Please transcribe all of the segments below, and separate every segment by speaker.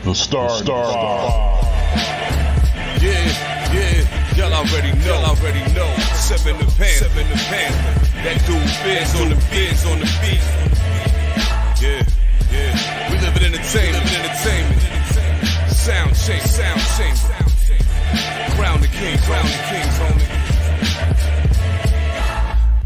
Speaker 1: The Star.
Speaker 2: Yeah, y'all already know. Seven the Panther. That dude Fizz on the beat. Yeah. We live in entertainment. Sound change. Crown the kings, homie.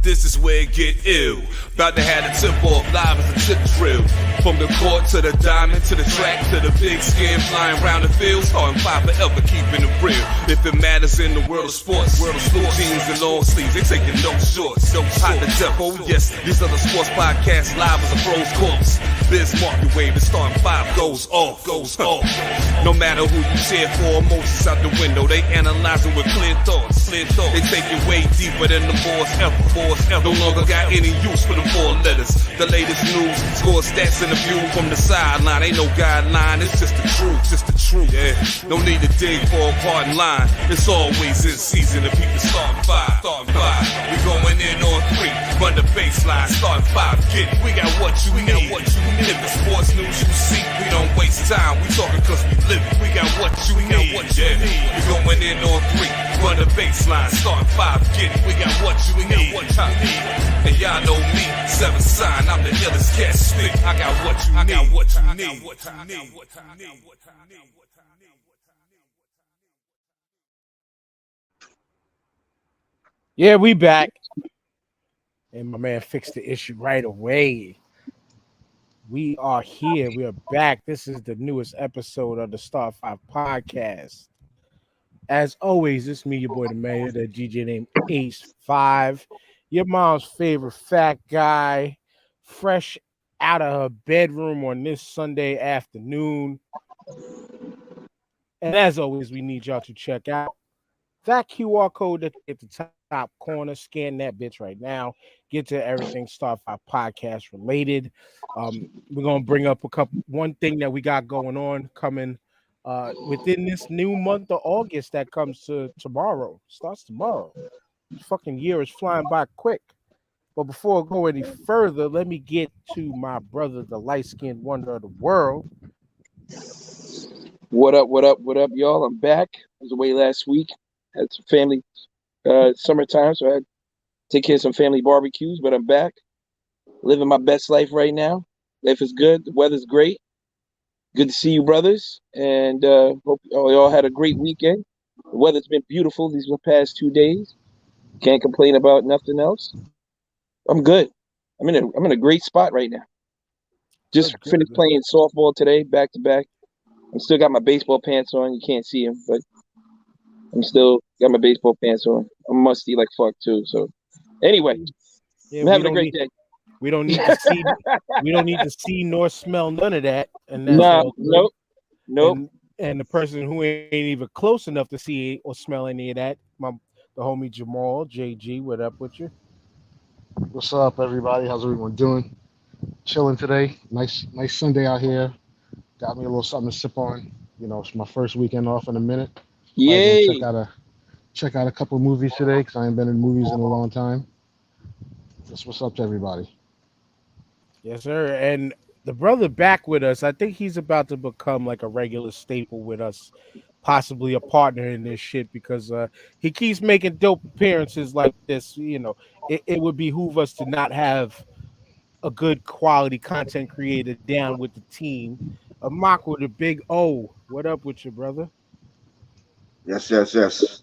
Speaker 2: This is where it get ill. About to have the tip off live as a tip drill. From the court to the diamond, to the track, to the big skin flying around the field. Starting five forever, keeping it real. If it matters in the world of sports, blue jeans and long sleeves, they taking no shorts. Hot to death, oh yes, these are the sports podcasts live as a pro's corpse. Biz market wave, the starting five goes off. No matter who you cheer for, emotions out the window, they analyzing with clear thoughts. They take it way deeper than the boys ever. No longer got any use for them four letters. The latest news, score stats and the view from the sideline. Ain't no guideline, it's just the truth. Yeah, no need to dig for a pardon line. It's always in season and people starting five. We going in on three, run the baseline, starting five. Get it, we got what you need. If the sports news you see, we don't waste time. We talking cause we live it. We got what you need. We going in on three, run the baseline, starting five. Get it, we got what you need. And y'all know me, seven sign, I'm the illest cat spit. I got what you need.
Speaker 3: Yeah, we back. And my man fixed the issue right away. We are here. We are back. This is the newest episode of the Star 5 podcast. As always, it's me, your boy, the mayor, that DJ named Ace 5. Your mom's favorite fat guy, fresh out of her bedroom on this Sunday afternoon. And as always, we need y'all to check out that QR code at the top corner. Scan that bitch right now. Get to everything Star 5 podcast related. We're going to bring up one thing that we got going on coming within this new month of August that comes to tomorrow. Starts tomorrow. This fucking year is flying by quick. But before I go any further, let me get to my brother, the light-skinned wonder of the world.
Speaker 4: What up, y'all? I'm back. I was away last week. Had some family summertime, so I had to take care of some family barbecues, but I'm back. Living my best life right now. Life is good. The weather's great. Good to see you, brothers. And hope y'all had a great weekend. The weather's been beautiful these past 2 days. Can't complain about nothing else. I'm good. I'm in a great spot right now. Just finished playing softball today, back to back. I still got my baseball pants on. You can't see them, but I'm still got my baseball pants on. I'm musty like fuck too. So anyway, I'm having a great day.
Speaker 3: We don't need to see. We don't need to see nor smell none of that. And
Speaker 4: that's nope.
Speaker 3: And the person who ain't even close enough to see or smell any of that, the homie Jamal JG. What up with you?
Speaker 5: What's up, everybody? How's everyone doing? Chilling today. Nice Sunday out here. Got me a little something to sip on. You know, it's my first weekend off in a minute.
Speaker 4: Yay!
Speaker 5: Check out a couple movies today because I ain't been in movies in a long time. That's what's up to everybody.
Speaker 3: Yes, sir. And the brother back with us, I think he's about to become like a regular staple with us, possibly a partner in this shit because he keeps making dope appearances like this. You know, it would behoove us to not have a good quality content creator down with the team. A mock with a big O. What up with you, brother?
Speaker 6: Yes. This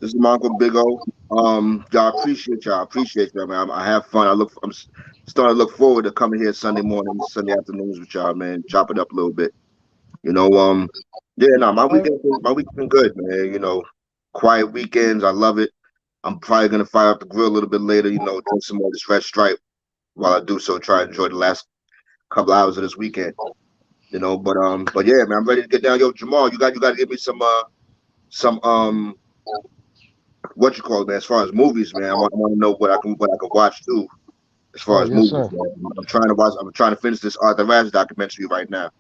Speaker 6: is Marco Big O. Y'all appreciate y'all, man. I have fun. I'm starting to look forward to coming here Sunday mornings, Sunday afternoons with y'all, man. Chop it up a little bit. You know, my weekend's been good, man. You know, quiet weekends. I love it. I'm probably gonna fire up the grill a little bit later, you know, drink some more of this red stripe while I do so, try to enjoy the last couple hours of this weekend. You know, but yeah, man, I'm ready to get down. Yo, Jamal, you got to give me some what you call it, man, as far as movies, man. I want to know what I can watch too, as far as movies. Man. I'm trying to finish this Arthur Ashe documentary right now.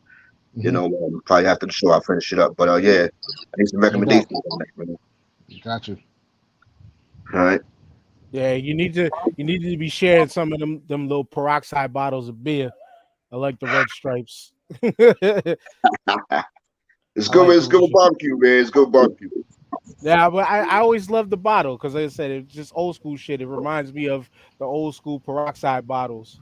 Speaker 6: Mm-hmm. You know, probably after the show I'll finish it up. But yeah, I need some recommendations on that, man.
Speaker 5: Got you.
Speaker 6: All right.
Speaker 3: Yeah, you need to be sharing some of them little peroxide bottles of beer. I like the red stripes.
Speaker 6: It's
Speaker 3: I
Speaker 6: good.
Speaker 3: like
Speaker 6: It's good with
Speaker 3: delicious.
Speaker 6: barbecue, man. It's good with barbecue.
Speaker 3: Yeah, but I always love the bottle because, like I said, it's just old school shit. It reminds me of the old school peroxide bottles.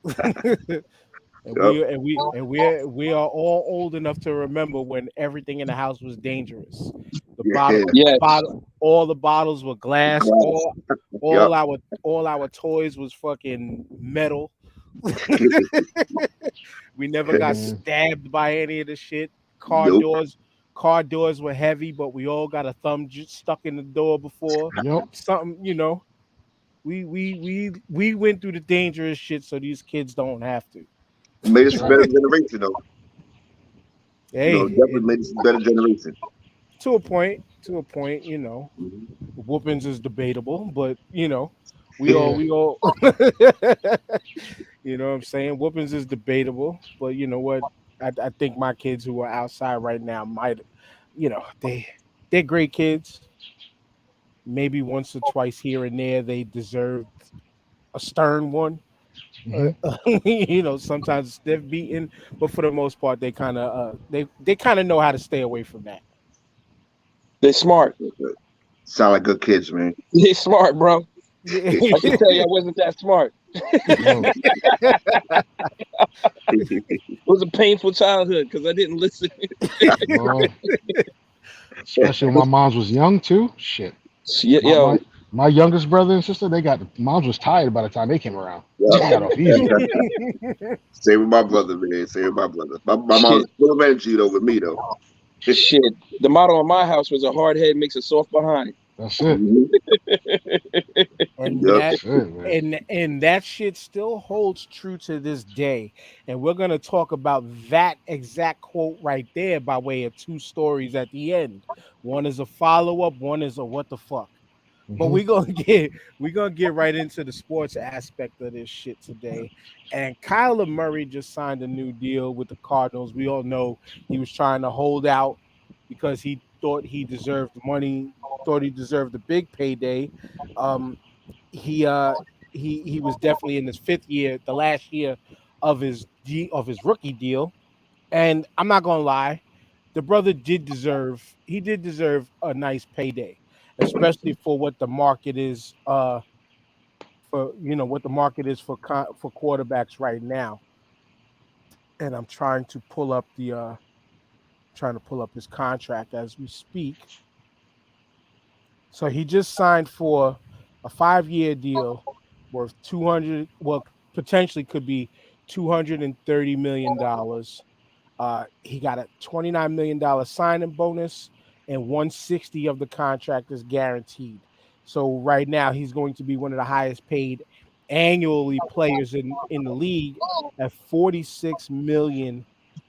Speaker 3: And
Speaker 6: Yep.
Speaker 3: we are all old enough to remember when everything in the house was dangerous.
Speaker 6: Yeah.
Speaker 3: The
Speaker 4: Yes.
Speaker 3: bottle, all the bottles were glass.
Speaker 6: Glass.
Speaker 3: All
Speaker 6: Yep.
Speaker 3: our toys was fucking metal. We never got
Speaker 5: Man.
Speaker 3: stabbed by any of the shit. Car
Speaker 6: Nope.
Speaker 3: doors, car doors were heavy, but we all got a thumb stuck in the door before
Speaker 5: Yep.
Speaker 3: something. We went through the dangerous shit, so these kids don't have to.
Speaker 6: Made us
Speaker 5: That's
Speaker 6: a better
Speaker 5: right.
Speaker 6: generation, though.
Speaker 3: Hey,
Speaker 6: Definitely made us a better generation.
Speaker 3: to a point,
Speaker 6: Mhm.
Speaker 3: whoopings is debatable, but
Speaker 5: Yeah.
Speaker 3: we all you know what I'm saying? Whoopings is debatable, but you know what? I think my kids who are outside right now might, they're great kids. Maybe once or twice here and there they deserved a stern one.
Speaker 5: Hmm.
Speaker 3: Sometimes they're beaten, but for the most part, they kind of they kind of know how to stay away from that.
Speaker 4: They're smart.
Speaker 6: Sound like good kids, man.
Speaker 4: They're smart, bro.
Speaker 3: Yeah.
Speaker 4: I can tell you I wasn't that smart.
Speaker 5: No.
Speaker 4: It was a painful childhood because I didn't listen.
Speaker 5: Well, especially when my mom's was young too. Shit. My
Speaker 4: Yo,
Speaker 5: my my youngest brother and sister, they got moms was tired by the time they came around.
Speaker 6: Yeah.
Speaker 5: They got off easy.
Speaker 6: Same with my brother, man. Same with my brother. My mom's
Speaker 4: shit,
Speaker 6: full of energy though with me though.
Speaker 4: shit. The motto in my house was a hard head makes a soft behind.
Speaker 5: That's it.
Speaker 6: Mhm.
Speaker 3: and
Speaker 6: Yep.
Speaker 3: that
Speaker 5: That's it, man.
Speaker 3: and that shit still holds true to this day. And we're gonna talk about that exact quote right there by way of two stories at the end. One is a follow-up, one is a what the fuck. But
Speaker 5: Hmm.
Speaker 3: we're gonna get right into the sports aspect of this shit today. And Kyler Murray just signed a new deal with the Cardinals. We all know he was trying to hold out because he thought he deserved money, thought he deserved a big payday. Um, he uh he was definitely in his fifth year, the last year of his rookie deal. And I'm not gonna lie, the brother did deserve a nice payday, especially for what the market is for what the market is for quarterbacks right now. And I'm trying to pull up his contract as we speak. So he just signed for a 5-year deal worth 200, well, potentially could be $230 million. He got a $29 million signing bonus, and 160 of the contract is guaranteed. So right now he's going to be one of the highest paid annually players in the league at 46 million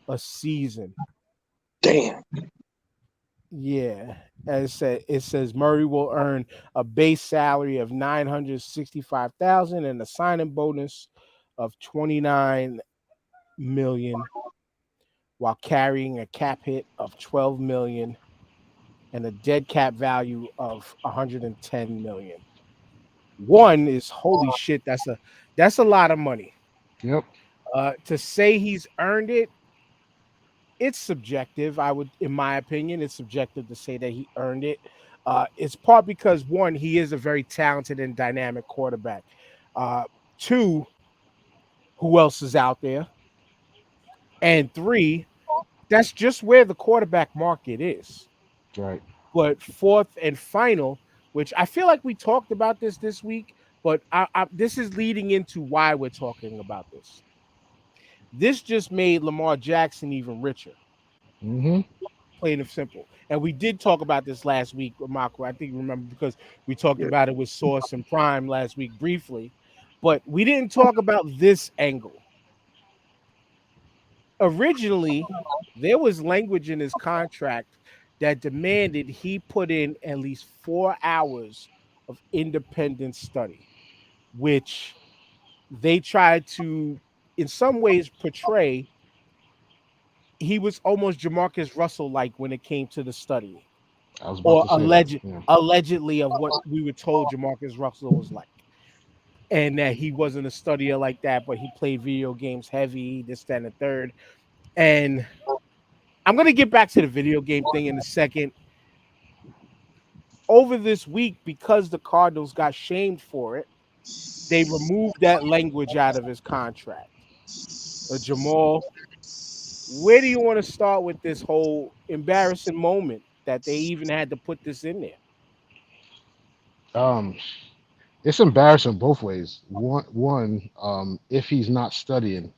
Speaker 3: a season.
Speaker 4: Damn.
Speaker 3: Yeah, as it says Murray will earn a base salary of 965,000 and a signing bonus of 29 million, while carrying a cap hit of 12 million and a dead cap value of 110 million. One is holy shit. That's a lot of money.
Speaker 5: Yep.
Speaker 3: To say he's earned it, it's subjective. In my opinion, it's subjective to say that he earned it. It's part because one, he is a very talented and dynamic quarterback. Uh, Two, who else is out there? And three, that's just where the quarterback market is.
Speaker 5: Right.
Speaker 3: But fourth and final, which I feel like we talked about this week, but this is leading into why we're talking about this. This just made Lamar Jackson even richer,
Speaker 5: Hmm.
Speaker 3: plain and simple. And we did talk about this last week, Marco. I think you remember because we talked
Speaker 6: Yeah.
Speaker 3: about it with Source and Prime last week briefly, but we didn't talk about this angle. Originally, there was language in his contract that demanded he put in at least 4 hours of independent study, which they tried to, in some ways, portray. He was almost Jamarcus Russell like when it came to the study,
Speaker 5: I was about
Speaker 3: or
Speaker 5: to say that. Yeah.
Speaker 3: allegedly of what we were told Jamarcus Russell was like. And that he wasn't a studier like that, but he played video games heavy, this, that, and the third. And I'm gonna get back to the video game thing in a second. Over this week, because the Cardinals got shamed for it, they removed that language out of his contract. Jamal, where do you want to start with this whole embarrassing moment that they even had to put this in there?
Speaker 5: Um, it's embarrassing both ways. If he's not studying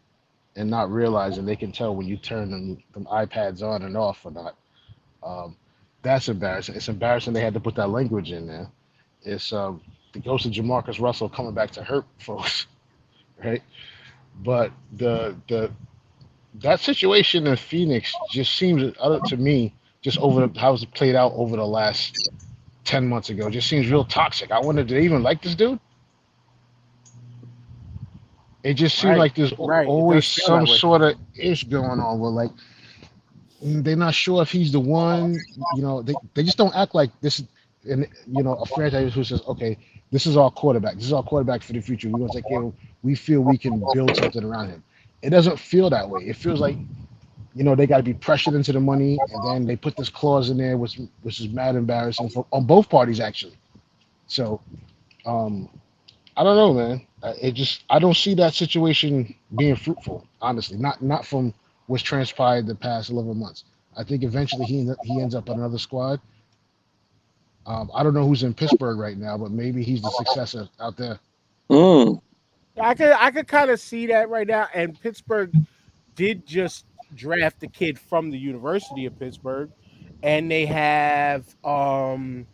Speaker 5: and not realizing, they can tell when you turn them iPads on and off or not. Um, that's embarrassing. It's embarrassing they had to put that language in there. It's the ghost of Jamarcus Russell coming back to hurt folks, right? But the that situation in Phoenix just seems to me, just over how it's played out over the last 10 months ago, just seems real toxic. I wonder, do they even like this dude? It just seems
Speaker 3: Right,
Speaker 5: like there's
Speaker 3: right. It
Speaker 5: always
Speaker 3: does feel that
Speaker 5: some
Speaker 3: way.
Speaker 5: sort of ish going on where like they're not sure if he's the one. They just don't act like this. And a franchise who says, okay, this is our quarterback. This is our quarterback for the future. We're gonna take care of him. We feel we can build something around him. It doesn't feel that way. It feels like they got to be pressured into the money, and then they put this clause in there, which is mad embarrassing on both parties actually. So um, I don't know, man. I don't see that situation being fruitful. Honestly, not from what's transpired the past 11 months. I think eventually he ends up on another squad. I don't know who's in Pittsburgh right now, but maybe he's the successor out there.
Speaker 4: Mm.
Speaker 3: I could kind of see that right now. And Pittsburgh did just draft a kid from the University of Pittsburgh, and they have who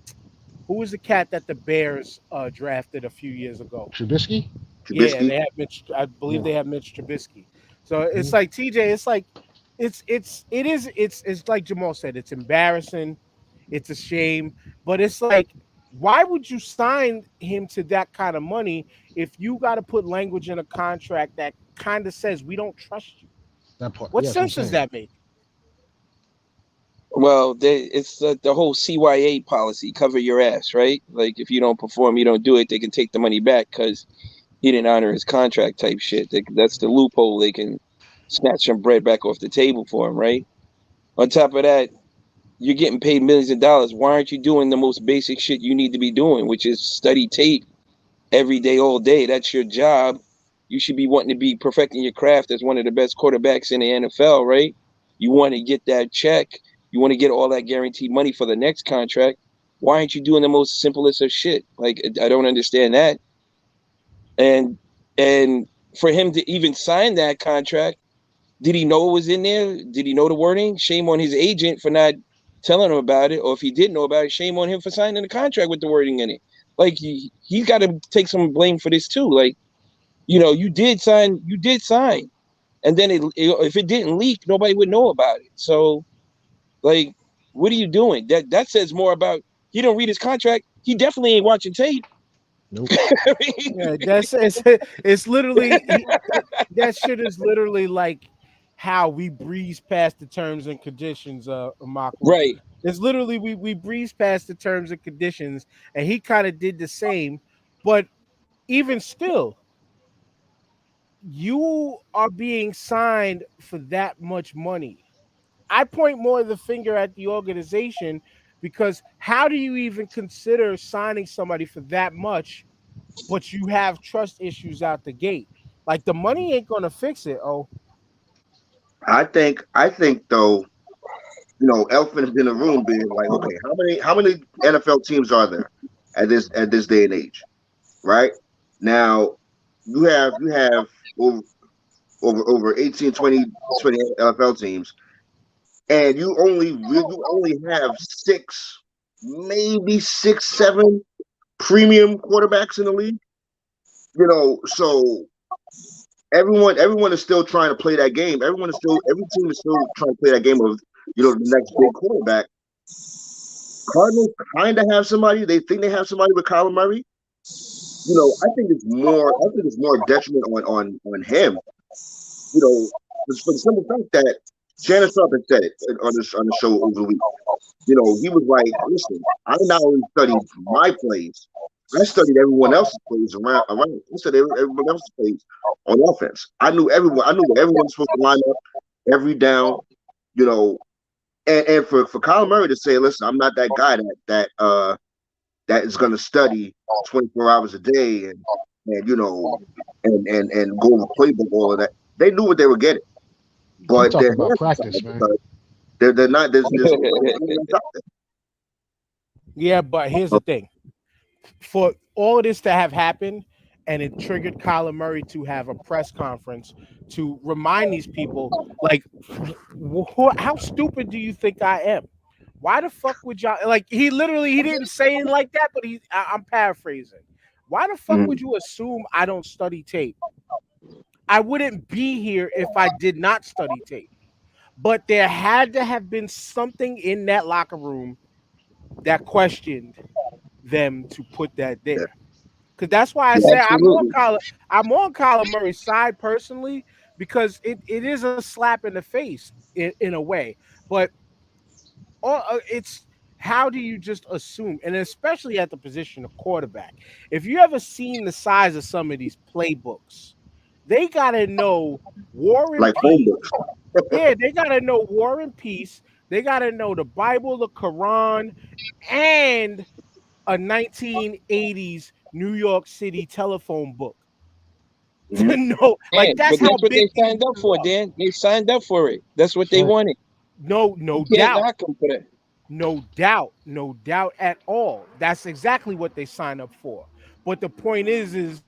Speaker 3: was the cat that the Bears drafted a few years ago?
Speaker 5: Trubisky.
Speaker 3: Yeah,
Speaker 6: Trubisky.
Speaker 3: they have Mitch. I believe
Speaker 5: Yeah.
Speaker 3: they have Mitch Trubisky. So it's
Speaker 5: Mhm.
Speaker 3: like TJ. It's like it's like Jamal said. It's embarrassing. It's a shame, but it's like, why would you sign him to that kind of money if you got to put language in a contract that kind of says we don't trust you?
Speaker 5: That part.
Speaker 3: What
Speaker 5: Yeah, that's what I'm
Speaker 3: sense does
Speaker 5: saying.
Speaker 3: that make?
Speaker 4: Well, it's the whole CYA policy, cover your ass, right? Like if you don't perform, you don't do it, they can take the money back because he didn't honor his contract type shit. That's the loophole. They can snatch some bread back off the table for him, right? On top of that, you're getting paid millions of dollars. Why aren't you doing the most basic shit you need to be doing, which is study tape every day, all day? That's your job. You should be wanting to be perfecting your craft as one of the best quarterbacks in the NFL, right? You want to get that check. You want to get all that guaranteed money for the next contract. Why aren't you doing the most simplest of shit? Like I don't understand that. And and for him to even sign that contract, did he know it was in there? Did he know the wording? Shame on his agent for not telling him about it. Or if he did know about it, shame on him for signing the contract with the wording in it. Like he's got to take some blame for this too. Like, you did sign, and then if it didn't leak, nobody would know about it. So, like, what are you doing? That says more about he don't read his contract. He definitely ain't watching tape.
Speaker 5: Nope.
Speaker 3: Yeah, it's literally that shit is literally like how we breeze past the terms and conditions, Michael.
Speaker 4: Right.
Speaker 3: It's literally we breeze past the terms and conditions, and he kind of did the same. But even still, you are being signed for that much money. I point more of the finger at the organization because how do you even consider signing somebody for that much, but you have trust issues out the gate? Like the money ain't gonna fix it. Oh,
Speaker 6: I think though, elephant in the room being like, okay, how many NFL teams are there at this day and age, right? Now you have over 18, 20 NFL teams, and you only have six, maybe six, seven premium quarterbacks in the league. So everyone is still trying to play that game. Every team is still trying to play that game of the next big quarterback. Cardinals kind of have somebody. They think they have somebody with Kyler Murray. I think it's more detriment on him. For the simple fact that Shannon Sharp had said it on the show over the week. He was like, "Listen, I not only studied my plays, I studied everyone else's plays around. I studied everyone else's plays on offense. I knew everyone. I knew where everyone was supposed to line up every down. You know, And for Kyler Murray to say, listen, I'm not that guy that is going to study 24 hours a day and and go over playbook, all of that. They knew what they were getting,
Speaker 5: He
Speaker 6: but
Speaker 5: talk
Speaker 6: they're
Speaker 5: about
Speaker 6: hesitant
Speaker 5: practice, man.
Speaker 6: because they're not. There's no out there.
Speaker 3: Yeah, but here's the thing: for all of this to have happened, and it triggered Kyler Murray to have a press conference to remind these people, like, how stupid do you think I am? Why the fuck would y'all like? He didn't say it like that, but I'm paraphrasing. Why the fuck would
Speaker 6: Mhm.
Speaker 3: you assume I don't study tape? I wouldn't be here if I did not study tape. But there had to have been something in that locker room that questioned them to put that
Speaker 6: Yeah.
Speaker 3: there. Because that's why I say
Speaker 4: Absolutely.
Speaker 3: I'm on Kyler Murray's side personally, because it is a slap in the face in a way. But it's how do you just assume, and especially at the position of quarterback, if you ever seen the size of some of these playbooks, they gotta know War and
Speaker 6: Like phone
Speaker 3: Peace.
Speaker 6: books.
Speaker 3: Yeah, they gotta know War and Peace. They gotta know the Bible, the Quran, and a 1980s New York City telephone book to
Speaker 6: Mhm.
Speaker 3: know. Like
Speaker 4: And
Speaker 3: that's
Speaker 4: but
Speaker 3: how
Speaker 4: that's what
Speaker 3: big
Speaker 4: they
Speaker 3: these
Speaker 4: signed up
Speaker 3: books
Speaker 4: for,
Speaker 3: are.
Speaker 4: Dan. They signed up for it. That's what
Speaker 5: That's
Speaker 4: they
Speaker 5: right.
Speaker 4: wanted.
Speaker 3: No,
Speaker 4: You
Speaker 3: no
Speaker 4: can't
Speaker 3: doubt.
Speaker 4: knock them for that.
Speaker 3: No doubt at all. That's exactly what they sign up for. But the point is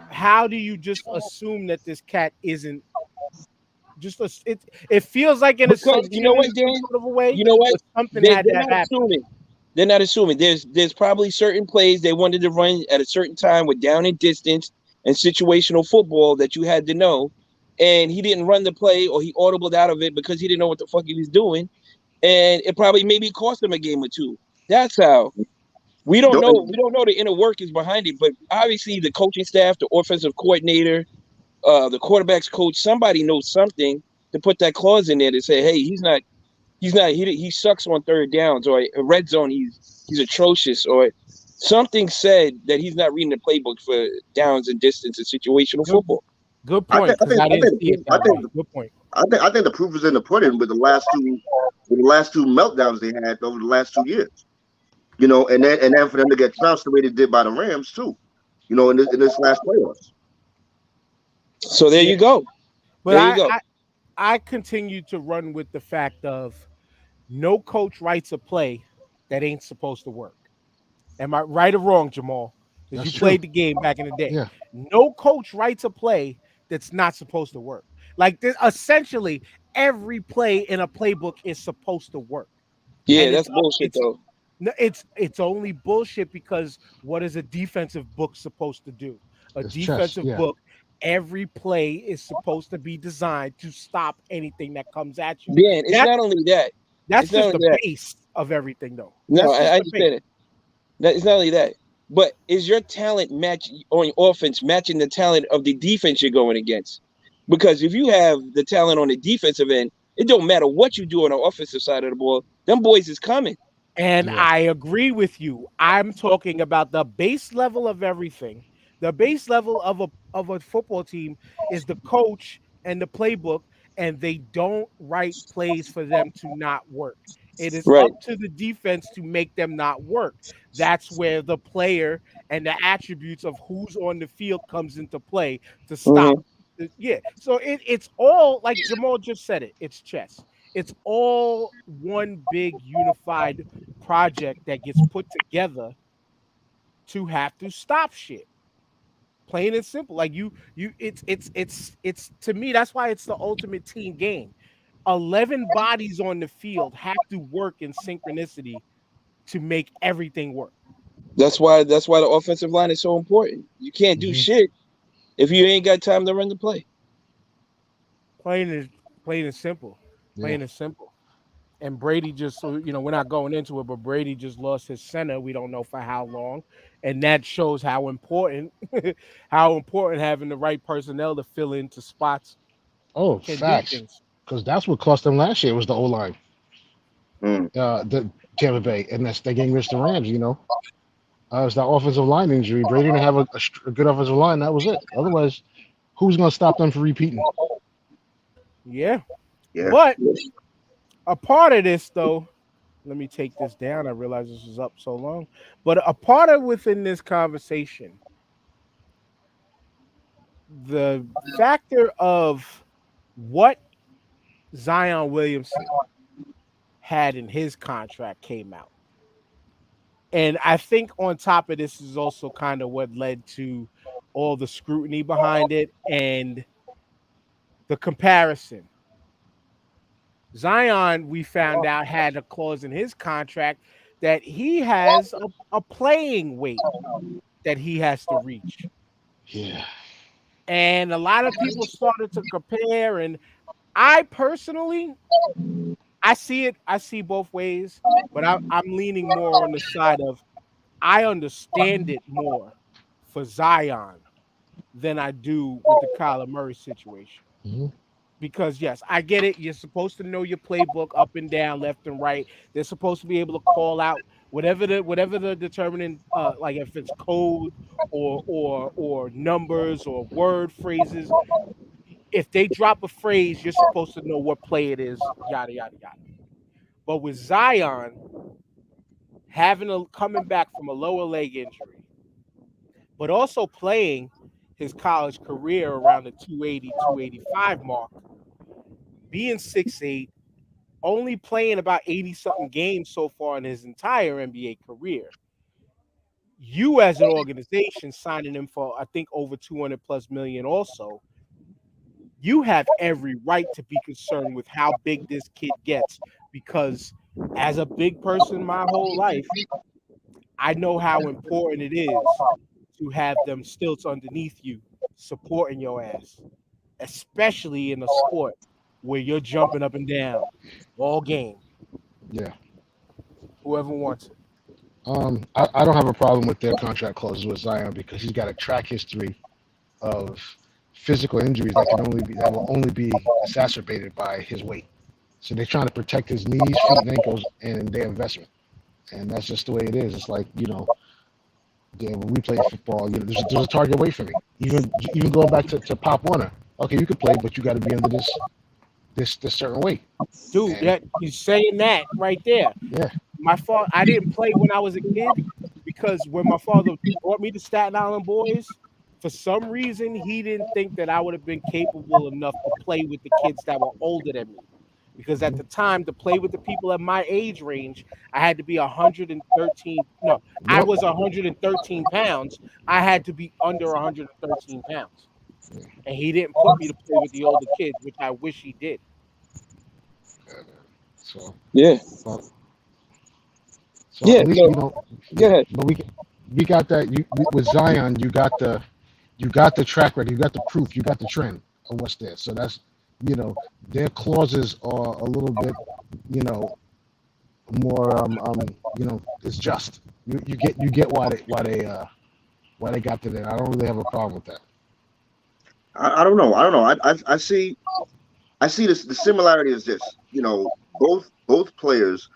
Speaker 3: how do you just assume that this cat isn't just it feels like an
Speaker 4: Because you know
Speaker 3: assumption in
Speaker 4: what,
Speaker 3: some
Speaker 4: Dan?
Speaker 3: sort of a way,
Speaker 4: You know what?
Speaker 3: but something had to
Speaker 4: They're
Speaker 3: have
Speaker 4: not
Speaker 3: happened.
Speaker 4: assuming. They're not assuming. There's probably certain plays they wanted to run at a certain time with down and distance and situational football that you had to know. And he didn't run the play or he audibled out of it because he didn't know what the fuck he was doing. And it probably maybe cost him a game or two. That's how. We don't
Speaker 6: Don't,
Speaker 4: know. We don't know the inner workings behind it, but obviously the coaching staff, the offensive coordinator, the quarterback's coach, somebody knows something to put that clause in there to say, hey, he sucks on third downs or a red zone. He's atrocious or something said that he's not reading the playbook for downs and distance and situational
Speaker 3: Good
Speaker 4: football.
Speaker 3: good
Speaker 6: I
Speaker 3: point,
Speaker 6: think I
Speaker 3: because
Speaker 6: think
Speaker 3: I
Speaker 6: I
Speaker 3: didn't
Speaker 6: think
Speaker 3: see it
Speaker 6: I
Speaker 3: that
Speaker 6: think
Speaker 3: way. Good point.
Speaker 6: I think the proof is in the pudding with the last two meltdowns they had over the last 2 years. And then for them to get trounced the way they did by the Rams too. In this last playoffs.
Speaker 4: So there
Speaker 3: Yeah.
Speaker 4: you go.
Speaker 3: But
Speaker 4: There you go.
Speaker 3: I continue to run with the fact of no coach writes a play that ain't supposed to work. Am I right or wrong, Jamal? Because
Speaker 5: That's
Speaker 3: you
Speaker 5: true.
Speaker 3: played the game back in the day.
Speaker 5: Yeah,
Speaker 3: No coach writes a play that's not supposed to work. Like this, essentially, every play in a playbook is supposed to work,
Speaker 4: Yeah,
Speaker 3: and
Speaker 4: that's bullshit
Speaker 3: it's
Speaker 4: though.
Speaker 3: no, it's only bullshit because what is a defensive book supposed to do? A
Speaker 5: it's chess.
Speaker 3: defensive
Speaker 5: Yeah,
Speaker 3: book, every play is supposed to be designed to stop anything that comes at you.
Speaker 4: Dan, it's
Speaker 3: That's
Speaker 4: not only that.
Speaker 3: that's
Speaker 4: It's not
Speaker 3: just
Speaker 4: only
Speaker 3: the
Speaker 4: that.
Speaker 3: base of everything, though.
Speaker 4: No,
Speaker 3: That's
Speaker 4: I
Speaker 3: just the base.
Speaker 4: understand it. It's not only that. But is your talent match on your offense matching the talent of the defense you're going against? Because if you have the talent on the defensive end, it don't matter what you do on the offensive side of the ball. Them boys is coming.
Speaker 3: And
Speaker 5: yeah.
Speaker 3: I agree with you. I'm talking about the base level of everything. The base level of a football team is the coach and the playbook, and they don't write plays for them to not work. It is
Speaker 4: Right.
Speaker 3: up to the defense to make them not work. That's where the player and the attributes of who's on the field comes into play to stop.
Speaker 4: Mm-hmm.
Speaker 3: Yeah. So it's all like Jamal just said it. It's chess. It's all one big unified project that gets put together to have to stop shit. Plain and simple. Like it's to me, that's why it's the ultimate team game. 11 bodies on the field have to work in synchronicity to make everything work.
Speaker 4: That's why the offensive line is so important. You can't do
Speaker 5: Hmm.
Speaker 4: shit if you ain't got time to run the play.
Speaker 3: Plain and plain and simple.
Speaker 5: Yeah.
Speaker 3: Plain and simple. And Brady just, so we're not going into it, but Brady just lost his center. We don't know for how long, and that shows how important how important having the right personnel to fill into spots
Speaker 5: Oh,
Speaker 3: can do
Speaker 5: facts.
Speaker 3: things.
Speaker 5: Because that's what cost them last year was the O line,
Speaker 6: Mm.
Speaker 5: the Tampa Bay, and that's they game against the Rams. It was that offensive line injury. Brady didn't have a good offensive line. That was it. Otherwise, who's going to stop them from repeating?
Speaker 3: Yeah,
Speaker 6: Yeah.
Speaker 3: but A part of this, though, let me take this down. I realize this was up so long, but a part of within this conversation, the factor of what Zion Williamson had in his contract came out. And I think on top of this is also kind of what led to all the scrutiny behind it and the comparison. Zion, we found out, had a clause in his contract that he has a playing weight that he has to reach.
Speaker 5: Yeah.
Speaker 3: And a lot of people started to compare. And I personally, I see both ways, but I'm leaning more on the side of I understand it more for Zion than I do with the Kyler Murray situation.
Speaker 5: Mhm.
Speaker 3: Because yes, I get it. You're supposed to know your playbook up and down, left and right. They're supposed to be able to call out whatever the determining like if it's code or numbers or word phrases. If they drop a phrase, you're supposed to know what play it is, yada yada yada. But with Zion coming back from a lower leg injury, but also playing his college career around the 280, 285 mark, being 6'8", only playing about 80 something games so far in his entire NBA career. You as an organization signing him for I think over 200 plus million also, you have every right to be concerned with how big this kid gets because as a big person my whole life, I know how important it is to have them stilts underneath you supporting your ass, especially in a sport where you're jumping up and down all game.
Speaker 5: Yeah.
Speaker 3: Whoever wants it.
Speaker 5: I don't have a problem with their contract clauses with Zion because he's got a track history of physical injuries that will only be exacerbated by his weight. So they're trying to protect his knees, feet, and ankles, and their investment. And that's just the way it is. It's like when we played football, there's a target weight for me. Even going back to Pop Warner. Okay, you could play, but you got to be under this certain weight.
Speaker 3: Dude, that you're saying that right there.
Speaker 5: Yeah.
Speaker 3: My fault. I didn't play when I was a kid because when my father brought me to Staten Island Boys, for some reason he didn't think that I would have been capable enough to play with the kids that were older than me. Because at the time, to play with the people at my age range, I had to be 113. No, I
Speaker 5: Yep.
Speaker 3: was 113 pounds. I had to be under 113 pounds. And he didn't put me to play with the older kids, which I wish he did.
Speaker 5: So
Speaker 4: Yeah.
Speaker 5: so
Speaker 4: Yeah,
Speaker 5: at least
Speaker 4: no,
Speaker 5: we don't.
Speaker 4: go ahead.
Speaker 5: But we got that. With Zion, you got the track record, you got the proof, you got the trend of what's there. So that's their clauses are a little bit more it's just you get why they got to there. I don't really have a problem with that.
Speaker 6: I don't know. I see this. The similarity is this. Both players,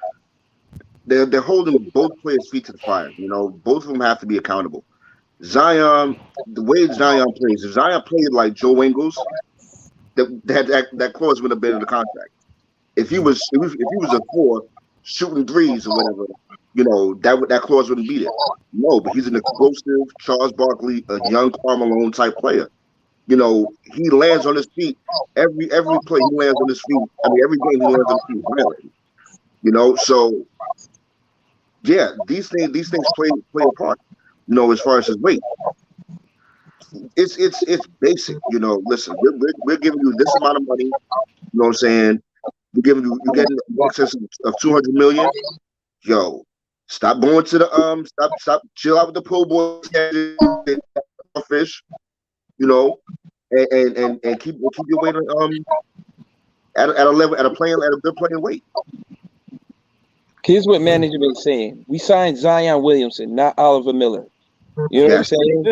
Speaker 6: they're holding both players' feet to the fire. Both of them have to be accountable. Zion, the way Zion plays, if Zion played like Joe Ingles, that clause would have been in the contract. If he was a 4 shooting threes or whatever, that clause wouldn't be there. No, but he's an explosive Charles Barkley, a young Karl Malone type player. He lands on his feet every play. He lands on his feet. I mean, every game he lands on his feet violently. So yeah, these things play a part. As far as his weight, it's basic. Listen, we're giving you this amount of money. You know what I'm saying? You're getting excess of 200 million. Yo, stop going to the stop chill out with the pro boy fish. And keep your weight at a level at a good playing weight.
Speaker 4: Here's what management is saying. We signed Zion Williamson, not Oliver Miller. You know what I'm saying?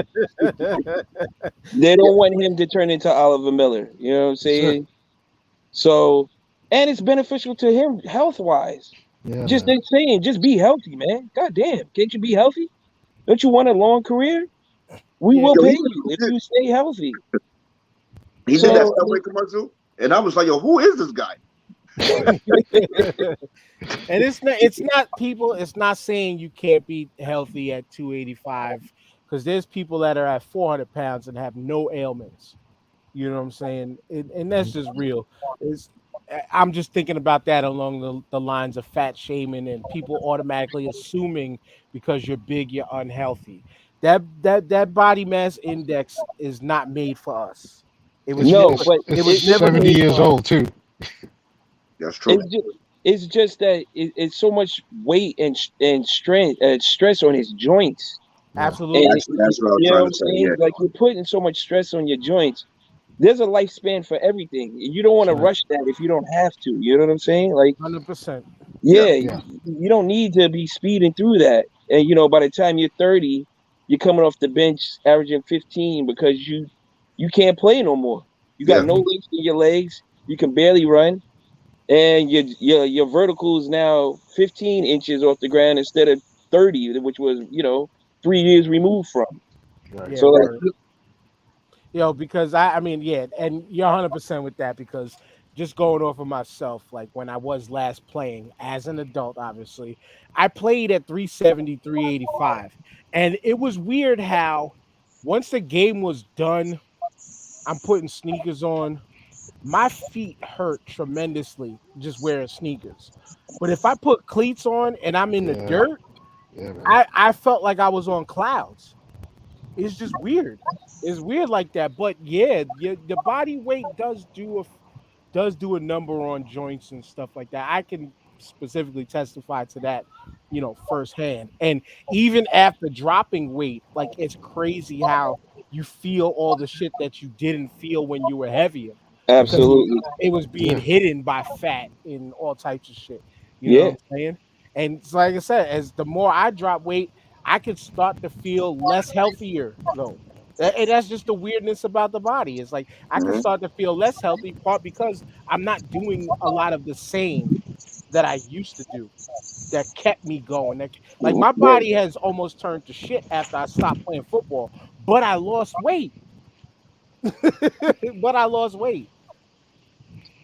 Speaker 4: They don't want him to turn into Oliver Miller. You know what I'm saying?
Speaker 5: Sure.
Speaker 4: So, and it's beneficial to him health-wise.
Speaker 5: Yeah,
Speaker 4: Just
Speaker 5: man.
Speaker 4: they're saying, just be healthy, man. God damn, can't you be healthy? Don't you want a long career? We will pay you if you stay healthy.
Speaker 6: He did that Subway commercial, and I was like, "Yo, who is this guy?"
Speaker 3: And it's not people, it's not saying you can't be healthy at 285, because there's people that are at 400 pounds and have no ailments. You know what I'm saying? And that's just real. I'm just thinking about that along the lines of fat shaming and people automatically assuming because you're big, you're unhealthy. That body mass index is not made for us. It was
Speaker 4: No,
Speaker 3: never
Speaker 4: but
Speaker 3: it
Speaker 5: It's
Speaker 3: was
Speaker 4: it,
Speaker 3: never
Speaker 5: 70
Speaker 3: made
Speaker 5: years
Speaker 3: for us.
Speaker 5: old too.
Speaker 6: That's true.
Speaker 4: it's just that it's so much weight and strength stress on his joints.
Speaker 5: Yeah.
Speaker 4: And
Speaker 3: Absolutely.
Speaker 6: That's what I was
Speaker 4: you know
Speaker 6: trying
Speaker 4: what
Speaker 6: to
Speaker 4: I'm
Speaker 6: say.
Speaker 4: saying?
Speaker 6: Yeah.
Speaker 4: Like you're putting so much stress on your joints. There's a lifespan for everything. You don't want
Speaker 5: That's
Speaker 4: to
Speaker 5: right.
Speaker 4: rush that if you don't have to. You know what I'm saying? Like,
Speaker 3: 100%.
Speaker 6: Yeah.
Speaker 4: yeah,
Speaker 5: Yeah.
Speaker 4: you don't need to be speeding through that. And by the time you're 30, you're coming off the bench averaging 15 because you can't play no more. You got
Speaker 6: Yeah.
Speaker 4: no length in your legs. You can barely run, and your vertical is now 15 inches off the ground instead of 30, which was 3 years removed from.
Speaker 5: Right.
Speaker 3: Yeah,
Speaker 4: So like,
Speaker 3: word. Because I mean, yeah, and you're 100% with that, because just going off of myself, like when I was last playing as an adult, obviously, I played at 370, 385. And it was weird how once the game was done, I'm putting sneakers on, my feet hurt tremendously just wearing sneakers. But if I put cleats on and I'm in the
Speaker 5: Yeah.
Speaker 3: dirt,
Speaker 5: Yeah, man.
Speaker 3: I felt like I was on clouds. It's just weird. It's weird like that. But yeah, the body weight does do a number on joints and stuff like that. I can specifically testify to that, firsthand. And even after dropping weight, like it's crazy how you feel all the shit that you didn't feel when you were heavier, because
Speaker 5: Absolutely.
Speaker 4: absolutely,
Speaker 3: it was being
Speaker 5: Yeah.
Speaker 3: hidden by fat and all types of shit. You know what
Speaker 4: yeah.
Speaker 3: I'm saying? And it's like I said, as the more I drop weight, I could start to feel less healthier though. And that's just the weirdness about the body. It's like I could
Speaker 6: Hmm.
Speaker 3: start to feel less healthy, part because I'm not doing a lot of the same that I used to do that kept me going. Like my
Speaker 6: Yeah.
Speaker 3: body has almost turned to shit after I stopped playing football, but I lost weight. But I lost weight.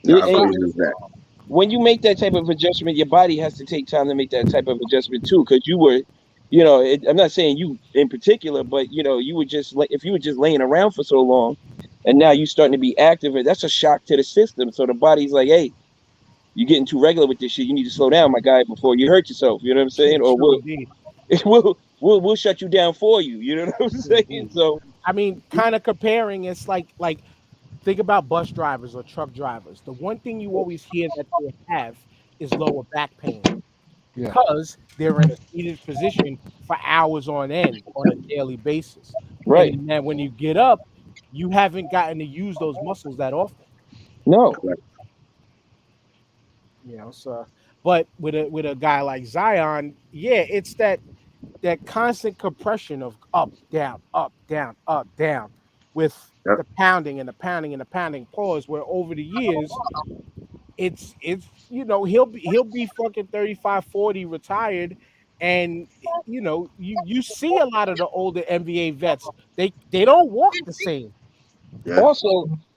Speaker 6: Yeah. I
Speaker 3: So
Speaker 6: feel
Speaker 4: And
Speaker 6: you with that.
Speaker 4: when you make that type of adjustment, your body has to take time to make that type of adjustment too. Because I'm not saying you in particular, but you were just like if you were just laying around for so long, and now you're starting to be active, and that's a shock to the system. So the body's like, hey, you're getting too regular with this shit. You need to slow down, my guy, before you hurt yourself. You know what I'm
Speaker 3: true,
Speaker 4: saying? Or
Speaker 3: true indeed.
Speaker 4: we'll shut you down for you. You know what I'm
Speaker 3: True
Speaker 4: saying?
Speaker 3: indeed.
Speaker 4: So
Speaker 3: I mean, kind of comparing, it's like think about bus drivers or truck drivers. The one thing you always hear that they have is lower back pain,
Speaker 5: Yeah.
Speaker 3: because they're in a seated position for hours on end on a daily basis.
Speaker 4: right,
Speaker 3: And then when you get up, you haven't gotten to use those muscles that often.
Speaker 4: no,
Speaker 3: So but with a guy like Zion, yeah, it's that constant compression of up, down, up, down, up, down, with
Speaker 6: Yep.
Speaker 3: the pounding and the pounding and the pounding pause, where over the years it's he'll be fucking 35, 40 retired. And you see a lot of the older NBA vets, they don't walk the same.
Speaker 6: Yeah.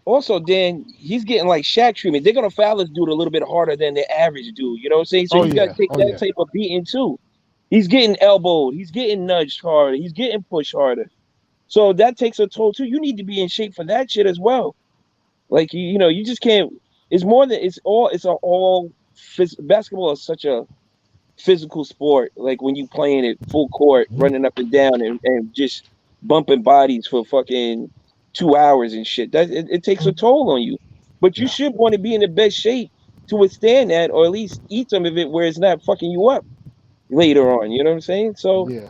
Speaker 4: Also, Dan, he's getting like Shaq treatment. They're gonna foul this dude a little bit harder than the average dude. You know what I'm saying? So
Speaker 5: Oh
Speaker 4: he's got to
Speaker 5: yeah.
Speaker 4: take
Speaker 5: Oh
Speaker 4: that
Speaker 5: yeah.
Speaker 4: type of beating too. He's getting elbowed. He's getting nudged harder. He's getting pushed harder. So that takes a toll too. You need to be in shape for that shit as well. Like you just can't. It's more than it's all. It's a all. Basketball is such a physical sport. Like when you playing it full court,
Speaker 5: Mhm.
Speaker 4: running up and down and just bumping bodies for fucking 2 hours and shit. That it takes a toll on you. But you
Speaker 5: Yeah.
Speaker 4: should want to be in the best shape to withstand that, or at least eat some of it where it's not fucking you up later on. You know what I'm saying? So
Speaker 5: Yeah.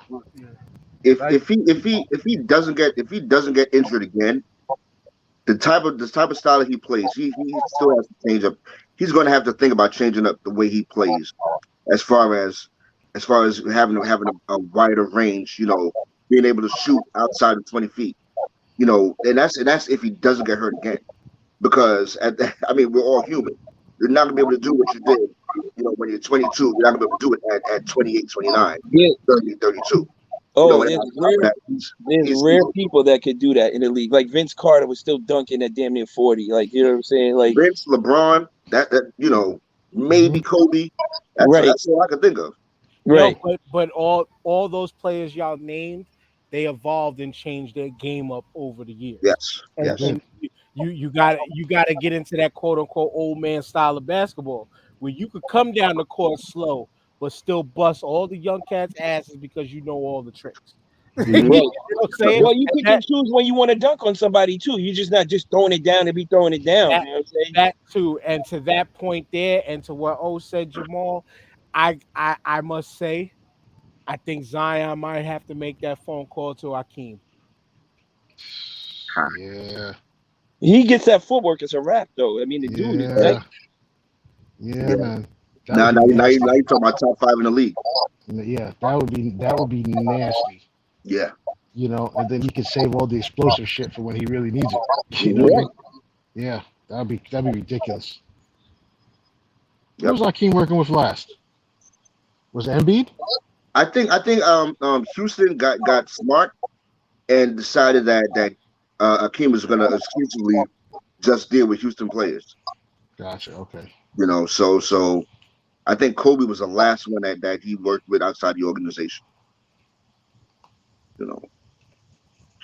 Speaker 6: If
Speaker 3: Like,
Speaker 6: if he if he if he doesn't get injured again, the type of style that he plays, he still has to change up. He's going to have to think about changing up the way he plays, as far as having a wider range. Being able to shoot outside of 20 feet. And that's if he doesn't get hurt again. Because I mean, we're all human. You're not gonna be able to do what you did. When you're 22, you're not gonna be able to do it at 28, 29,
Speaker 4: yeah.
Speaker 6: 30, 32.
Speaker 4: Oh,
Speaker 6: And
Speaker 4: there's
Speaker 6: on top of
Speaker 4: rare
Speaker 6: that,
Speaker 4: there's
Speaker 6: he's
Speaker 4: rare people that could do that in the league. Like Vince Carter was still dunking at damn near 40. Like you know what I'm saying? Like
Speaker 6: Vince, LeBron. That. maybe Kobe.
Speaker 4: Right.
Speaker 6: That's all I can think of.
Speaker 4: Right.
Speaker 3: No, but all those players y'all named, they evolved and changed their game up over the years.
Speaker 6: Yes,
Speaker 3: And
Speaker 6: yes.
Speaker 3: and you got to get into that quote unquote old man style of basketball where you could come down the court slow but still bust all the young cats' asses because you know all the tricks. You
Speaker 6: Mhm.
Speaker 3: know
Speaker 4: Right.
Speaker 3: what I'm saying?
Speaker 4: Well, you
Speaker 3: And
Speaker 4: pick and choose when you want to dunk on somebody too. You're just not just throwing it down to be throwing it down.
Speaker 3: that
Speaker 4: You know what I'm saying?
Speaker 3: that too, and to that point there, and to what O said, Jamal, I must say, I think Zion might have to make that phone call to Hakeem.
Speaker 5: Yeah,
Speaker 4: He gets that footwork. It's a wrap, though. I mean, the dude is nice.
Speaker 5: yeah, yeah,
Speaker 6: Yeah.
Speaker 5: man. That
Speaker 6: Now,
Speaker 5: would be
Speaker 6: now, now,
Speaker 5: nasty.
Speaker 6: now you're talking about top 5 in the league.
Speaker 5: Yeah, that would be nasty.
Speaker 6: Yeah.
Speaker 5: You know, and then he could save all the explosive shit for when he really needs it. You know what I
Speaker 6: Mhm.
Speaker 5: mean? Yeah, that'd be ridiculous. Who
Speaker 6: Yep.
Speaker 5: was Akeem working with last? Was it Embiid?
Speaker 6: I think Houston got smart and decided that Akeem was going to exclusively just deal with Houston players.
Speaker 5: Gotcha. Okay.
Speaker 6: So I think Kobe was the last one that he worked with outside the organization. You know.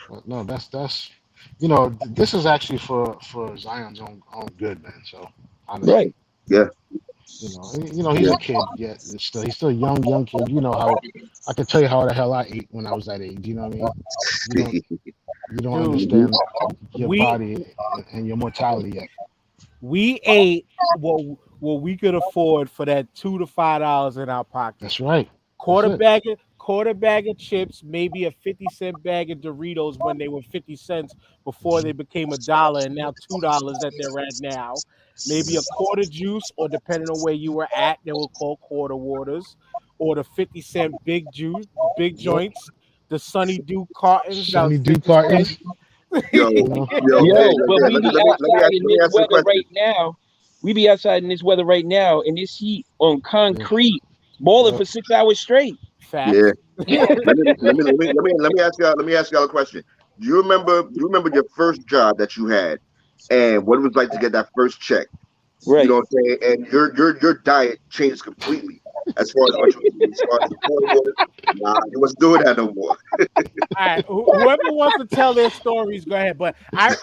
Speaker 5: But no, that's this is actually for Zion's own good, man. So honestly,
Speaker 4: Right.
Speaker 6: Yeah.
Speaker 5: he's
Speaker 6: Yeah.
Speaker 5: a kid yet. He's still a young kid. You know how I can tell you how the hell I ate when I was that age. You know what I mean? You don't
Speaker 3: Dude,
Speaker 6: Mhm.
Speaker 5: understand your
Speaker 3: we
Speaker 5: body and your mortality yet.
Speaker 3: we ate what we could afford for that $2 to $5 in our pocket.
Speaker 5: That's right.
Speaker 3: Quarter
Speaker 5: That's it.
Speaker 3: bag of chips, maybe a 50-cent bag of Doritos when they were 50 cents before they became $1 and now $2 that they're at now. Maybe a quarter juice, or depending on where you were at, they were called quarter waters, or the 50-cent big juice, big
Speaker 5: Yep.
Speaker 3: joints, the Sunny Dew cartons that was
Speaker 5: Sunny D
Speaker 3: 50 cents.
Speaker 5: cartons.
Speaker 6: Yo,
Speaker 5: You know.
Speaker 6: hey,
Speaker 4: Yo, but
Speaker 6: hey,
Speaker 4: we be outside in
Speaker 6: let me
Speaker 4: this
Speaker 6: ask you a
Speaker 4: weather
Speaker 6: question.
Speaker 4: right now. We be outside in this weather right now in this heat on
Speaker 5: Yeah.
Speaker 4: concrete, balling
Speaker 5: Yep.
Speaker 4: for 6 hours straight.
Speaker 6: Yeah.
Speaker 3: Facts.
Speaker 6: Let me ask y'all a question. Do you remember your first job that you had and what it was like to get that first check? You know
Speaker 4: Right.
Speaker 6: what I'm saying? And your diet changed completely as far as what you as far as the water. Nah, you wasn't doing that no more.
Speaker 3: All right, whoever wants to tell their stories, go ahead. But all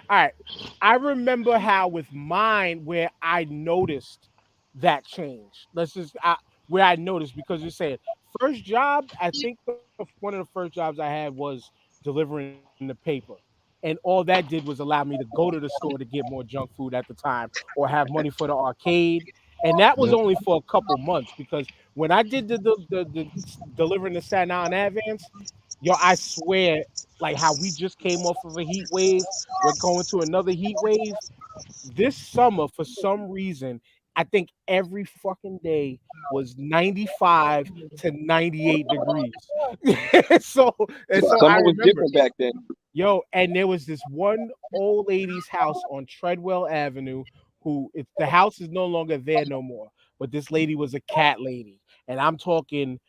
Speaker 3: right, I remember how with mine where I noticed that change. Where I noticed, because you're saying first job. I think one of the first jobs I had was delivering the paper, and all that did was allow me to go to the store to get more junk food at the time, or have money for the arcade. And that was
Speaker 5: Yep.
Speaker 3: only for a couple months, because when I did the delivering the Staten Island Advance, yo, I swear, like how we just came off of a heat wave, we're going to another heat wave. This summer, for some reason, I think every fucking day was 95 to 98 degrees. so so I
Speaker 4: Summer was
Speaker 3: remember,
Speaker 4: different back then.
Speaker 3: yo, and there was this one old lady's house on Treadwell Avenue the house is no longer there no more, but this lady was a cat lady, and I'm talking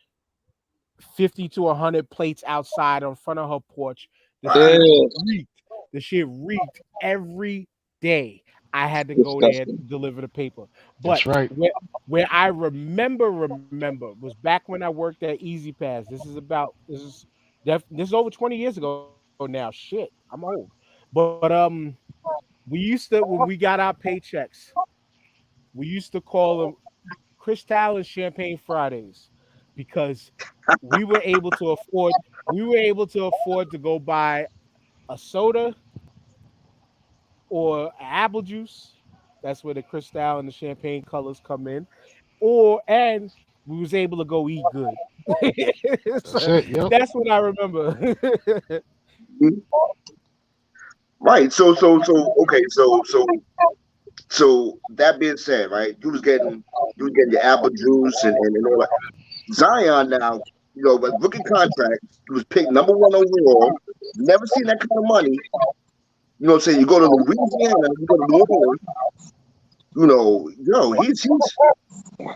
Speaker 3: 50 to 100 plates outside on front of her porch. The shit
Speaker 6: Wow.
Speaker 3: reeked. The shit reeked every day. I had to go there to
Speaker 4: Disgusting.
Speaker 3: deliver the paper. But
Speaker 5: That's right.
Speaker 3: where I remember was back when I worked at Easy Pass. This is over 20 years ago now. Shit, I'm old. But we used to, when we got our paychecks, we used to call them Cristal and Champagne Fridays, because we were able to afford to go buy a soda or apple juice. That's where the Cristal and the champagne colors come in. And we was able to go eat good.
Speaker 5: That's
Speaker 3: So
Speaker 5: it. Yep.
Speaker 3: that's what I remember.
Speaker 6: Right. So okay. So that being said, right, you was getting your apple juice and all that. Zion now, but rookie contract, he was picked number one overall. Never seen that kind of money. You know what I'm saying? You go to Louisiana, you go to New Orleans, he's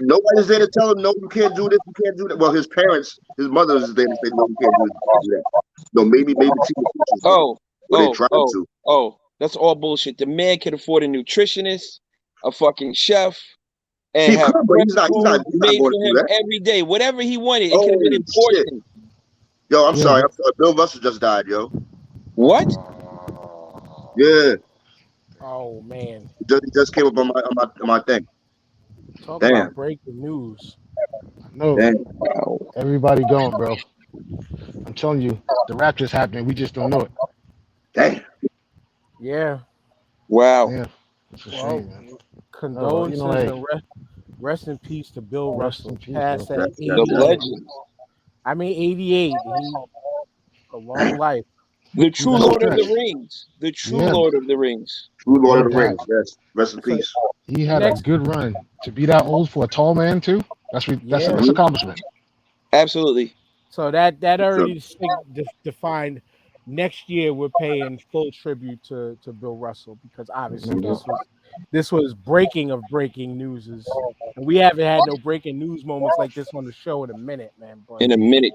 Speaker 6: nobody's there to tell him no, you can't do this, you can't do that. Well, his mother is there to say no, you can't do this, you can't do that. No, maybe team officials did.
Speaker 4: Oh,
Speaker 6: Or they
Speaker 4: oh,
Speaker 6: tried
Speaker 4: oh,
Speaker 6: to.
Speaker 4: oh. That's all bullshit. The man could afford a nutritionist, a fucking chef, and
Speaker 6: He
Speaker 4: have
Speaker 6: could, but
Speaker 4: fresh
Speaker 6: he's not. He's not.
Speaker 4: food
Speaker 6: He's not
Speaker 4: made
Speaker 6: going to
Speaker 4: for
Speaker 6: do
Speaker 4: him
Speaker 6: that.
Speaker 4: every day. Whatever he wanted, it could have been
Speaker 6: Oh
Speaker 4: in
Speaker 6: shit!
Speaker 4: portions.
Speaker 6: Yo, I'm
Speaker 5: Yeah,
Speaker 6: sorry.
Speaker 5: but
Speaker 6: I'm sorry. Bill Russell just died, yo.
Speaker 4: What?
Speaker 6: Yeah,
Speaker 3: Oh man,
Speaker 6: he just came up on my thing.
Speaker 3: talk about
Speaker 6: Damn,
Speaker 3: breaking news.
Speaker 5: no,
Speaker 6: damn,
Speaker 4: Wow.
Speaker 5: everybody going, bro. I'm telling you, the rapture's happening. We just don't know it.
Speaker 6: damn.
Speaker 3: Yeah.
Speaker 4: Wow.
Speaker 5: Yeah, it's a
Speaker 3: Well,
Speaker 5: shame, man. Oh well,
Speaker 3: condolences
Speaker 5: hey,
Speaker 3: and rest in peace to Bill
Speaker 5: rest in
Speaker 3: Russell.
Speaker 5: peace, bro.
Speaker 3: Passed at
Speaker 6: That's
Speaker 4: The
Speaker 3: 88.
Speaker 4: legend.
Speaker 3: I mean 88. He a long life.
Speaker 4: The
Speaker 5: He
Speaker 4: true
Speaker 5: got
Speaker 4: Lord of the
Speaker 5: stretched.
Speaker 4: Rings. The true
Speaker 5: Yeah,
Speaker 4: Lord of the Rings.
Speaker 6: true Lord
Speaker 5: no
Speaker 6: of the
Speaker 5: doubt.
Speaker 6: Rings. Yes, rest in
Speaker 3: So
Speaker 6: peace.
Speaker 5: He had a
Speaker 3: next,
Speaker 5: good run to be that old for a tall man too.
Speaker 3: yeah.
Speaker 5: That's accomplishment.
Speaker 4: Absolutely.
Speaker 3: So that
Speaker 6: So,
Speaker 3: already defined. Next year we're paying full tribute to Bill Russell because
Speaker 5: No
Speaker 3: obviously
Speaker 5: doubt.
Speaker 3: this was breaking of breaking news and we haven't had no breaking news moments like this on the show in a minute, man. But
Speaker 4: In a minute.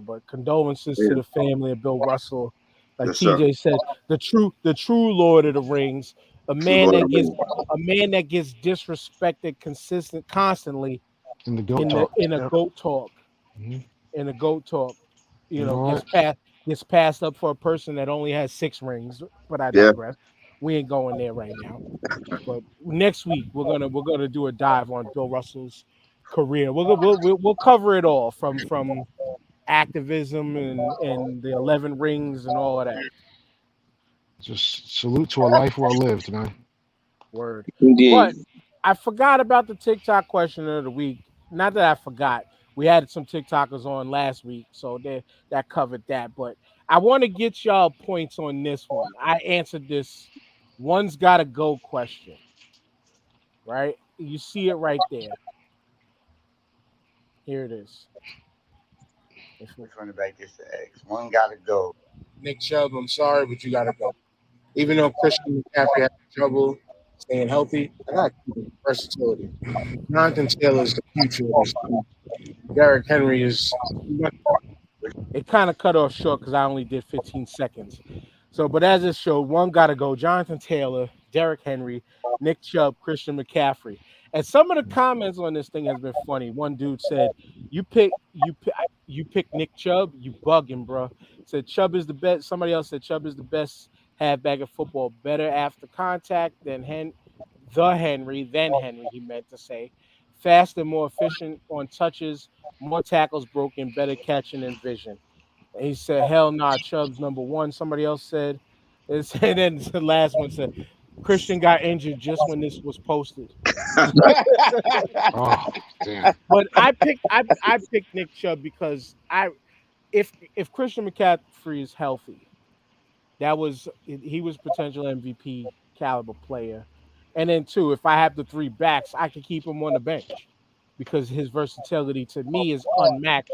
Speaker 3: But condolences
Speaker 6: yeah,
Speaker 3: to the family of Bill Russell. Like
Speaker 6: yes, sir.
Speaker 3: TJ said, the true Lord of the Rings, a
Speaker 6: True
Speaker 3: man
Speaker 6: Lord of
Speaker 3: that
Speaker 6: the
Speaker 3: gets
Speaker 6: Rings.
Speaker 3: disrespected constantly
Speaker 5: In the goat
Speaker 3: in the
Speaker 5: talk.
Speaker 3: in a
Speaker 5: Yep.
Speaker 3: goat talk
Speaker 5: hmm
Speaker 3: in a goat talk,
Speaker 5: You know what?
Speaker 3: gets passed up for a person that only has 6 rings. But I
Speaker 6: Yeah,
Speaker 3: digress. We ain't going there right now. But next week we're gonna do a dive on Bill Russell's career. We'll cover it all from activism and the 11 rings and all of that.
Speaker 5: Just salute to a life well lived, man.
Speaker 3: Word. But
Speaker 4: Indeed.
Speaker 3: I forgot about the TikTok question of the week. Not that I forgot. We had some TikTokers on last week, so that covered that. But I want to get y'all points on this one. I answered this one's gotta go question, right? You see it right there. Here it is. If
Speaker 1: Which running back gets the X? One got to go.
Speaker 3: Nick Chubb, I'm sorry, but you gotta go. Even though Christian McCaffrey had trouble staying healthy, I got versatility. Jonathan Taylor is the future of this team. Derrick Henry is. It kind of cut off short because I only did 15 seconds. So, but as it showed, one got to go: Jonathan Taylor, Derrick Henry, Nick Chubb, Christian McCaffrey. And some of the comments on this thing has been funny. One dude said, you pick Nick Chubb, you bugging, bro." Said Chubb is the best. Somebody else said Chubb is the best halfback of football, better after contact than Henry. He meant to say, faster, more efficient on touches, more tackles broken, better catching and vision. And he said, "Hell nah, Chubb's number one." Somebody else said, and then the last one said, "Christian got injured just when this was posted."
Speaker 5: Oh, damn.
Speaker 3: But I picked Nick Chubb because if Christian McCaffrey is healthy, he was potential MVP caliber player. And then two, if I have the three backs, I could keep him on the bench because his versatility to me is unmatched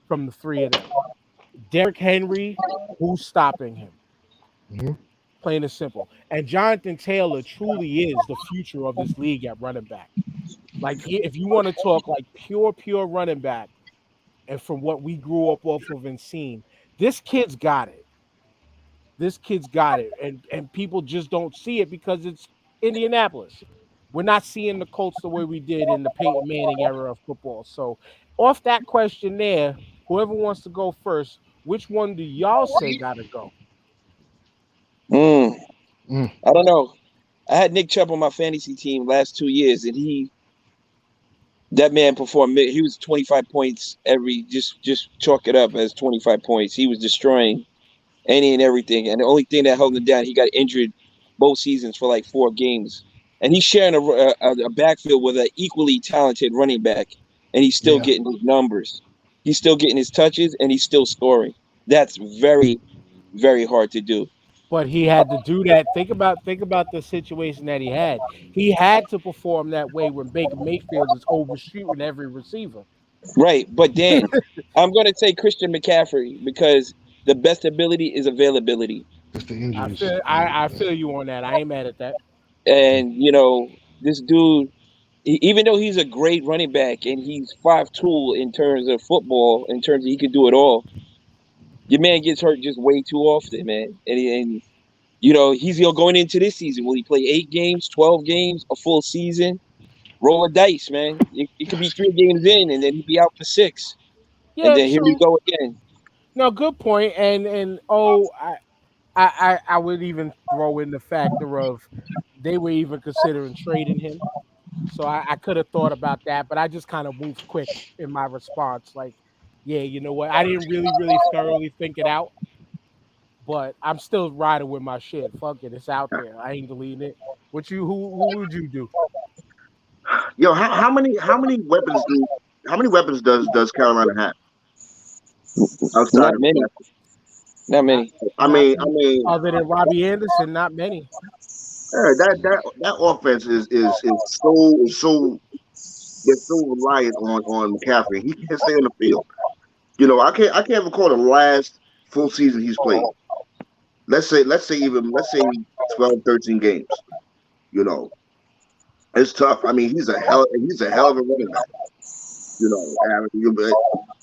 Speaker 3: from the three of them. Derrick Henry, who's stopping him?
Speaker 5: hmm
Speaker 3: Plain and simple. And Jonathan Taylor truly is the future of this league at running back. Like if you want to talk like pure running back, and from what we grew up off of and seen, this kid's got it. This kid's got it, and people just don't see it because it's Indianapolis. We're not seeing the Colts the way we did in the Peyton Manning era of football. So, off that question there, whoever wants to go first, which one do y'all say gotta go?
Speaker 4: Mm,
Speaker 5: Mm.
Speaker 4: I don't know. I had Nick Chubb on my fantasy team last 2 years, and that man performed. He was 25 points every. Just chalk it up as 25 points. He was destroying any and everything. And the only thing that held him down, he got injured both seasons for like 4 games. And he's sharing a backfield with an equally talented running back, and he's still
Speaker 5: Yeah.
Speaker 4: getting his numbers. He's still getting his touches, and he's still scoring. That's very, very hard to do.
Speaker 3: But he had to do that. Think about the situation that he had. He had to perform that way when Baker Mayfield is overshooting every receiver.
Speaker 4: Right. But Dan, I'm going to say Christian McCaffrey because the best ability is availability.
Speaker 5: It's the
Speaker 3: I
Speaker 5: injuries.
Speaker 3: feel I, I feel you on that. I ain't mad at that.
Speaker 4: And, this dude, even though he's a great running back and he's 5 tool in terms of football, in terms of he can do it all, your man gets hurt just way too often, man. He's going into this season. Will he play 8 games, 12 games, a full season? roll a dice, man. It could be 3 games in, and then he'd be out for 6, and
Speaker 3: Yeah,
Speaker 4: then here we
Speaker 3: true.
Speaker 4: go again.
Speaker 3: No, good point. And I would even throw in the factor of they were even considering trading him. So I could have thought about that, but I just kind of moved quick in my response. Like, yeah, you know what? I didn't really thoroughly think it out, but I'm still riding with my shit. Fuck it, it's out there. I ain't deleting it. What you? Who would you do?
Speaker 6: Yo, how many weapons does Carolina have outside
Speaker 4: Not
Speaker 6: of
Speaker 4: many.
Speaker 6: McCaffrey?
Speaker 4: Not
Speaker 3: Not
Speaker 4: many.
Speaker 3: not
Speaker 6: I mean,
Speaker 3: other than Robbie Anderson. Not many.
Speaker 6: that offense is so they're so reliant on McCaffrey. He can't stay on the field. I can't recall the last full season he's played. Let's say 12, 13 games. You know, it's tough. I mean, he's a hell of a running back.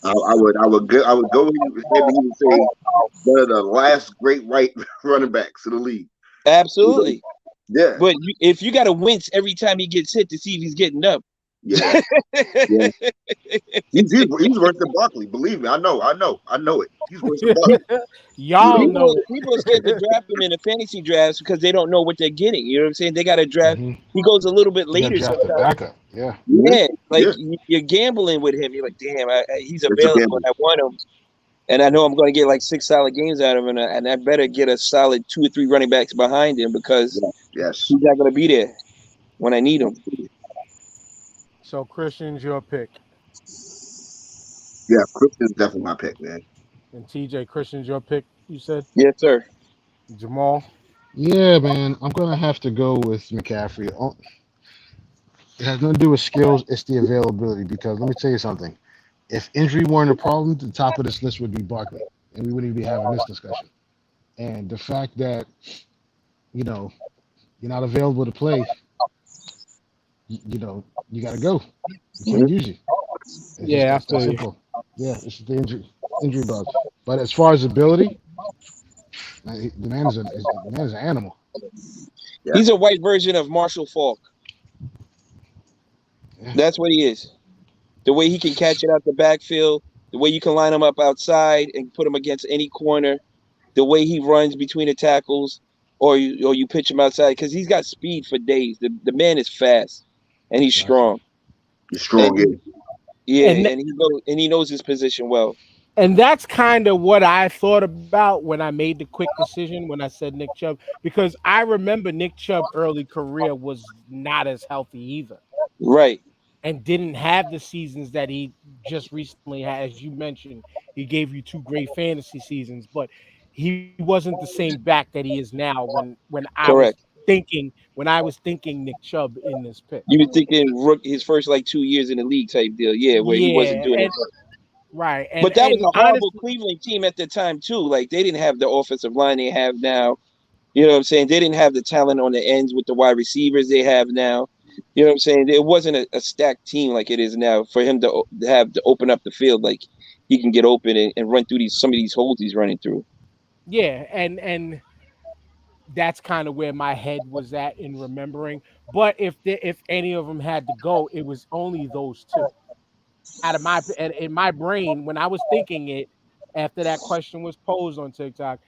Speaker 6: I would go ahead and even say one of the last great right running backs in the league. You know,
Speaker 4: Absolutely.
Speaker 6: yeah,
Speaker 4: But if you got to wince every time he gets hit to see if he's getting up.
Speaker 6: yeah, yeah. He's worse than Barkley. Believe me, I know it. He's worse than Barkley. You
Speaker 3: Y'all
Speaker 6: know,
Speaker 3: know
Speaker 4: People are scared to draft him in the fantasy drafts because they don't know what they're getting. You know what I'm saying? They got to draft.
Speaker 5: Hmm.
Speaker 4: He goes a little bit
Speaker 5: You got
Speaker 4: later
Speaker 5: drafted
Speaker 4: sometimes.
Speaker 5: backup. Yeah.
Speaker 6: mhm,
Speaker 4: Yeah, like
Speaker 6: yeah,
Speaker 4: you're gambling with him. You're like, damn, he's
Speaker 6: it's a
Speaker 4: available, and
Speaker 6: gamble.
Speaker 4: I want him, and I know I'm going to get like 6 solid games out of him, and I better get a solid 2 or 3 running backs behind him because
Speaker 6: Yeah, yes,
Speaker 4: he's not going to be there when I need him.
Speaker 3: So Christian's your pick,
Speaker 6: yeah. Christian's definitely my pick, man.
Speaker 3: and TJ Christian's your pick. You said
Speaker 4: Yes, sir.
Speaker 3: Jamal.
Speaker 5: Yeah, man. I'm gonna have to go with McCaffrey. It has nothing to do with skills. It's the availability. Because let me tell you something. If injury weren't a problem, the top of this list would be Barkley, and we wouldn't even be having this discussion. And the fact that you know you're not available to play, you got to go. We can't
Speaker 6: Mhm.
Speaker 5: use you. It's just
Speaker 3: Yeah, I
Speaker 5: that
Speaker 3: feel you.
Speaker 5: simple. Yeah, it's just the injury bug. But as far as ability, man, the man is an animal.
Speaker 6: Yeah,
Speaker 4: He's a white version of Marshall Falk.
Speaker 5: Yeah.
Speaker 4: That's what he is. The way he can catch it out the backfield, the way you can line him up outside and put him against any corner, the way he runs between the tackles, or you pitch him outside because he's got speed for days. The man is fast and he's
Speaker 5: Gotcha.
Speaker 4: strong.
Speaker 6: he's strong.
Speaker 4: And
Speaker 6: Yeah,
Speaker 4: yeah,
Speaker 3: And
Speaker 4: and he knows his position well.
Speaker 3: and that's kind of what I thought about when I made the quick decision when I said Nick Chubb, because I remember Nick Chubb early career was not as healthy either,
Speaker 4: Right.
Speaker 3: and didn't have the seasons that he just recently had. As you mentioned, he gave you two great fantasy seasons, but he wasn't the same back that he is now
Speaker 4: Correct.
Speaker 3: when I was thinking Nick Chubb in this pick.
Speaker 4: You were thinking his first like 2 years in the league type deal, yeah, where he wasn't
Speaker 3: Yeah,
Speaker 4: doing it.
Speaker 3: and right,
Speaker 4: But that was
Speaker 3: and
Speaker 4: a horrible
Speaker 3: honestly,
Speaker 4: Cleveland team at the time too. Like they didn't have the offensive line they have now. You know what I'm saying? They didn't have the talent on the ends with the wide receivers they have now. You know what I'm saying? It wasn't a stacked team like it is now for him to have to open up the field like he can get open and run through some of these holes he's running through.
Speaker 3: yeah, and that's kind of where my head was at in remembering. But if any of them had to go, it was only those two. Out of my in my brain when I was thinking it after that question was posed on TikTok,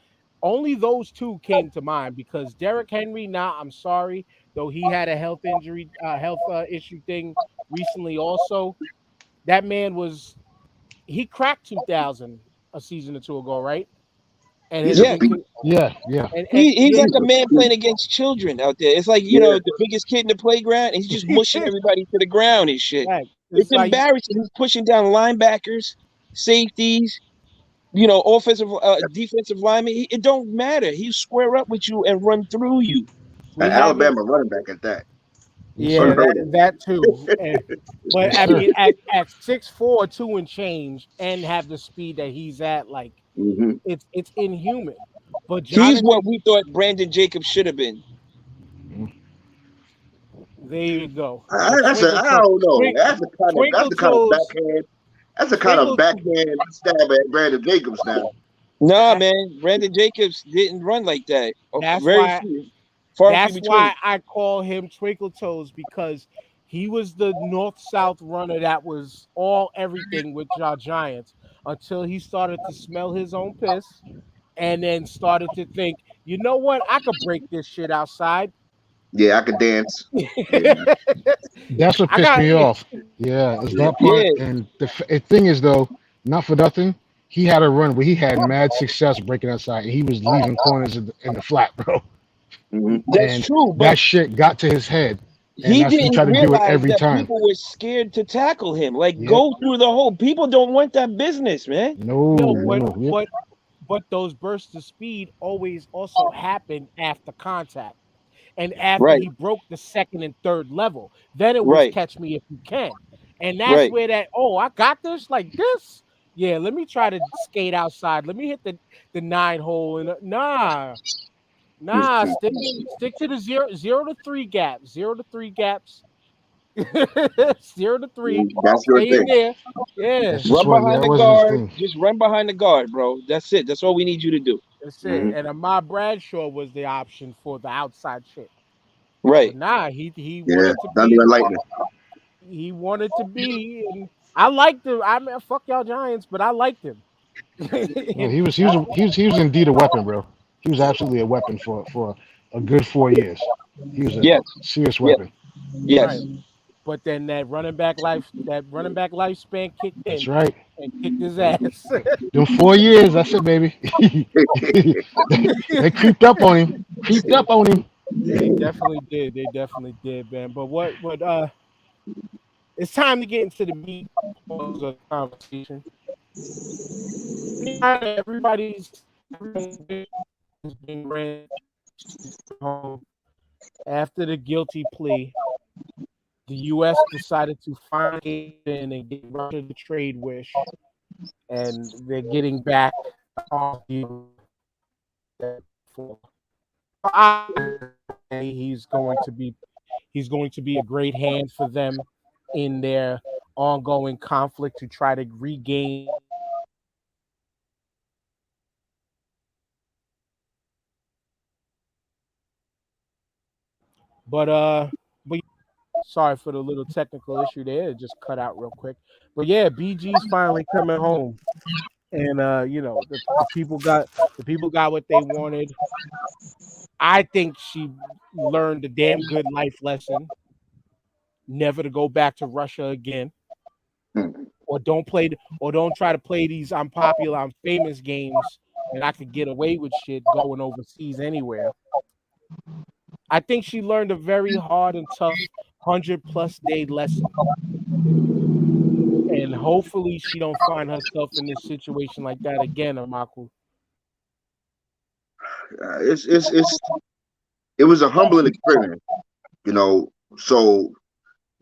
Speaker 3: only those two came to mind because Derrick Henry. Nah, I'm sorry, though he had a health issue thing recently. Also, that man he cracked 2,000 a season or two ago, right? And
Speaker 6: he's
Speaker 3: has
Speaker 6: a
Speaker 4: Yeah.
Speaker 3: been
Speaker 6: beast.
Speaker 5: Yeah.
Speaker 4: He's
Speaker 3: yeah,
Speaker 4: like a
Speaker 6: He's
Speaker 4: man
Speaker 6: a
Speaker 4: playing
Speaker 6: beast.
Speaker 4: against children out there. It's like,
Speaker 6: Yeah,
Speaker 4: the biggest kid in the playground and he's just mushing everybody to the ground and shit.
Speaker 3: right.
Speaker 4: It's
Speaker 3: It's like
Speaker 4: embarrassing. He's pushing down linebackers, safeties, offensive, defensive linemen. It don't matter. He square up with you and run through you.
Speaker 6: an
Speaker 3: we haven't.
Speaker 6: Alabama running back at that.
Speaker 5: Yes,
Speaker 3: Yeah,
Speaker 5: sir.
Speaker 6: Unheard of.
Speaker 3: that too. But
Speaker 5: Yes,
Speaker 3: I
Speaker 5: sir.
Speaker 3: mean, at 6'4", two and change, and have the speed that he's at, like
Speaker 6: Hmm.
Speaker 3: it's inhuman. But
Speaker 4: He's what
Speaker 3: Jonathan,
Speaker 4: we thought Brandon Jacobs should have been.
Speaker 5: Mhm.
Speaker 3: there you go.
Speaker 6: I,
Speaker 3: But
Speaker 6: that's a, I don't know. That's
Speaker 3: Twinkle
Speaker 6: the kind of
Speaker 3: Toes,
Speaker 6: backhand. That's the kind of
Speaker 3: Twinkle.
Speaker 6: backhand stab at Brandon Jacobs now.
Speaker 4: Nah,
Speaker 3: that-
Speaker 4: man, Brandon Jacobs didn't run like that.
Speaker 3: That's
Speaker 4: Very
Speaker 3: why.
Speaker 4: few, far and few
Speaker 3: That's
Speaker 4: between.
Speaker 3: why I call him Twinkle Toes because He was the north-south runner that was all everything with y'all Giants until he started to smell his own piss and then started to think, you know what, I could break this shit outside.
Speaker 6: Yeah, I could dance. Yeah.
Speaker 5: That's what
Speaker 3: I
Speaker 5: pissed
Speaker 3: got
Speaker 5: me off. Yeah, is that part.
Speaker 4: Yeah,
Speaker 5: And the thing is, though, not for nothing, he had a run where he had mad success breaking outside, and he was leaving corners in the flat, bro.
Speaker 6: Hmm.
Speaker 4: that's
Speaker 5: And
Speaker 4: true. But
Speaker 5: that shit got to his head, and
Speaker 4: he
Speaker 5: that's he
Speaker 4: didn't
Speaker 5: tried to do it
Speaker 4: realize
Speaker 5: every
Speaker 4: that
Speaker 5: time.
Speaker 4: people were scared to tackle him. Like,
Speaker 5: Yep.
Speaker 4: go through the hole. People don't want that business, man.
Speaker 5: No,
Speaker 3: yo,
Speaker 5: no, no. Yep.
Speaker 3: but those bursts of speed always also happen after contact. And after
Speaker 4: Right,
Speaker 3: he broke the second and third level, then it was
Speaker 4: right,
Speaker 3: catch me if you can. And that's
Speaker 4: right.
Speaker 3: where that, oh, I got this like this. Yeah, let me try to skate outside. Let me hit the nine hole and stick to the zero to three gaps. 0 to 3 gaps. 0 to 3.
Speaker 6: That's your
Speaker 3: Stay in
Speaker 6: thing.
Speaker 3: there. Yeah,
Speaker 5: That's just
Speaker 4: Run
Speaker 5: what. Yeah,
Speaker 4: behind
Speaker 5: that
Speaker 4: the
Speaker 5: wasn't his
Speaker 4: guard.
Speaker 5: thing.
Speaker 4: Just run behind the guard, bro. That's it. That's all we need you to do.
Speaker 3: that's it.
Speaker 6: Hmm.
Speaker 3: And Ahmad Bradshaw was the option for the outside shit. But
Speaker 4: Right.
Speaker 3: nah, he
Speaker 6: Yeah,
Speaker 3: wanted to
Speaker 6: thunder
Speaker 3: be.
Speaker 6: and lightning.
Speaker 3: He wanted to be, and I liked him. I mean, fuck y'all Giants, but I liked him.
Speaker 5: No,
Speaker 3: And
Speaker 5: he was indeed a weapon, bro. He was absolutely a weapon for a good 4 years. He was a
Speaker 4: Yes.
Speaker 5: serious
Speaker 4: Yes.
Speaker 5: weapon.
Speaker 3: right,
Speaker 4: Yes.
Speaker 3: but then that running back lifespan kicked
Speaker 5: That's
Speaker 3: in
Speaker 5: right.
Speaker 3: and kicked his ass.
Speaker 5: Them 4 years, that's it, baby. They creeped up on him. Creeped up on him.
Speaker 3: They definitely did. They definitely did, man. But it's time to get into the meat of the conversation. Everybody's been granted home after the guilty plea. The U.S. decided to finally in and get Russia the trade wish, and they're getting back on deal for. He's going to be a great hand for them in their ongoing conflict to try to regain. But but sorry for the little technical issue there. It just cut out real quick. But yeah, BG's finally coming home. And the people got what they wanted. I think she learned a damn good life lesson, never to go back to Russia again, or don't try to play these I'm popular, I'm famous games and I could get away with shit going overseas anywhere. I think she learned a very hard and tough 100+ day lesson. And hopefully she don't find herself in this situation like that again, Amaku.
Speaker 6: It's it was a humbling experience, you know. So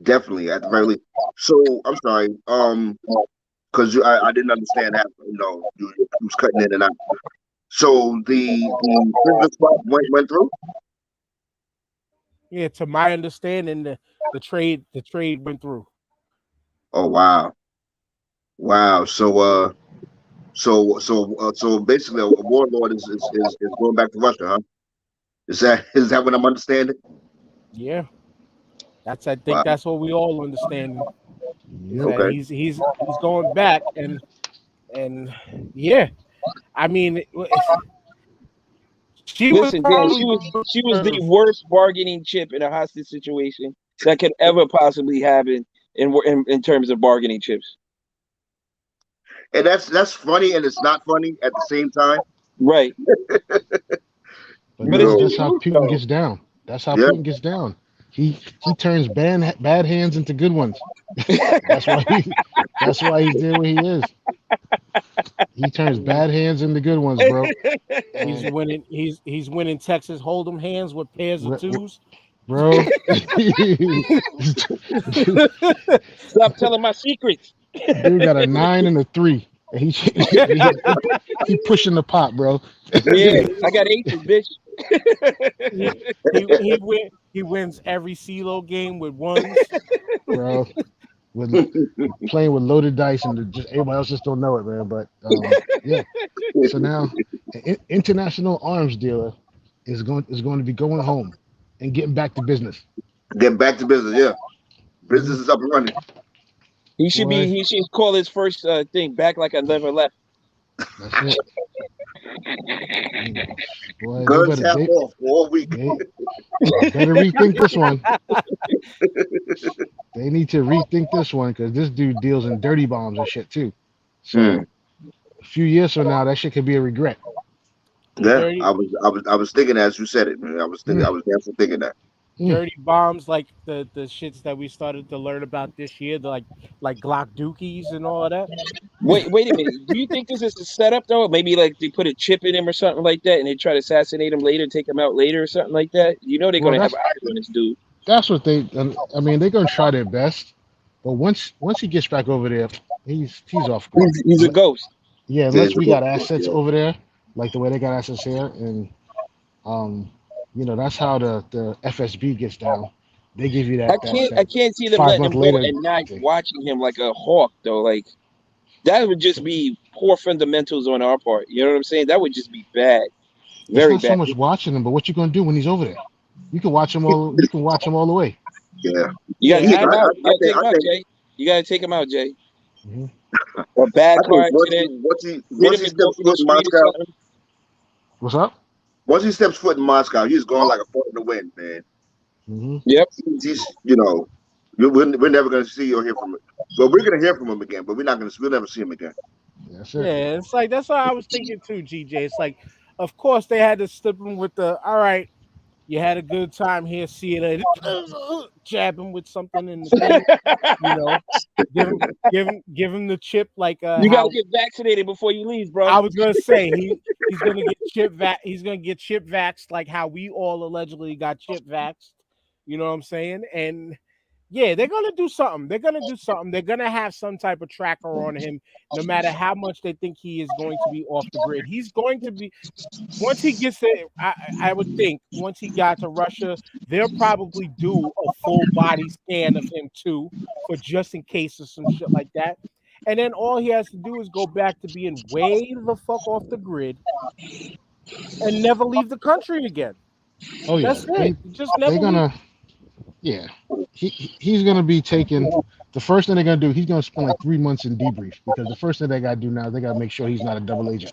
Speaker 6: definitely at the very least. So I'm sorry, because I didn't understand that. You know, you was cutting in and out. So the prisoner swap went through.
Speaker 3: Yeah, to my understanding, the trade went through.
Speaker 6: Oh wow, wow. So basically, a warlord is going back to Russia, huh? Is that what I'm understanding?
Speaker 3: Yeah, I think
Speaker 6: Wow.
Speaker 3: that's what we all understand is
Speaker 5: Yep.
Speaker 3: that
Speaker 6: Okay.
Speaker 3: he's going back and yeah, I mean she was
Speaker 4: Listen, Dan,
Speaker 3: probably
Speaker 4: she was the worst bargaining chip in a hostage situation that could ever possibly happen in terms of bargaining chips.
Speaker 6: And that's funny, and it's not funny at the same time.
Speaker 4: Right.
Speaker 5: But
Speaker 4: But
Speaker 6: You
Speaker 4: it's the
Speaker 5: that's
Speaker 6: know,
Speaker 5: how
Speaker 4: truth
Speaker 5: Putin
Speaker 4: though.
Speaker 5: gets down. That's how
Speaker 6: yeah.
Speaker 5: Putin gets down. He turns bad hands into good ones. That's why he's there where he is. He turns bad hands into good ones, bro. And
Speaker 3: he's winning Texas Hold'em hands with pairs of twos.
Speaker 5: bro,
Speaker 4: Stop telling my secrets.
Speaker 5: dude got a 9 and a 3, and he pushing the pot, bro.
Speaker 4: Yeah, I got aces, bitch.
Speaker 3: He wins every CeeLo game with ones.
Speaker 5: Bro, with playing with loaded dice, and just everybody else just don't know it, man. But yeah. So now, an international arms dealer is going to be going home and getting back to business.
Speaker 6: Get back to business. Yeah. Business is up and running.
Speaker 4: He should
Speaker 5: Boy,
Speaker 4: be. He should call his first thing back like I never left.
Speaker 5: that's it. You know, boy,
Speaker 6: Guns half off all week.
Speaker 5: they better rethink this one. They need to rethink this one because this dude deals in dirty bombs and shit too. So a few years from now, that shit could be a regret.
Speaker 6: Yeah,
Speaker 3: Dirty,
Speaker 6: I was thinking as you said it, man. I was
Speaker 5: Mm,
Speaker 6: definitely thinking that.
Speaker 5: mm.
Speaker 3: dirty bombs like the shits that we started to learn about this year, like Glock Dookies and all of that.
Speaker 4: Wait a minute. Do you think this is a setup though? Maybe like they put a chip in him or something like that, and they try to assassinate him later, take him out later or something like that. You know they're
Speaker 5: Well,
Speaker 4: gonna have eyes on this dude.
Speaker 5: that's what they. I mean, they're gonna try their best, but once he gets back over there, he's off grid.
Speaker 4: He's a ghost.
Speaker 5: Yeah,
Speaker 6: Yeah,
Speaker 5: unless we got assets over there, like the way they got assets here, and um, that's how the FSB gets down. They give you
Speaker 4: I
Speaker 5: that
Speaker 4: can't see them
Speaker 5: 5
Speaker 4: letting
Speaker 5: month
Speaker 4: him go
Speaker 5: later
Speaker 4: and not
Speaker 5: thing.
Speaker 4: watching him like a hawk though. Like that would just be poor fundamentals on our part. You know what I'm saying? That would just be bad,
Speaker 5: It's
Speaker 4: very
Speaker 5: not so
Speaker 4: bad.
Speaker 5: much watching him, but what you gonna do when he's over there? You can watch him all. You can watch him all the way.
Speaker 6: yeah.
Speaker 4: You gotta
Speaker 3: Yeah,
Speaker 4: take him out. You gotta take him
Speaker 6: I
Speaker 4: out,
Speaker 6: think
Speaker 4: Jay. You gotta take him out, Jay.
Speaker 5: Hmm.
Speaker 4: A bad
Speaker 6: I
Speaker 4: car
Speaker 6: think
Speaker 4: accident. Hit
Speaker 6: once
Speaker 4: him
Speaker 6: he
Speaker 4: and go
Speaker 6: steps
Speaker 4: through the
Speaker 6: foot in
Speaker 4: street or
Speaker 6: Moscow,
Speaker 4: something.
Speaker 5: What's up?
Speaker 6: once he steps foot in Moscow, he's going like a foot in the wind, man.
Speaker 5: Hmm.
Speaker 4: Yep.
Speaker 6: He's we're never gonna see or hear from him. Well, we're gonna hear from him again, but we'll never see him again.
Speaker 5: That's it.
Speaker 3: Yeah, it's like that's what I was thinking too, GJ. It's like, of course they had to slip him with the all right. You had a good time here. See you later. Jab him with something in the thing. You know, give him the chip like
Speaker 4: You gotta
Speaker 3: how
Speaker 4: get vaccinated before you leave, bro.
Speaker 3: I was gonna say he's gonna get he's gonna get chip vaxxed like how we all allegedly got chip vaxxed. You know what I'm saying? And yeah, they're gonna do something. They're gonna do something. They're gonna have some type of tracker on him, no matter how much they think he is going to be off the grid. He's going to be once he gets there. I would think once he got to Russia, they'll probably do a full body scan of him too, for just in case of some shit like that. And then all he has to do is go back to being way the fuck off the grid and never leave the country again.
Speaker 5: Oh yeah,
Speaker 3: That's it. Just
Speaker 5: they
Speaker 3: never leave.
Speaker 5: gonna yeah. He's gonna be taken. The first thing they're gonna do, he's gonna spend like 3 months in debrief because the first thing they gotta do now, they gotta make sure he's not a double agent.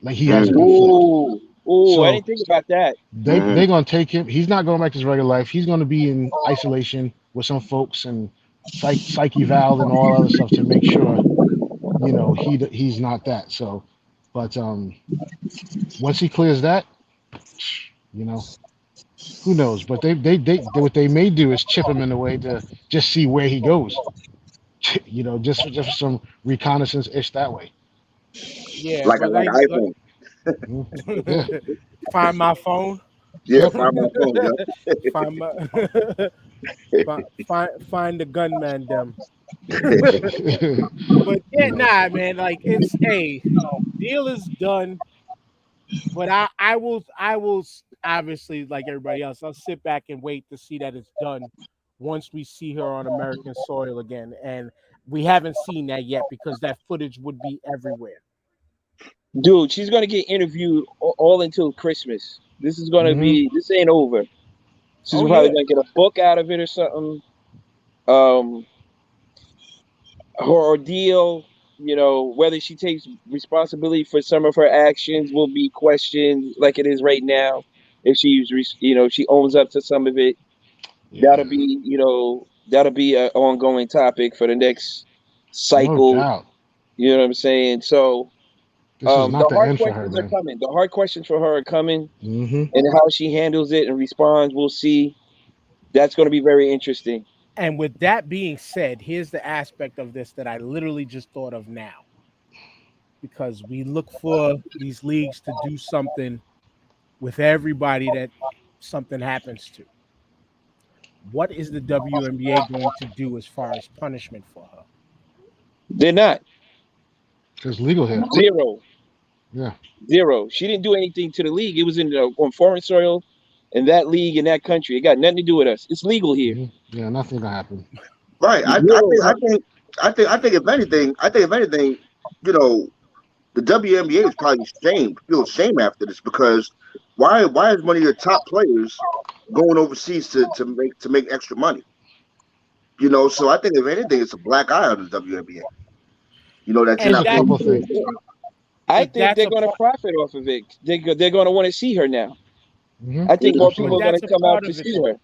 Speaker 5: Like he hasn't been flipped.
Speaker 4: Ooh, I
Speaker 5: So
Speaker 4: didn't think about that.
Speaker 5: they're gonna take him. He's not going back to his regular life. He's gonna be in isolation with some folks and psych eval and all other stuff to make sure he's not that. So, but once he clears that, you know, who knows? But they what they may do is chip him in a way to just see where he goes. Just some reconnaissance ish that way.
Speaker 3: Yeah,
Speaker 6: Like
Speaker 3: but
Speaker 6: like an iPhone.
Speaker 5: Mhm. Yeah.
Speaker 3: find my phone.
Speaker 6: Yeah,
Speaker 5: Yep.
Speaker 6: find my phone. Yeah.
Speaker 3: Find my find the gunman them. But yeah, nah, man. Like it's deal is done. But I will obviously like everybody else. I'll sit back and wait to see that it's done once we see her on American soil again. And we haven't seen that yet because that footage would be everywhere.
Speaker 4: Dude, she's gonna get interviewed all until Christmas. This is gonna
Speaker 5: Mhm.
Speaker 4: be. This ain't over. She's
Speaker 3: Oh
Speaker 4: probably
Speaker 3: yeah.
Speaker 4: gonna get a book out of it or something. Um, her ordeal, whether she takes responsibility for some of her actions will be questioned, like it is right now. If she owns up to some of it, that'll
Speaker 5: Yeah.
Speaker 4: be an ongoing topic for the next
Speaker 5: No
Speaker 4: cycle.
Speaker 5: doubt.
Speaker 4: You know what I'm saying? So,
Speaker 5: This is not
Speaker 4: the
Speaker 5: the
Speaker 4: hard
Speaker 5: end for her,
Speaker 4: questions are
Speaker 5: man.
Speaker 4: coming. The hard questions for her are coming,
Speaker 5: Hmm.
Speaker 4: and how she handles it and responds, we'll see. That's going to be very interesting.
Speaker 3: And with that being said, here's the aspect of this that I literally just thought of now. Because we look for these leagues to do something with everybody that something happens to. What is the WNBA going to do as far as punishment for her?
Speaker 4: They're not.
Speaker 5: It's legal here.
Speaker 4: Zero.
Speaker 5: Yeah.
Speaker 4: Zero. She didn't do anything to the league. It was on foreign soil, in that league in that country. It got nothing to do with us. It's legal here.
Speaker 5: Mhm. Yeah. Nothing gonna happen.
Speaker 6: Right.
Speaker 4: Zero.
Speaker 6: I think if anything, the WNBA is probably feel shame after this because why is one of your top players going overseas to make extra money? You know, so I think if anything, it's a black eye on the WNBA. You know that you're
Speaker 5: There's
Speaker 3: And
Speaker 5: a
Speaker 6: not
Speaker 3: that,
Speaker 5: couple
Speaker 6: paid
Speaker 5: of
Speaker 6: for
Speaker 5: things.
Speaker 6: it. You know?
Speaker 4: I
Speaker 3: but
Speaker 4: think
Speaker 3: that's
Speaker 4: they're
Speaker 3: a
Speaker 4: going to
Speaker 3: part.
Speaker 4: profit off of it. They're going to want to see her now.
Speaker 5: Hmm.
Speaker 4: I think more
Speaker 3: But
Speaker 4: people
Speaker 5: Absolutely.
Speaker 4: are going
Speaker 3: that's
Speaker 4: to
Speaker 3: a
Speaker 4: come out
Speaker 3: part
Speaker 4: to
Speaker 3: of it,
Speaker 4: see her.
Speaker 3: though.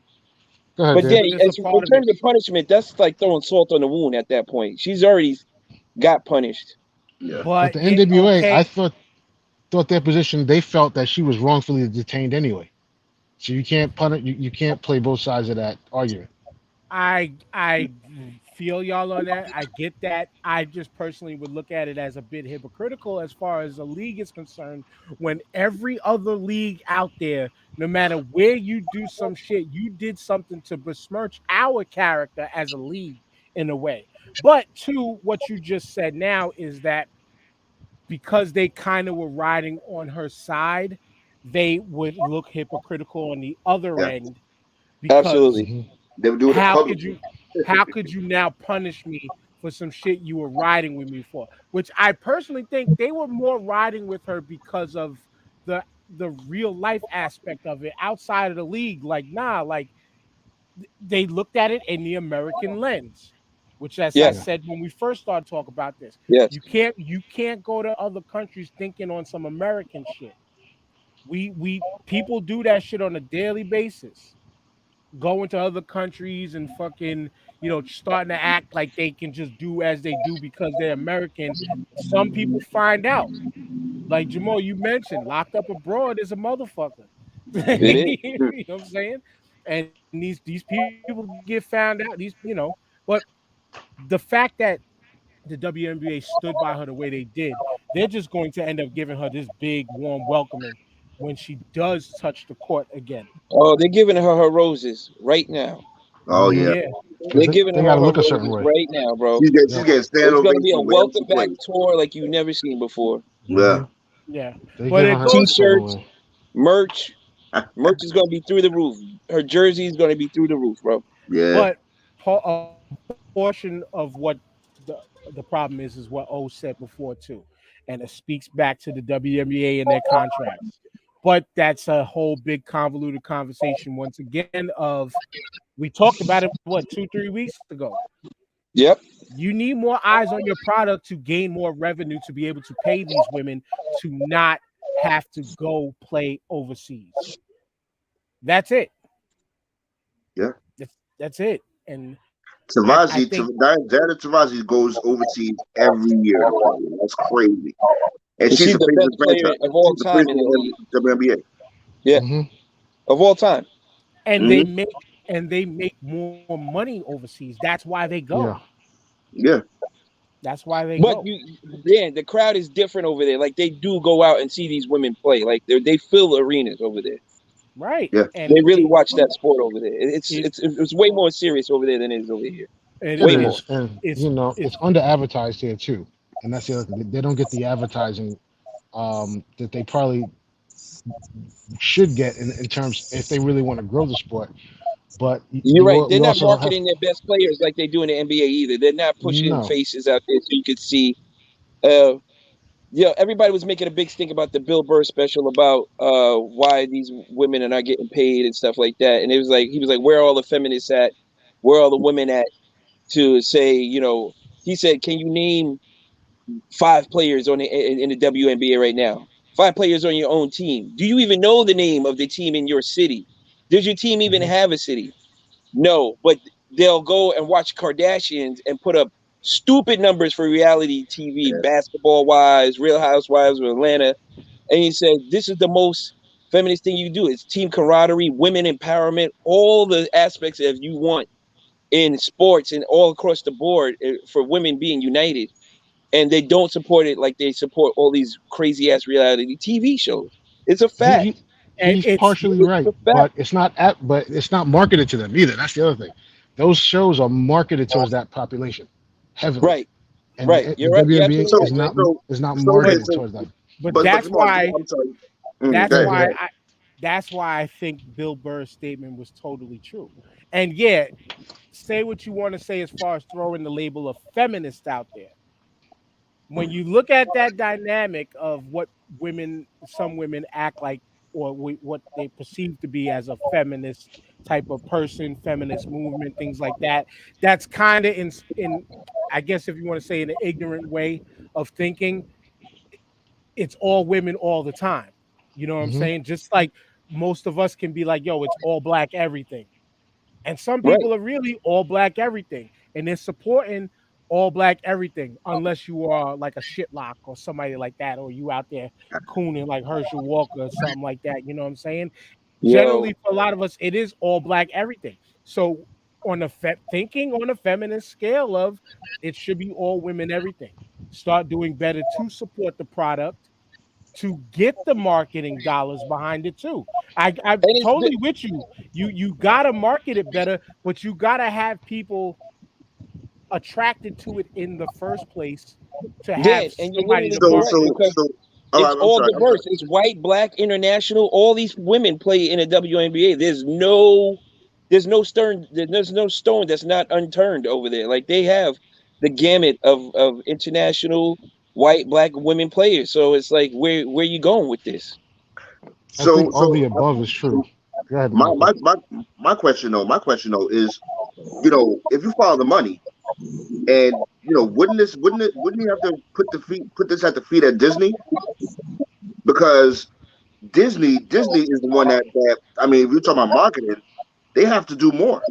Speaker 5: Go ahead,
Speaker 4: But
Speaker 5: Dan.
Speaker 4: then,
Speaker 3: But it's a
Speaker 4: in
Speaker 3: part of it.
Speaker 4: terms of punishment, that's like throwing salt on the wound at that point. She's already got punished.
Speaker 6: Yeah.
Speaker 5: But
Speaker 3: But
Speaker 5: the
Speaker 3: it
Speaker 5: NWA,
Speaker 3: okay.
Speaker 5: I thought their position, they felt that she was wrongfully detained anyway. So you can't punish, you can't play both sides of that argument.
Speaker 3: I feel y'all on that. I get that. I just personally would look at it as a bit hypocritical as far as the league is concerned. When every other league out there, no matter where you do some shit, you did something to besmirch our character as a league in a way. But to what you just said now is that because they kind of were riding on her side, they would look hypocritical on the other
Speaker 6: Yeah.
Speaker 3: end because
Speaker 4: Absolutely.
Speaker 5: Hmm.
Speaker 6: They would do it in
Speaker 3: how
Speaker 6: public.
Speaker 3: could you how could you now punish me for some shit you were riding with me for? Which I personally think they were more riding with her because of the real life aspect of it outside of the league. Like, nah, like they looked at it in the American lens, which as I
Speaker 5: Yeah.
Speaker 4: Yes.
Speaker 3: said when we first started talking about this,
Speaker 4: Yes.
Speaker 3: you can't go to other countries thinking on some American shit. We people do that shit on a daily basis, going to other countries and fucking, starting to act like they can just do as they do because they're American. Some people find out. Like Jamal, you mentioned, locked up abroad is a motherfucker.
Speaker 4: It is.
Speaker 3: You know what I'm saying? And these people get found out. But the fact that the WNBA stood by her the way they did, they're just going to end up giving her this big warm welcoming when she does touch the court again.
Speaker 4: Oh, they're giving her roses right now.
Speaker 6: Oh
Speaker 5: Hmm.
Speaker 6: yeah.
Speaker 3: Yeah.
Speaker 5: Because
Speaker 4: They're giving
Speaker 5: they got
Speaker 4: her
Speaker 5: to
Speaker 4: her
Speaker 5: look a certain
Speaker 4: roses
Speaker 5: way.
Speaker 4: right now, bro.
Speaker 6: She's
Speaker 5: Yeah.
Speaker 6: getting stand
Speaker 4: It's gonna be a
Speaker 6: ovation wherever
Speaker 4: welcome
Speaker 6: she
Speaker 4: back
Speaker 6: plays.
Speaker 4: tour like you've never seen before.
Speaker 5: Hmm.
Speaker 6: Yeah.
Speaker 3: Yeah.
Speaker 5: They
Speaker 3: But
Speaker 5: giving
Speaker 3: it
Speaker 5: her a
Speaker 3: goes
Speaker 5: certain
Speaker 4: T-shirts,
Speaker 5: way.
Speaker 4: merch, merch is gonna be through the roof. Her jersey is gonna be through the roof, bro.
Speaker 6: Yeah.
Speaker 3: but a portion of what the problem is what O said before too. And it speaks back to the WNBA and their contracts. But that's a whole big convoluted conversation once again of we talked about it what 2-3 weeks ago.
Speaker 4: Yep.
Speaker 3: You need more eyes on your product to gain more revenue to be able to pay these women to not have to go play overseas. That's it.
Speaker 6: Yeah.
Speaker 3: That's it. And I
Speaker 6: Tavazi,
Speaker 3: think
Speaker 6: Diana Tavazi goes overseas every year to play. That's crazy. And
Speaker 4: And
Speaker 6: she's
Speaker 4: she's
Speaker 6: the
Speaker 4: the
Speaker 6: face of
Speaker 4: best
Speaker 6: the
Speaker 4: player
Speaker 6: franchise.
Speaker 4: of all
Speaker 6: She's the
Speaker 4: time
Speaker 6: face
Speaker 4: in
Speaker 6: of
Speaker 4: the
Speaker 6: the
Speaker 4: league.
Speaker 6: WNBA.
Speaker 4: Yeah,
Speaker 5: Hmm.
Speaker 4: of all time.
Speaker 3: and they
Speaker 6: Mm-hmm.
Speaker 3: make and they make more money overseas. That's why they go.
Speaker 5: Yeah.
Speaker 6: Yeah.
Speaker 3: That's why they
Speaker 4: But
Speaker 3: go.
Speaker 4: the crowd is different over there. Like they do go out and see these women play. Like they fill arenas over there.
Speaker 3: Right.
Speaker 6: Yeah.
Speaker 3: And
Speaker 4: They really watch that sport over there.
Speaker 3: it
Speaker 4: It's way more serious over there than it is over here.
Speaker 5: It
Speaker 4: Way
Speaker 3: it
Speaker 4: more.
Speaker 5: is, and
Speaker 3: it's
Speaker 5: it's under advertised here too, and that's the other thing. They don't get the advertising that they probably should get in terms if they really want to grow the sport. But
Speaker 4: You're right. They're
Speaker 5: you
Speaker 4: not
Speaker 5: also have
Speaker 4: marketing their best players like they do in the NBA either. They're not pushing
Speaker 5: no.
Speaker 4: faces out there so you could see. Uh, yeah, everybody was making a big stink about the Bill Burr special about why these women are not getting paid and stuff like that. And it was like he was like, "Where are all the feminists at? Where are all the women at?" To say, he said, "Can you name 5 players in the WNBA right now? 5 players on your own team. Do you even know the name of the team in your city? Does your team even
Speaker 5: Hmm.
Speaker 4: have a city? No, but they'll go and watch Kardashians and put up stupid numbers for reality TV,
Speaker 6: Yeah.
Speaker 4: basketball wise, Real Housewives of Atlanta." And he said, "This is the most feminist thing you do. It's team camaraderie, women empowerment, all the aspects that you want in sports and all across the board for women being united." And they don't support it like they support all these crazy ass reality TV shows. It's a
Speaker 5: He,
Speaker 4: fact.
Speaker 5: he
Speaker 3: and
Speaker 5: he's
Speaker 3: it's
Speaker 5: partially
Speaker 4: It's
Speaker 5: right,
Speaker 4: a fact.
Speaker 5: but it's not marketed to them either. That's the other thing. Those shows are marketed towards that population heavily,
Speaker 4: Right.
Speaker 5: and
Speaker 4: Right.
Speaker 5: the
Speaker 4: You're right. You're
Speaker 5: WNBA
Speaker 4: absolutely
Speaker 6: So
Speaker 4: right, man.
Speaker 5: is not
Speaker 6: so okay,
Speaker 3: but
Speaker 5: marketed
Speaker 6: so
Speaker 5: towards them.
Speaker 3: but
Speaker 6: but
Speaker 3: that's
Speaker 6: Jamal,
Speaker 3: why
Speaker 6: I'm sorry. Go
Speaker 3: that's
Speaker 5: Go ahead,
Speaker 6: ahead,
Speaker 5: go
Speaker 6: go
Speaker 3: why
Speaker 5: ahead.
Speaker 6: ahead.
Speaker 3: I think Bill Burr's statement was totally true. And yeah, say what you want to say as far as throwing the label of feminist out there. When you look at that dynamic of what some women act like or what they perceive to be as a feminist type of person, feminist movement, things like that. That's kind of in I guess if you want to say in an ignorant way of thinking, it's all women all the time. You know what I'm
Speaker 5: Hmm.
Speaker 3: saying? Just like most of us can be like, yo, it's all black everything. And some
Speaker 4: Right.
Speaker 3: people are really all black everything. And they're supporting all black everything, unless you are like a shitlock or somebody like that, or you out there cooning like Herschel Walker or something like that. You know what I'm saying?
Speaker 4: Yo,
Speaker 3: Generally, for a lot of us, it is all black everything. So on the thinking on a feminist scale of it should be all women everything. Start doing better to support the product, to get the marketing dollars behind it too. I'm
Speaker 4: and it's
Speaker 3: totally with you. You gotta market it better, but you gotta have people attracted to it in the first place to have
Speaker 4: Dan, and you're
Speaker 3: somebody
Speaker 4: hitting
Speaker 3: to
Speaker 4: it
Speaker 6: So,
Speaker 3: vote
Speaker 4: correct
Speaker 6: so,
Speaker 3: for.
Speaker 4: because
Speaker 6: so. All
Speaker 4: it's
Speaker 6: right, I'm
Speaker 4: all
Speaker 6: sorry. I'm sorry.
Speaker 4: diverse. It's white, black, international. All these women play in the WNBA. There's no stone that's not unturned over there. Like they have the gamut of international white, black women players. So it's like where you going with this?
Speaker 5: I think
Speaker 6: So,
Speaker 5: all
Speaker 6: so
Speaker 5: the above is true. Go ahead,
Speaker 6: my
Speaker 5: Michael.
Speaker 6: my my my question though is, if you follow the money, and wouldn't you have to put this at the feet of Disney, because Disney is the one that I mean, if you're talking about marketing, they have to do more.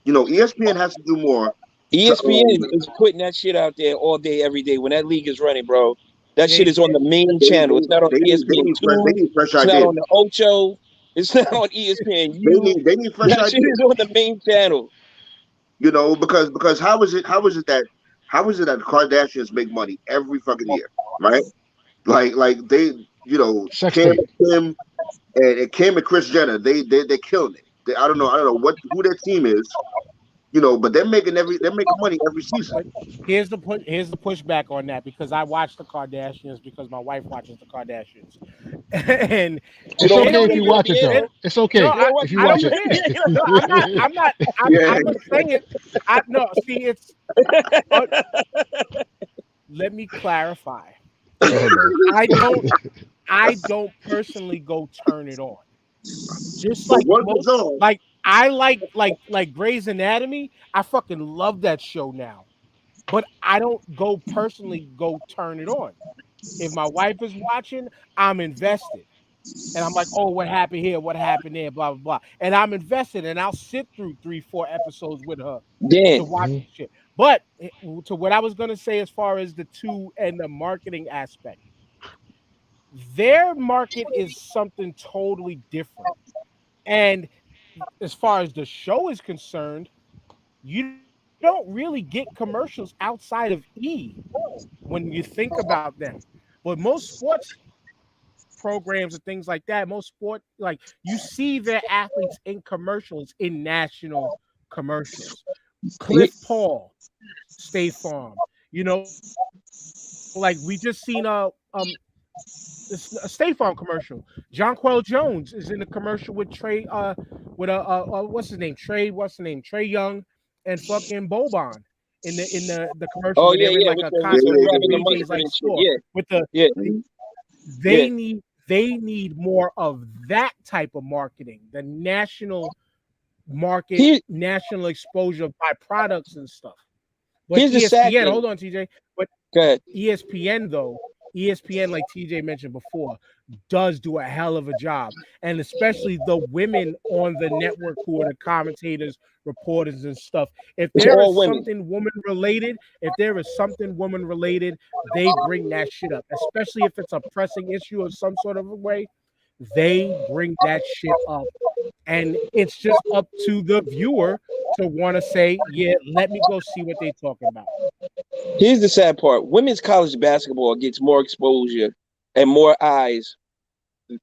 Speaker 6: ESPN has to do more to
Speaker 4: ESPN is putting that shit out there all day, every day. When that league is running, bro, that shit
Speaker 3: They,
Speaker 4: is on the main
Speaker 6: they
Speaker 4: channel.
Speaker 6: they
Speaker 4: It's not on
Speaker 6: they need
Speaker 4: ESPN
Speaker 6: they
Speaker 4: two.
Speaker 6: need fresh
Speaker 4: It's not
Speaker 6: ideas.
Speaker 4: on the Ocho. It's not on ESPN U.
Speaker 6: They need fresh
Speaker 4: That shit
Speaker 6: ideas.
Speaker 4: is on the main channel.
Speaker 6: Because how is it that the Kardashians make money every fucking year, right? Like they,
Speaker 5: Sex
Speaker 6: Kim
Speaker 5: tape.
Speaker 6: and Kim and Kim and Chris Jenner, they're killing it. I don't know who their team is, but they're making money every season.
Speaker 3: but here's the pushback on that because I watch the Kardashians because my wife watches the Kardashians, and
Speaker 4: You
Speaker 5: It's
Speaker 4: don't
Speaker 3: they
Speaker 5: okay
Speaker 3: don't
Speaker 5: if
Speaker 4: watch
Speaker 5: you
Speaker 3: even
Speaker 5: watch it
Speaker 4: ESPN
Speaker 3: they,
Speaker 5: though.
Speaker 4: though.
Speaker 5: It's
Speaker 3: no,
Speaker 5: okay
Speaker 4: You don't watch
Speaker 5: if you
Speaker 3: I
Speaker 5: watch
Speaker 3: don't
Speaker 5: it.
Speaker 3: care.
Speaker 4: ESPN.
Speaker 3: No,
Speaker 6: Yeah,
Speaker 3: I'm not saying I no. See, it's uh, let me clarify.
Speaker 5: Go ahead, man.
Speaker 3: I don't I don't personally go turn it on. Just
Speaker 6: but
Speaker 3: like
Speaker 6: once it's
Speaker 3: most,
Speaker 6: on,
Speaker 3: like I like Grey's Anatomy. I fucking love that show now, but I don't go personally go turn it on. If my wife is watching, I'm invested. And I'm like, oh, what happened here? What happened there? Blah, blah, blah. And I'm invested and I'll sit through 3, 4 episodes with her
Speaker 4: Dan,
Speaker 3: to watch
Speaker 5: Hmm.
Speaker 3: the shit. But to what I was going to say, as far as the two and the marketing aspect, their market is something totally different. And as far as the show is concerned, you don't really get commercials outside of E when you think about them. But most sports programs and things like that, most sport, like you see their athletes in commercials, in national commercials.
Speaker 4: he-
Speaker 3: Cliff Paul, State Farm. Like we just seen a State Farm commercial. Jonquel Jones is in the commercial with Trey with what's his name? What's the name? Trey Young and fucking Boban in the commercial
Speaker 4: oh
Speaker 3: where
Speaker 4: yeah,
Speaker 3: they're in
Speaker 4: yeah,
Speaker 3: like a
Speaker 6: yeah,
Speaker 4: with the
Speaker 6: yeah,
Speaker 3: cosmetic or
Speaker 4: grabbing the
Speaker 6: yeah.
Speaker 4: money
Speaker 3: BJ's
Speaker 4: for
Speaker 3: like
Speaker 4: that shit.
Speaker 3: store
Speaker 4: Yeah,
Speaker 3: with the
Speaker 4: yeah, yeah.
Speaker 3: they need more of that type of marketing, the national market,
Speaker 4: Here,
Speaker 3: national exposure by products and stuff. But
Speaker 4: here's the sad
Speaker 3: ESPN,
Speaker 4: thing.
Speaker 3: hold on, TJ. But
Speaker 4: Go ahead.
Speaker 3: ESPN though, ESPN, like TJ mentioned before, does do a hell of a job. And especially the women on the network who are the commentators, reporters, and stuff. If
Speaker 4: It's
Speaker 3: there
Speaker 4: all
Speaker 3: is
Speaker 4: women.
Speaker 3: something woman related, they bring that shit up. Especially if it's a pressing issue of some sort of a way, they bring that shit up. And it's just up to the viewer to want to say, yeah, let me go see what they're talking about.
Speaker 4: Here's the sad part. Women's college basketball gets more exposure and more eyes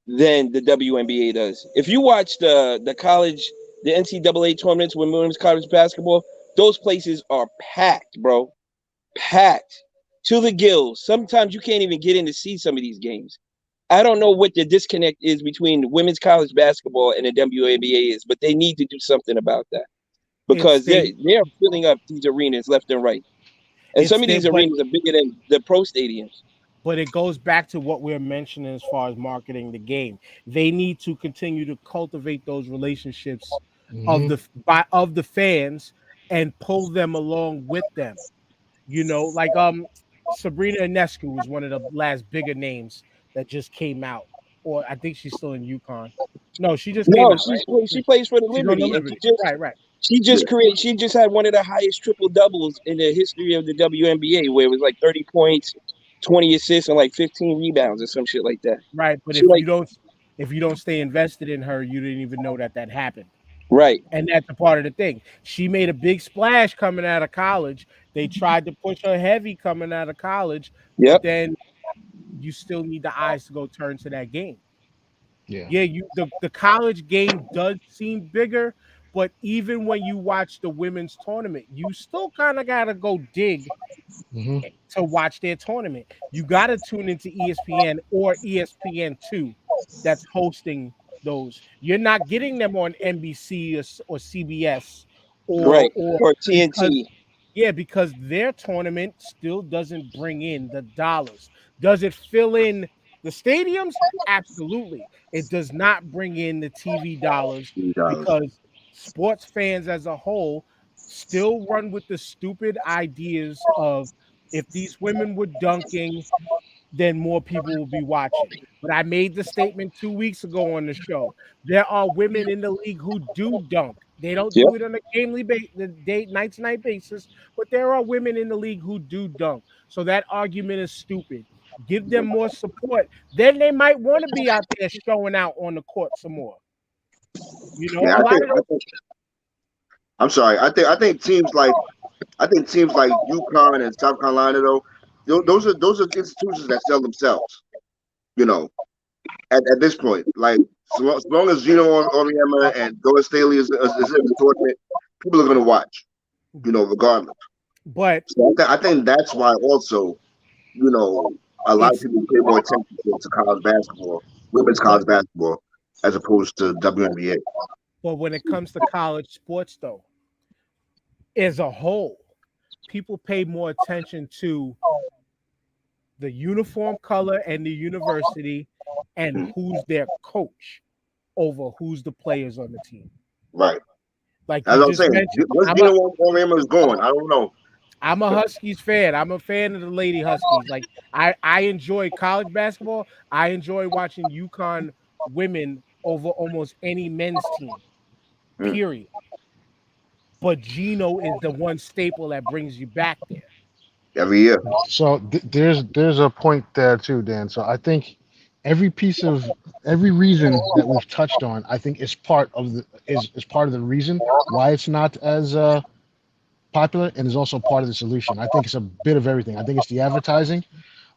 Speaker 4: than the WNBA does. If you watch the NCAA tournaments with women's college basketball, those places are packed, bro. Packed to the gills. Sometimes you can't even get in to see some of these games. I don't know what the disconnect is between women's college basketball and the WNBA is, but they need to do something about that
Speaker 3: It's
Speaker 4: because
Speaker 3: they
Speaker 4: they're filling up these arenas left and right, and
Speaker 3: it's
Speaker 4: some of
Speaker 3: they
Speaker 4: these
Speaker 3: but
Speaker 4: arenas are bigger than the pro stadiums.
Speaker 3: but it goes back to what we're mentioning as far as marketing the game. They need to continue to cultivate those relationships of
Speaker 5: Hmm.
Speaker 3: the fans and pull them along with them. Like Sabrina Ionescu was one of the last bigger names that just came out, or I think she's still in UConn. No, she just came
Speaker 4: No,
Speaker 3: out, right?
Speaker 4: she plays for the
Speaker 3: She's on the
Speaker 4: Liberty, and
Speaker 3: Liberty. Right, right.
Speaker 6: Yeah.
Speaker 4: she just had one of the highest triple doubles in the history of the WNBA, where it was like 30 points, 20 assists, and like 15 rebounds or some shit like that.
Speaker 3: Right, but
Speaker 4: She like
Speaker 3: if you don't stay invested in her, you didn't even know that happened.
Speaker 4: right.
Speaker 3: And that's a part of the thing. She made a big splash coming out of college. They tried to push her heavy coming out of college, but
Speaker 4: Yep.
Speaker 3: then you still need the eyes to go turn to that game.
Speaker 5: Yeah.
Speaker 3: Yeah, the college game does seem bigger, but even when you watch the women's tournament, you still kind of gotta go dig
Speaker 5: Hmm.
Speaker 3: to watch their tournament. You gotta tune into ESPN or ESPN2 that's hosting those. You're not getting them on NBC or CBS
Speaker 4: Right.
Speaker 3: or
Speaker 4: Or
Speaker 3: because
Speaker 4: TNT.
Speaker 3: yeah, because their tournament still doesn't bring in the dollars. Does it fill in the stadiums? Absolutely. It does not bring in the TV dollars
Speaker 6: $3.
Speaker 3: because sports fans as a whole still run with the stupid ideas of if these women were dunking, then more people will be watching. But I made the statement 2 weeks ago on the show. There are women in the league who do dunk. They don't
Speaker 4: Yep.
Speaker 3: do it on a the day night to night basis, but there are women in the league who do dunk. So that argument is stupid. Give them more support. Then they might want to be out there showing out on the court some more.
Speaker 6: Yeah,
Speaker 3: A lot of
Speaker 6: I
Speaker 3: those
Speaker 6: think I'm sorry. I think teams like UConn and South Carolina though, those are institutions that sell themselves. You know, at this point, like so long as Gino Auriemma and Doris Staley is in the tournament, people are going to watch. Regardless.
Speaker 3: but
Speaker 6: So I think that's why also, you know, a lot of
Speaker 3: it's
Speaker 6: people pay more attention to college basketball, women's
Speaker 3: but
Speaker 6: college basketball, as opposed to WNBA.
Speaker 3: but when it comes to college sports though, as a whole, people pay more attention to the uniform color and the university and
Speaker 6: Mm,
Speaker 3: who's their coach over who's the players on the team.
Speaker 6: right.
Speaker 3: Like
Speaker 6: As
Speaker 3: you
Speaker 6: I was
Speaker 3: just
Speaker 6: saying,
Speaker 3: mentioned,
Speaker 6: once Gino Auriemma is gone, I don't know.
Speaker 3: I'm a Huskies fan. I'm a fan of the Lady Huskies. Like I enjoy college basketball. I enjoy watching UConn women over almost any men's team.
Speaker 6: Mm,
Speaker 3: Period. But Gino is the one staple that brings you back there.
Speaker 6: every year.
Speaker 5: So there's a point there too, Dan. So I think every reason that we've touched on, I think is part of the reason why it's not as popular, and is also part of the solution. I think it's a bit of everything. I think it's the advertising.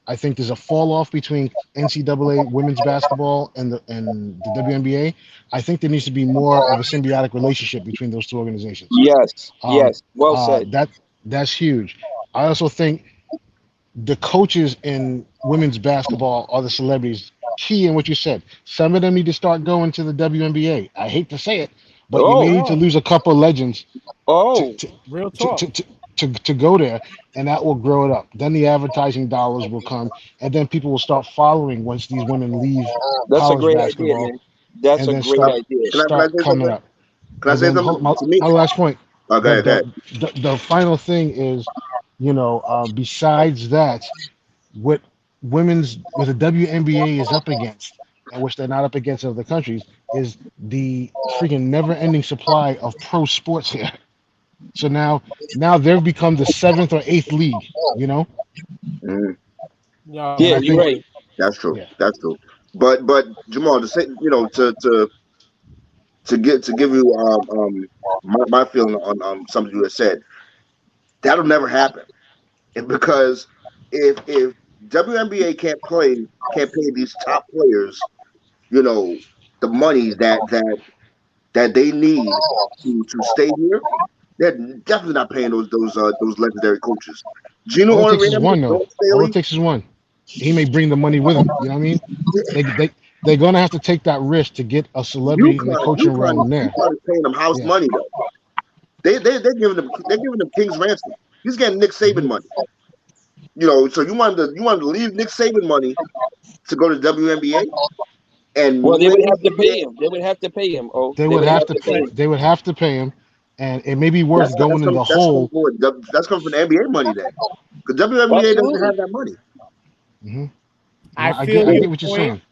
Speaker 5: I think there's a fall off between NCAA women's basketball and the WNBA. I think there needs to be more of a symbiotic relationship between those two organizations.
Speaker 4: Yes.
Speaker 5: Um,
Speaker 4: Yes. Well said.
Speaker 5: that's huge. I also think the coaches in women's basketball are the celebrities. Key in what you said. Some of them need to start going to the WNBA. I hate to say it, but you may
Speaker 4: Oh.
Speaker 5: need to
Speaker 3: No,
Speaker 5: lose a couple of legends to
Speaker 4: Oh.
Speaker 5: to
Speaker 3: real
Speaker 5: to
Speaker 3: talk.
Speaker 5: to, to, to go there, and that will grow it up. Then the advertising dollars will come, and then people will start following once these women leave
Speaker 4: That's a
Speaker 5: college
Speaker 4: great idea,
Speaker 5: basketball,
Speaker 4: man. That's
Speaker 5: and
Speaker 4: a
Speaker 5: then
Speaker 4: great
Speaker 6: Uh,
Speaker 4: idea.
Speaker 6: can I
Speaker 5: start
Speaker 6: say
Speaker 5: coming
Speaker 6: something?
Speaker 5: up.
Speaker 6: Can I
Speaker 5: And
Speaker 6: say
Speaker 5: then
Speaker 6: something? To me,
Speaker 5: my last point,
Speaker 6: go
Speaker 5: the
Speaker 6: ahead, go ahead.
Speaker 5: the final thing is, besides that, what what the WNBA is up against, and which they're not up against in other countries, is the freaking never-ending supply of pro sports here. So now they've become the seventh or eighth league,
Speaker 6: Mm,
Speaker 3: Yeah,
Speaker 5: and
Speaker 4: Yeah,
Speaker 5: I
Speaker 4: you're
Speaker 5: think
Speaker 4: right.
Speaker 3: completely.
Speaker 6: that's true.
Speaker 5: yeah.
Speaker 6: That's true. But Jamal, to say, to give you my feeling on something you had said, that'll never happen. Because if WNBA can't pay these top players, you know, the money that they need to stay here, they're definitely not paying those legendary coaches. Gino
Speaker 5: All it takes is
Speaker 6: Auriemma,
Speaker 5: one though.
Speaker 6: Dawn
Speaker 5: All it
Speaker 6: Staley,
Speaker 5: takes is one. He may bring the money with him. You know what I mean? They're gonna have to take that risk to get a celebrity in the coaching realm there.
Speaker 6: UConn is paying them house
Speaker 5: Yeah.
Speaker 6: money though. They're giving them king's ransom. He's getting Nick Saban
Speaker 5: Hmm.
Speaker 6: money. So you want him to leave Nick Saban money to go to WNBA? And
Speaker 4: Well, they would have to
Speaker 6: maybe
Speaker 4: pay him. They would have to pay him. Oh,
Speaker 5: They
Speaker 4: they
Speaker 5: would
Speaker 4: would
Speaker 5: have
Speaker 4: have
Speaker 5: to
Speaker 4: to pay
Speaker 5: pay.
Speaker 3: but
Speaker 4: him.
Speaker 5: They would have to pay him, and it may be worth
Speaker 6: that's
Speaker 5: going in
Speaker 6: coming.
Speaker 5: the
Speaker 6: That's coming
Speaker 5: hole.
Speaker 6: forward. That's coming from the NBA money then, because WNBA doesn't
Speaker 4: Absolutely.
Speaker 6: have that money.
Speaker 5: Hmm.
Speaker 3: I feel
Speaker 5: I
Speaker 3: your
Speaker 5: get what you're
Speaker 3: point.
Speaker 5: saying.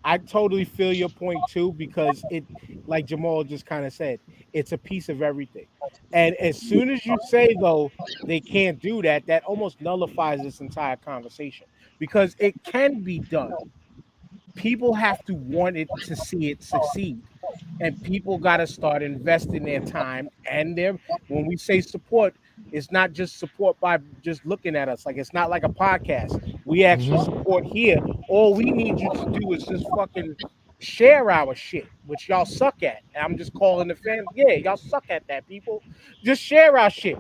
Speaker 3: I totally feel your point too, because it, like Jamal just kind of said, it's a piece of everything. And as soon as you say though they can't do that, that almost nullifies this entire conversation, because it can be done. People have to want it to see it succeed, and people got to start investing their time and their, when we say support, it's not just support by just looking at us, like it's not like a podcast. We ask for
Speaker 5: Hmm.
Speaker 3: support here. All we need you to do is just fucking share our shit, which y'all suck at. And I'm just calling the fans, yeah, y'all suck at that, people. Just share our shit.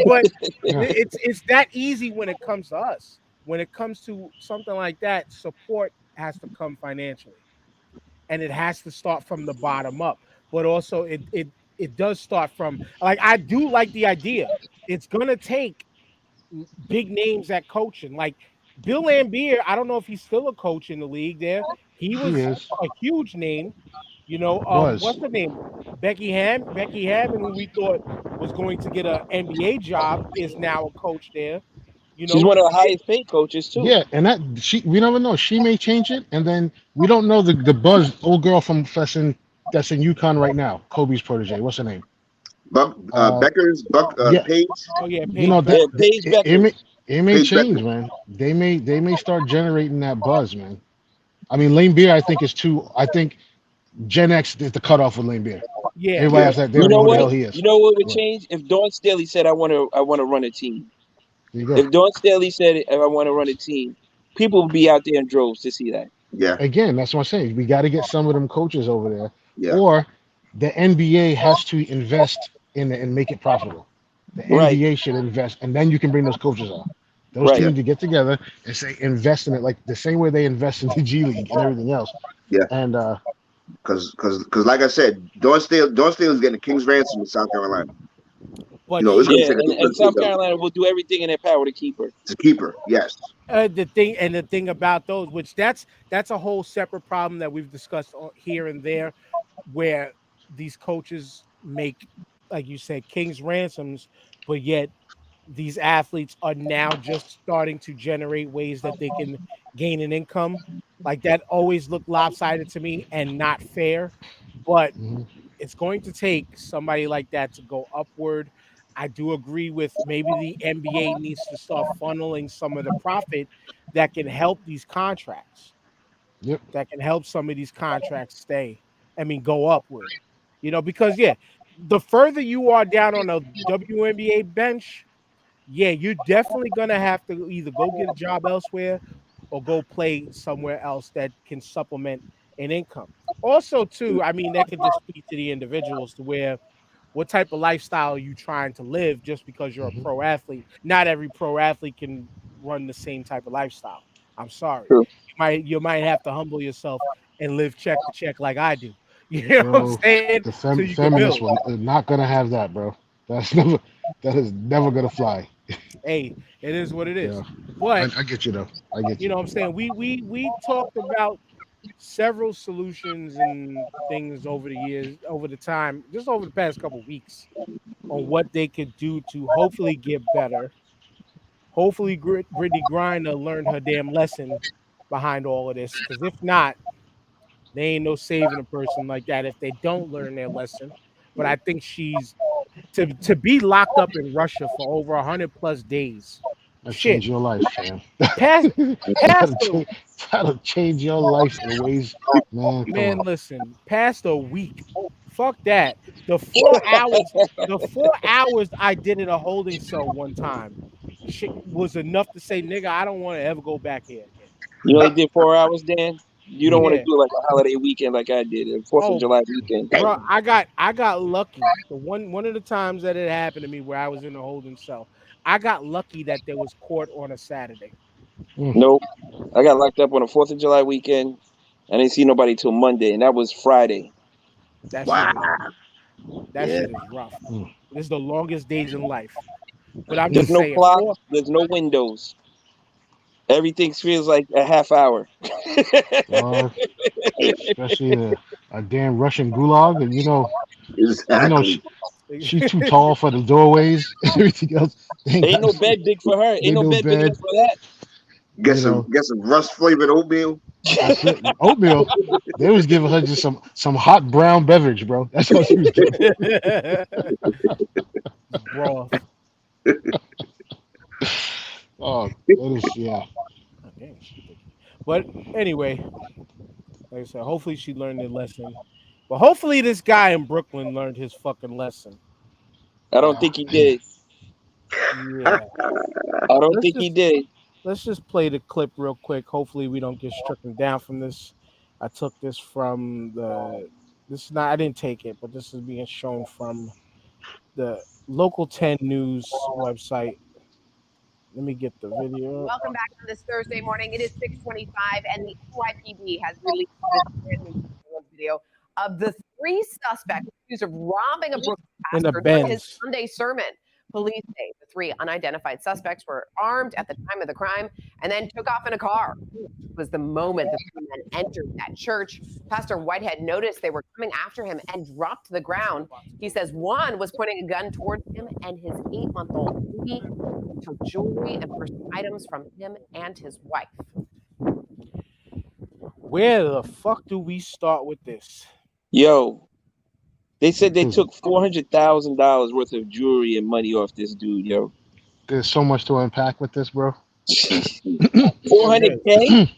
Speaker 3: But
Speaker 5: Yeah.
Speaker 3: it's that easy when it comes to us. When it comes to something like that, support has to come financially, and it has to start from the bottom up. But also, it does start from, like, I do like the idea. It's gonna take big names at coaching, like Bill Lambier. I don't know if he's still a coach in the league. There, he
Speaker 5: He
Speaker 3: was
Speaker 5: is.
Speaker 3: a huge name.
Speaker 5: Was.
Speaker 3: What's the name? Becky Hammond, who we thought was going to get an NBA job, is now a coach there. You
Speaker 4: She's
Speaker 3: know,
Speaker 4: one of the highest paid coaches too.
Speaker 5: Yeah, and that she we never know. She may change it, and then we don't know the buzz old girl from that's in UConn right now. Kobe's protege. What's her name?
Speaker 6: Becker's
Speaker 5: Yeah,
Speaker 6: Page
Speaker 3: oh yeah,
Speaker 5: you know
Speaker 3: Paige
Speaker 5: that,
Speaker 4: Yeah,
Speaker 3: Becker.
Speaker 4: Paige Beckers.
Speaker 5: it may
Speaker 6: Page Becker.
Speaker 5: change, man. They may start generating that buzz, man. I mean, Lane Beer, I think is too. I think Gen X is the cutoff with Lane Beer.
Speaker 3: Yeah,
Speaker 5: Everybody
Speaker 6: Yeah,
Speaker 5: else that they
Speaker 4: You
Speaker 5: don't
Speaker 4: know
Speaker 5: know who the
Speaker 4: what?
Speaker 5: hell he
Speaker 4: You
Speaker 5: is.
Speaker 4: know what would
Speaker 5: Right.
Speaker 4: change if Dawn Staley said, I want to run a team."
Speaker 5: There you go.
Speaker 4: If Dawn Staley said, "If I want to run a team," people would be out there in droves to see that.
Speaker 6: yeah,
Speaker 5: Again, that's what I'm saying. We got to get some of them coaches over there,
Speaker 6: yeah,
Speaker 5: or the NBA has to invest in it and make it profitable. The
Speaker 4: Right,
Speaker 5: NBA should invest, and then you can bring those coaches on. Those two
Speaker 4: right.
Speaker 6: yeah,
Speaker 5: need to get together and say invest in it like the same way they invest in the G League and everything else.
Speaker 6: yeah.
Speaker 5: And
Speaker 6: Because like I said, Dawn Staley is getting a king's ransom in South Carolina.
Speaker 3: but
Speaker 6: It's going
Speaker 3: she,
Speaker 6: to
Speaker 4: Yeah,
Speaker 6: take a
Speaker 4: and,
Speaker 6: bit for
Speaker 4: and
Speaker 6: the kid
Speaker 4: South
Speaker 6: though
Speaker 4: Carolina will do everything in their power to keep her.
Speaker 6: to keep her. Yes,
Speaker 3: the thing about those, which that's a whole separate problem that we've discussed here and there, where these coaches make, like you said, king's ransoms, but yet these athletes are now just starting to generate ways that they can gain an income. Like, that always looked lopsided to me and not fair. But
Speaker 5: mhm,
Speaker 3: it's going to take somebody like that to go upward. I do agree with, maybe the NBA needs to start funneling some of the profit that can help these contracts,
Speaker 5: yep,
Speaker 3: that can help some of these contracts stay. I mean, go upward. Because yeah, the further you are down on a WNBA bench, yeah, you're definitely gonna have to either go get a job elsewhere or go play somewhere else that can supplement an income. Also, too, I mean, that could just speak to the individuals, to where what type of lifestyle are you trying to live just because you're a
Speaker 5: hmm,
Speaker 3: pro athlete. Not every pro athlete can run the same type of lifestyle. I'm sorry.
Speaker 4: True.
Speaker 3: You might have to humble yourself and live check to check like I do. You know what I'm
Speaker 5: bro.
Speaker 3: saying?
Speaker 5: The
Speaker 3: So you can
Speaker 5: feminists
Speaker 3: build.
Speaker 5: will not gonna have that, bro. That's never. That is never gonna fly.
Speaker 3: Hey, it is what it
Speaker 5: Yeah,
Speaker 3: is. But
Speaker 5: I get you though. I get
Speaker 3: you
Speaker 5: you.
Speaker 3: know what I'm saying? We talked about several solutions and things over the years, over the time, just over the past couple weeks, on what they could do to hopefully get better. Hopefully, Brittany Griner learned her damn lesson behind all of this. Because if not, they ain't no saving a person like that if they don't learn their lesson. But I think she's, to be locked up in Russia for over 100+ days.
Speaker 5: That
Speaker 3: Shit,
Speaker 5: changed your life, fam.
Speaker 3: past past
Speaker 5: that'll,
Speaker 3: the
Speaker 5: change, that'll change your life in ways, man. Come
Speaker 3: man,
Speaker 5: on.
Speaker 3: listen, past a week. Fuck that. The 4 hours I did in a holding cell one time, shit was enough to say, nigga, I don't want to ever go back here again.
Speaker 4: You only did 4 hours, Dan. You don't
Speaker 5: Mm,
Speaker 4: want to
Speaker 3: Yeah.
Speaker 4: do like a holiday weekend like I did, a Fourth of
Speaker 3: Oh,
Speaker 4: July weekend.
Speaker 3: bro, I got lucky. The one of the times that it happened to me where I was in a holding cell, I got lucky that there was court on a Saturday.
Speaker 5: mm,
Speaker 4: Nope. I got locked up on a Fourth of July weekend. I didn't see nobody till Monday, and that was Friday.
Speaker 3: That shit
Speaker 6: wow,
Speaker 3: is that
Speaker 6: yeah,
Speaker 3: shit is rough.
Speaker 5: mm,
Speaker 3: This is the longest days in life. But I'm
Speaker 4: There's
Speaker 3: just
Speaker 5: mm.
Speaker 4: no
Speaker 3: saying,
Speaker 4: clock. There's no windows. Everything feels like a half hour.
Speaker 5: Dog. Especially a damn Russian gulag, and
Speaker 6: Exactly.
Speaker 5: she's too tall for the doorways. Everything else, they ain't
Speaker 4: Ain't
Speaker 5: got.
Speaker 4: no bed big for her. Ain't
Speaker 5: Ain't
Speaker 4: no
Speaker 5: no
Speaker 4: bed big enough
Speaker 5: bed.
Speaker 4: for that.
Speaker 6: Get
Speaker 5: You
Speaker 6: some
Speaker 5: know,
Speaker 6: get some rust flavored oatmeal.
Speaker 5: that's it. Oatmeal. They was giving her just some hot brown beverage, bro. That's all she was getting.
Speaker 3: Broth.
Speaker 5: Oh, that is yeah.
Speaker 3: Oh, damn, it's ridiculous. But anyway, like I said, hopefully she learned the lesson. But hopefully this guy in Brooklyn learned his fucking lesson.
Speaker 4: I don't think he did.
Speaker 3: Yeah.
Speaker 4: I don't
Speaker 3: Let's
Speaker 4: think he
Speaker 3: just
Speaker 4: did.
Speaker 3: let's just play the clip real quick. Hopefully we don't get stricken down from this. I took this from the this is not I didn't take it, but this is being shown from the local 10 news website. Let me get the video.
Speaker 7: Welcome back on this Thursday morning. It is 6:25, and the NYPD has released this brand new surveillance video of the three suspects accused of robbing a Brooklyn
Speaker 3: In the
Speaker 7: pastor during his
Speaker 3: Benz.
Speaker 7: Sunday sermon. Police say the three unidentified suspects were armed at the time of the crime and then took off in a car. It was the moment the three men entered that church. Pastor Whitehead noticed they were coming after him and dropped to the ground. He says one was pointing a gun towards him and his 8-month-old baby. Took jewelry and personal items from him and his wife.
Speaker 3: Where the fuck do we start with this?
Speaker 4: Yo, they said they took $400,000 worth of jewelry and money off this dude. Yo,
Speaker 5: There's so much to unpack with this, bro.
Speaker 4: 400K.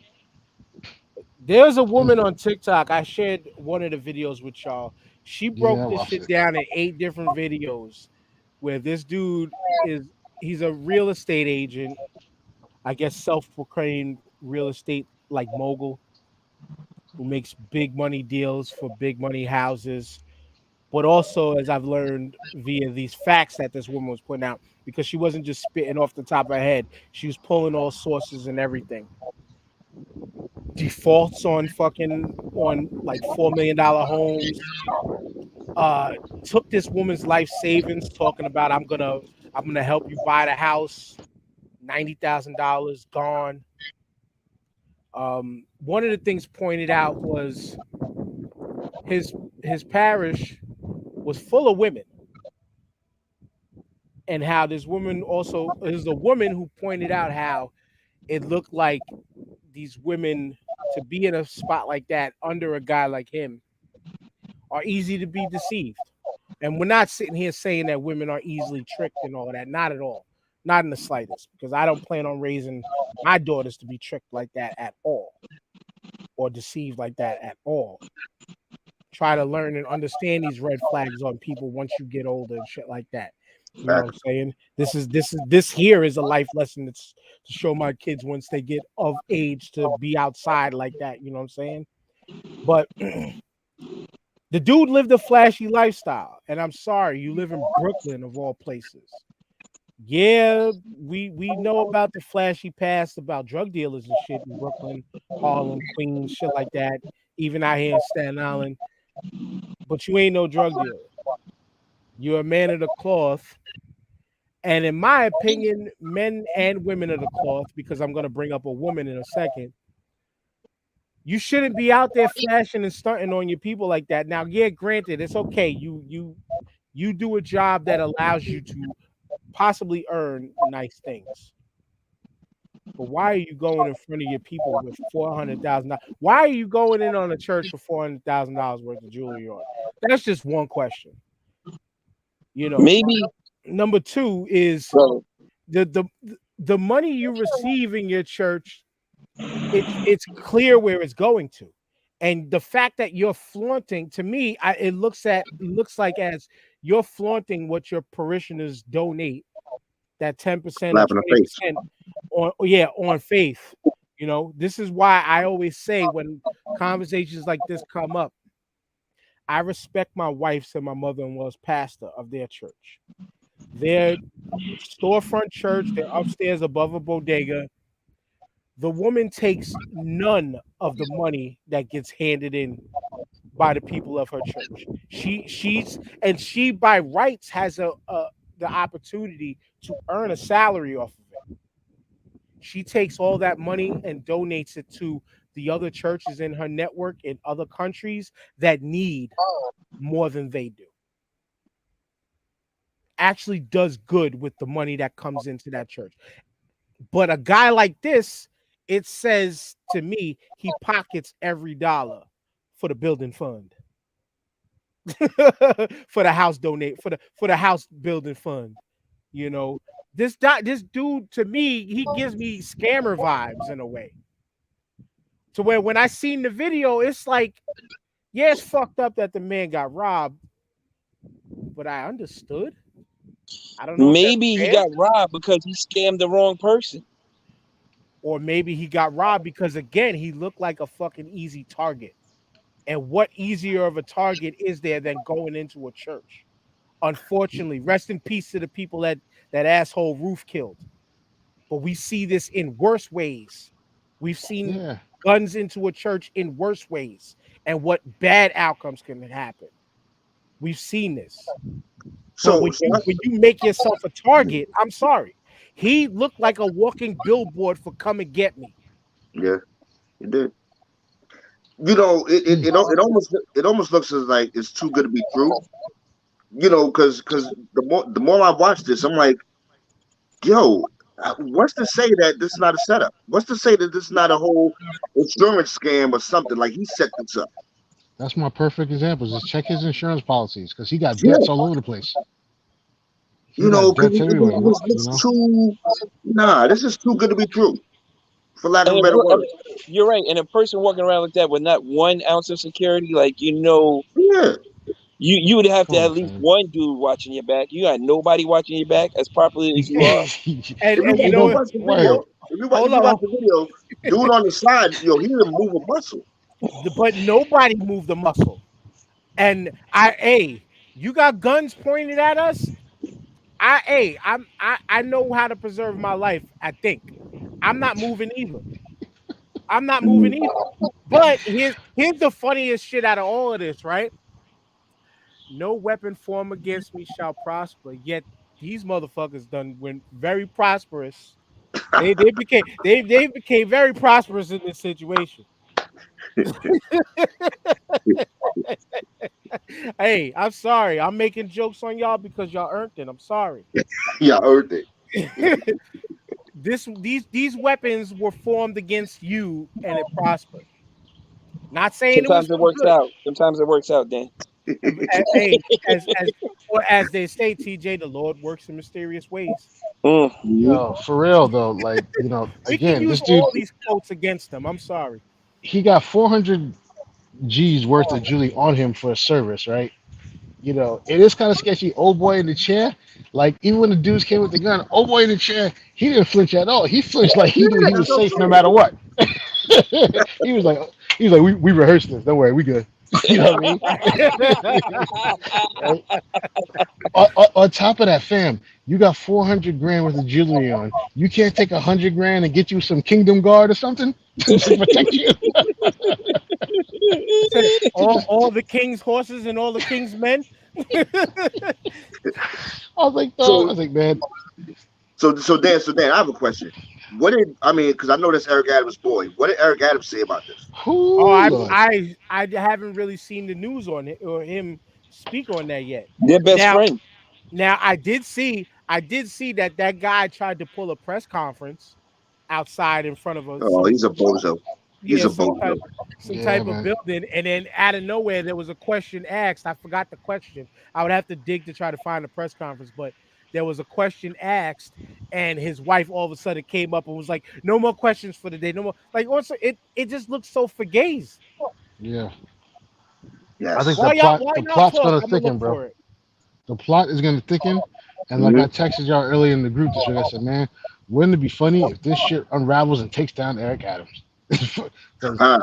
Speaker 3: There's a woman on TikTok. I shared one of the videos with y'all. She broke
Speaker 5: Yeah, I
Speaker 3: this
Speaker 5: watched
Speaker 3: shit
Speaker 5: it.
Speaker 3: down in 8 different videos where this dude he's a real estate agent, I guess self-proclaimed real estate like mogul who makes big money deals for big money houses. But also, as I've learned via these facts that this woman was putting out, because she wasn't just spitting off the top of her head, she was pulling all sources and everything. Defaults on like $4 million homes. Took this woman's life savings, talking about I'm gonna help you buy the house. $90,000 gone. One of the things pointed out was his parish was full of women, and how this woman also is a woman who pointed out how it looked like these women to be in a spot like that under a guy like him are easy to be deceived. And we're not sitting here saying that women are easily tricked and all of that. Not at all. Not in the slightest. Because I don't plan on raising my daughters to be tricked like that at all. Or deceived like that at all. Try to learn and understand these red flags on people once you get older and shit like that. You know what I'm saying? This here is a life lesson that's to show my kids once they get of age to be outside like that. You know what I'm saying? But the dude lived a flashy lifestyle, and I'm sorry, you live in Brooklyn of all places. Yeah, we know about the flashy past about drug dealers and shit in Brooklyn, Harlem, Queens, shit like that. Even out here in Staten Island, but you ain't no drug dealer. You're a man of the cloth. And in my opinion, men and women of the cloth, because I'm going to bring up a woman in a second, you shouldn't be out there flashing and stunting on your people like that. Now, yeah, granted, it's okay. You do a job that allows you to possibly earn nice things. But why are you going in front of your people with $400,000? Why are you going in on a church for $400,000 worth of jewelry on? That's just one question. You know,
Speaker 4: Maybe.
Speaker 3: Number two is
Speaker 4: Bro,
Speaker 3: the money you receive in your church. It's clear where it's going to, and the fact that you're flaunting, to me, it looks like as you're flaunting what your parishioners donate, that 10% or
Speaker 6: Slap in the face.
Speaker 3: 20% on faith. You know, this is why I always say when conversations like this come up, I respect my wife's and my mother-in-law's pastor of their church. Their storefront church, they're upstairs above a bodega. The woman takes none of the money that gets handed in by the people of her church. She by rights has the opportunity to earn a salary off of it. She takes all that money and donates it to the other churches in her network in other countries that need more than they do. Actually does good with the money that comes into that church. But a guy like this, it says to me, he pockets every dollar for the building fund. For the house for the house building fund. You know, this dude to me, he gives me scammer vibes in a way. To where when I seen the video, it's like, yeah, it's fucked up that the man got robbed, but I understood. I don't know if that's
Speaker 4: Maybe he
Speaker 3: fair,
Speaker 4: got robbed because he scammed the wrong person.
Speaker 3: or maybe he got robbed because again, he looked like a fucking easy target. And what easier of a target is there than going into a church? Unfortunately, rest in peace to the people that asshole Roof killed. But we see this in worse ways. We've seen
Speaker 5: Yeah.
Speaker 3: guns into a church in worse ways and what bad outcomes can happen. We've seen this. But
Speaker 6: So,
Speaker 3: when you make yourself a target, I'm sorry. He looked like a walking billboard for come and get me.
Speaker 6: yeah, it did. You know, it almost looks as like it's too good to be true. You know, because the more I watch this, I'm like, yo, what's to say that this is not a setup? What's to say that this is not a whole insurance scam or something? Like he set this up.
Speaker 5: That's my perfect example. Just check his insurance policies because he got
Speaker 6: Yeah,
Speaker 5: debts all over the place. He
Speaker 6: you know,
Speaker 5: got
Speaker 6: because
Speaker 5: debts everywhere.
Speaker 6: it
Speaker 5: You
Speaker 6: looks
Speaker 5: know.
Speaker 6: too. Nah, this is too good to be true, for lack of
Speaker 4: And
Speaker 6: a better word.
Speaker 4: you're right. And a person walking around like that with not 1 ounce of security, like
Speaker 6: Yeah,
Speaker 4: you would have
Speaker 5: Come
Speaker 4: to have
Speaker 5: on,
Speaker 4: at least
Speaker 5: fam.
Speaker 4: one dude watching your back. You got nobody watching your back as properly as you are.
Speaker 3: And
Speaker 6: if
Speaker 3: you
Speaker 6: you
Speaker 3: know,
Speaker 6: watch the
Speaker 5: Word.
Speaker 6: video,
Speaker 3: hold, hold
Speaker 6: if you watch
Speaker 3: on,
Speaker 6: the video, dude on the side, yo, he didn't move a muscle.
Speaker 3: but nobody moved the muscle. And you got guns pointed at us. I know how to preserve my life. I think I'm not moving either. I'm not moving either. But here's the funniest shit out of all of this, right? No weapon formed against me shall prosper. Yet these motherfuckers done went very prosperous. They became very prosperous in this situation. Hey, I'm sorry. I'm making jokes on y'all because y'all earned it. I'm sorry.
Speaker 6: Yeah, I heard it.
Speaker 3: These weapons were formed against you and it prospered. Not saying it was
Speaker 4: Sometimes it
Speaker 3: for
Speaker 4: works
Speaker 3: good.
Speaker 4: out. Sometimes it works out, Dan.
Speaker 3: Hey, as they say, TJ, the Lord works in mysterious ways.
Speaker 4: Mm.
Speaker 6: Mhm.
Speaker 5: Yo, for real though, like
Speaker 3: We can
Speaker 5: again,
Speaker 3: use
Speaker 5: this dude,
Speaker 3: all these quotes against them. I'm sorry.
Speaker 5: he got 400 G's worth of Julie on him for a service, right? It is kind of sketchy. Old boy in the chair, like even when the dudes came with the gun, old boy in the chair, he didn't flinch at all. He flinched like he knew
Speaker 6: Yeah,
Speaker 5: he
Speaker 6: that's
Speaker 5: was
Speaker 6: what I'm
Speaker 5: safe no
Speaker 6: saying.
Speaker 5: matter what. he was like, we rehearsed this. Don't worry, we good. You know what I mean? Right? On top of that, fam, you got 400 grand worth of jewelry on. You can't take 100 grand and get you some Kingdom Guard or something to protect you.
Speaker 3: Said
Speaker 5: Just,
Speaker 3: all the king's horses and all the king's men.
Speaker 5: I was like, dog. I
Speaker 6: So,
Speaker 5: was like, man,
Speaker 6: so Dan, I have a question. What did I mean? Because I know that's Eric Adams' boy. What did Eric Adams say about this?
Speaker 3: Oh,
Speaker 5: who Lord.
Speaker 3: I haven't really seen the news on it or him speak on that yet.
Speaker 4: They're best
Speaker 3: Now
Speaker 4: friends.
Speaker 3: now I did see that guy tried to pull a press conference outside in front of
Speaker 6: Oh, he's a bozo. He's
Speaker 3: yeah,
Speaker 6: a bozo.
Speaker 3: some
Speaker 5: Yeah,
Speaker 3: type of
Speaker 5: man.
Speaker 3: building, and then out of nowhere there was a question asked. I forgot the question. I would have to dig to try to find the press conference, but there was a question asked, and his wife all of a sudden came up and was like, "No more questions for the day. No more." Like also, it just looks so fugazi.
Speaker 5: Yeah. I think
Speaker 6: Yes.
Speaker 5: the plot
Speaker 3: Why
Speaker 5: the
Speaker 3: y'all
Speaker 5: plot's
Speaker 3: talk?
Speaker 5: gonna
Speaker 3: I'm gonna
Speaker 5: thicken,
Speaker 3: look
Speaker 5: bro.
Speaker 3: for it.
Speaker 5: The plot is gonna thicken. And like
Speaker 6: Hmm.
Speaker 5: I texted y'all earlier in the group this week, I said, man, wouldn't it be funny if this shit unravels and takes down Eric Adams? Because
Speaker 6: Huh.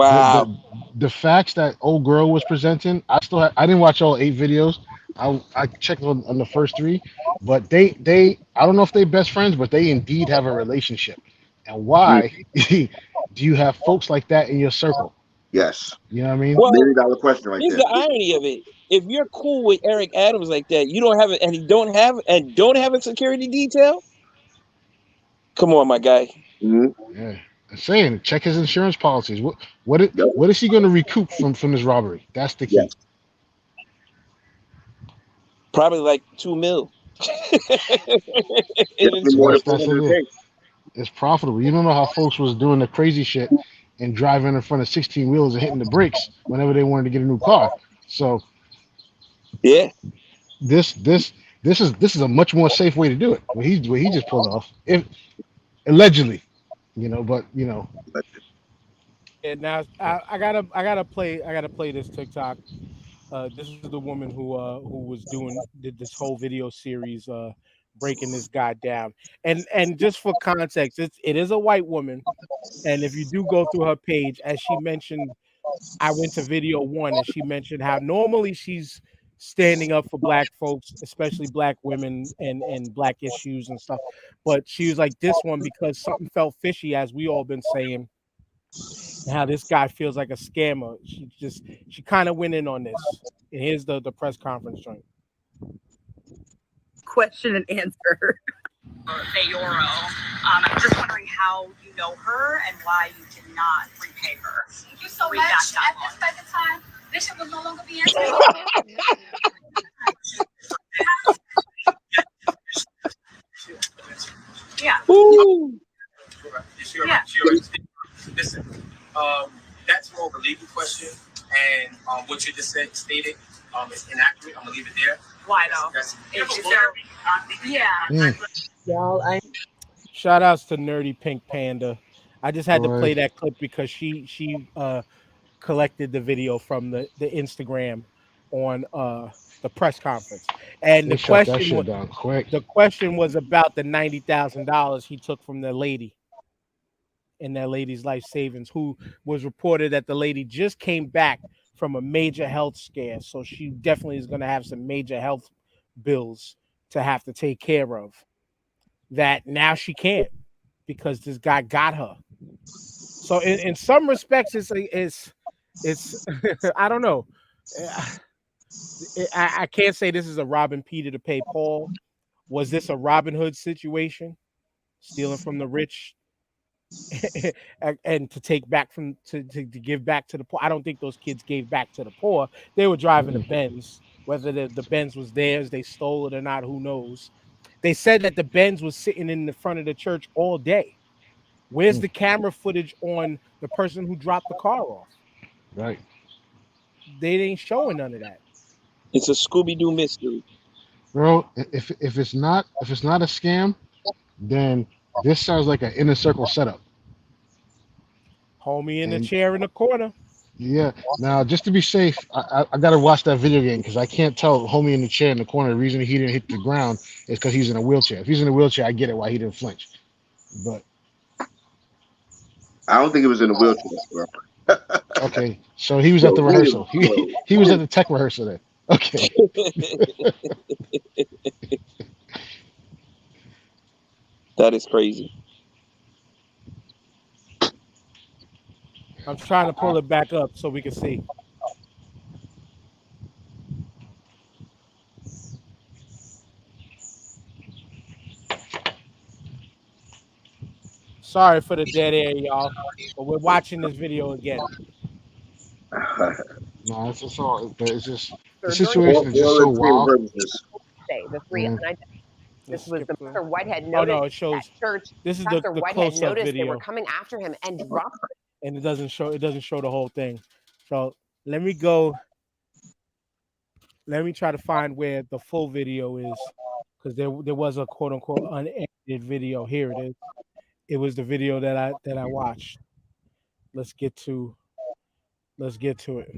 Speaker 5: the,
Speaker 4: Wow.
Speaker 5: the the facts that old girl was presenting, I didn't watch all 8 videos. I checked on the first 3, but they I don't know if they best friends, but they indeed have a relationship. And
Speaker 6: Mm.
Speaker 5: why do you have folks like that in your circle?
Speaker 6: Yes.
Speaker 5: You know what I mean?
Speaker 4: Well,
Speaker 6: $1 million question right
Speaker 4: here's
Speaker 6: there.
Speaker 4: the irony of it. If you're cool with Eric Adams like that, you don't have it, and he don't have a security detail. Come on, my guy.
Speaker 5: Yeah, I'm saying check his insurance policies. What
Speaker 6: Yep.
Speaker 5: what is he going to recoup from this robbery? That's the key.
Speaker 6: Yes.
Speaker 4: Probably like $2 million.
Speaker 6: Definitely more than
Speaker 5: That's it.
Speaker 6: 400K.
Speaker 5: It's profitable. You don't know how folks was doing the crazy shit and driving in front of 16 wheelers and hitting the brakes whenever they wanted to get a new car. So
Speaker 4: Yeah.
Speaker 5: this is a much more safe way to do it. What he just pulled off, if allegedly, but
Speaker 3: And now I gotta play this TikTok. This is the woman who was did this whole video series breaking this guy down. And just for context, it is a white woman. And if you do go through her page, as she mentioned, I went to video one and she mentioned how normally she's standing up for black folks, especially black women and black issues and stuff. But she was like this one because something felt fishy, as we all been saying, and how this guy feels like a scammer. She kind of went in on this. And here's the press conference joint.
Speaker 8: Question and answer. Mayoro. I'm just wondering how you know her and why you did not repay her.
Speaker 9: Thank you so much. At this present time, Bishop will no longer be answering.
Speaker 8: Yeah.
Speaker 4: Ooh.
Speaker 8: Yeah.
Speaker 10: Listen, that's more of a legal question, and what you just stated is inaccurate. I'm gonna leave it there.
Speaker 8: Why though? Yeah.
Speaker 4: Y'all,
Speaker 3: Shout outs to Nerdy Pink Panda. I just had to play that clip because she collected the video from the Instagram on the press conference. And
Speaker 5: they shut that shit down quick.
Speaker 3: The question was about the $90,000 he took from the lady in that lady's life savings, who was reported that the lady just came back from a major health scare. So she definitely is going to have some major health bills to have to take care of. That now she can't because this guy got her. So in some respects, it's I don't know. I can't say this is a robbing Peter to pay Paul. Was this a Robin Hood situation? Stealing from the rich and to take back to give back to the poor. I don't think those kids gave back to the poor. They were driving the Benz. Whether the Benz was theirs, they stole it or not, who knows? They said that the Benz was sitting in the front of the church all day. Where's the camera footage on the person who dropped the car off?
Speaker 5: Right.
Speaker 3: They ain't showing none of that.
Speaker 4: it's a Scooby-Doo mystery.
Speaker 5: Bro, if it's not a scam, then this sounds like an inner circle setup.
Speaker 3: Homie in the chair in the corner.
Speaker 5: Yeah. Now, just to be safe, I got to watch that video game because I can't tell homie in the chair in the corner. The reason he didn't hit the ground is because he's in a wheelchair. If he's in a wheelchair, I get it why he didn't flinch. But
Speaker 6: I don't think it was in a wheelchair, bro.
Speaker 5: okay, so he was at the rehearsal. He was at the tech rehearsal then. Okay.
Speaker 4: That is crazy.
Speaker 3: I'm trying to pull it back up so we can see. Sorry for the dead air, y'all, but we're watching this video again.
Speaker 5: No, it's just all. It's just the situation is just so wild.
Speaker 7: The three This was the Pastor Whitehead
Speaker 3: Oh
Speaker 7: noticed
Speaker 3: no, it shows.
Speaker 7: at church.
Speaker 3: This is
Speaker 7: Pastor
Speaker 3: the
Speaker 7: Whitehead
Speaker 3: close-up
Speaker 7: noticed they
Speaker 3: video,
Speaker 7: were coming after him and dropped him.
Speaker 3: and it doesn't show the whole thing. So let me go. Let me try to find where the full video is, because there was a quote unquote unedited video. Here it is. It was the video that I watched. Let's get to it.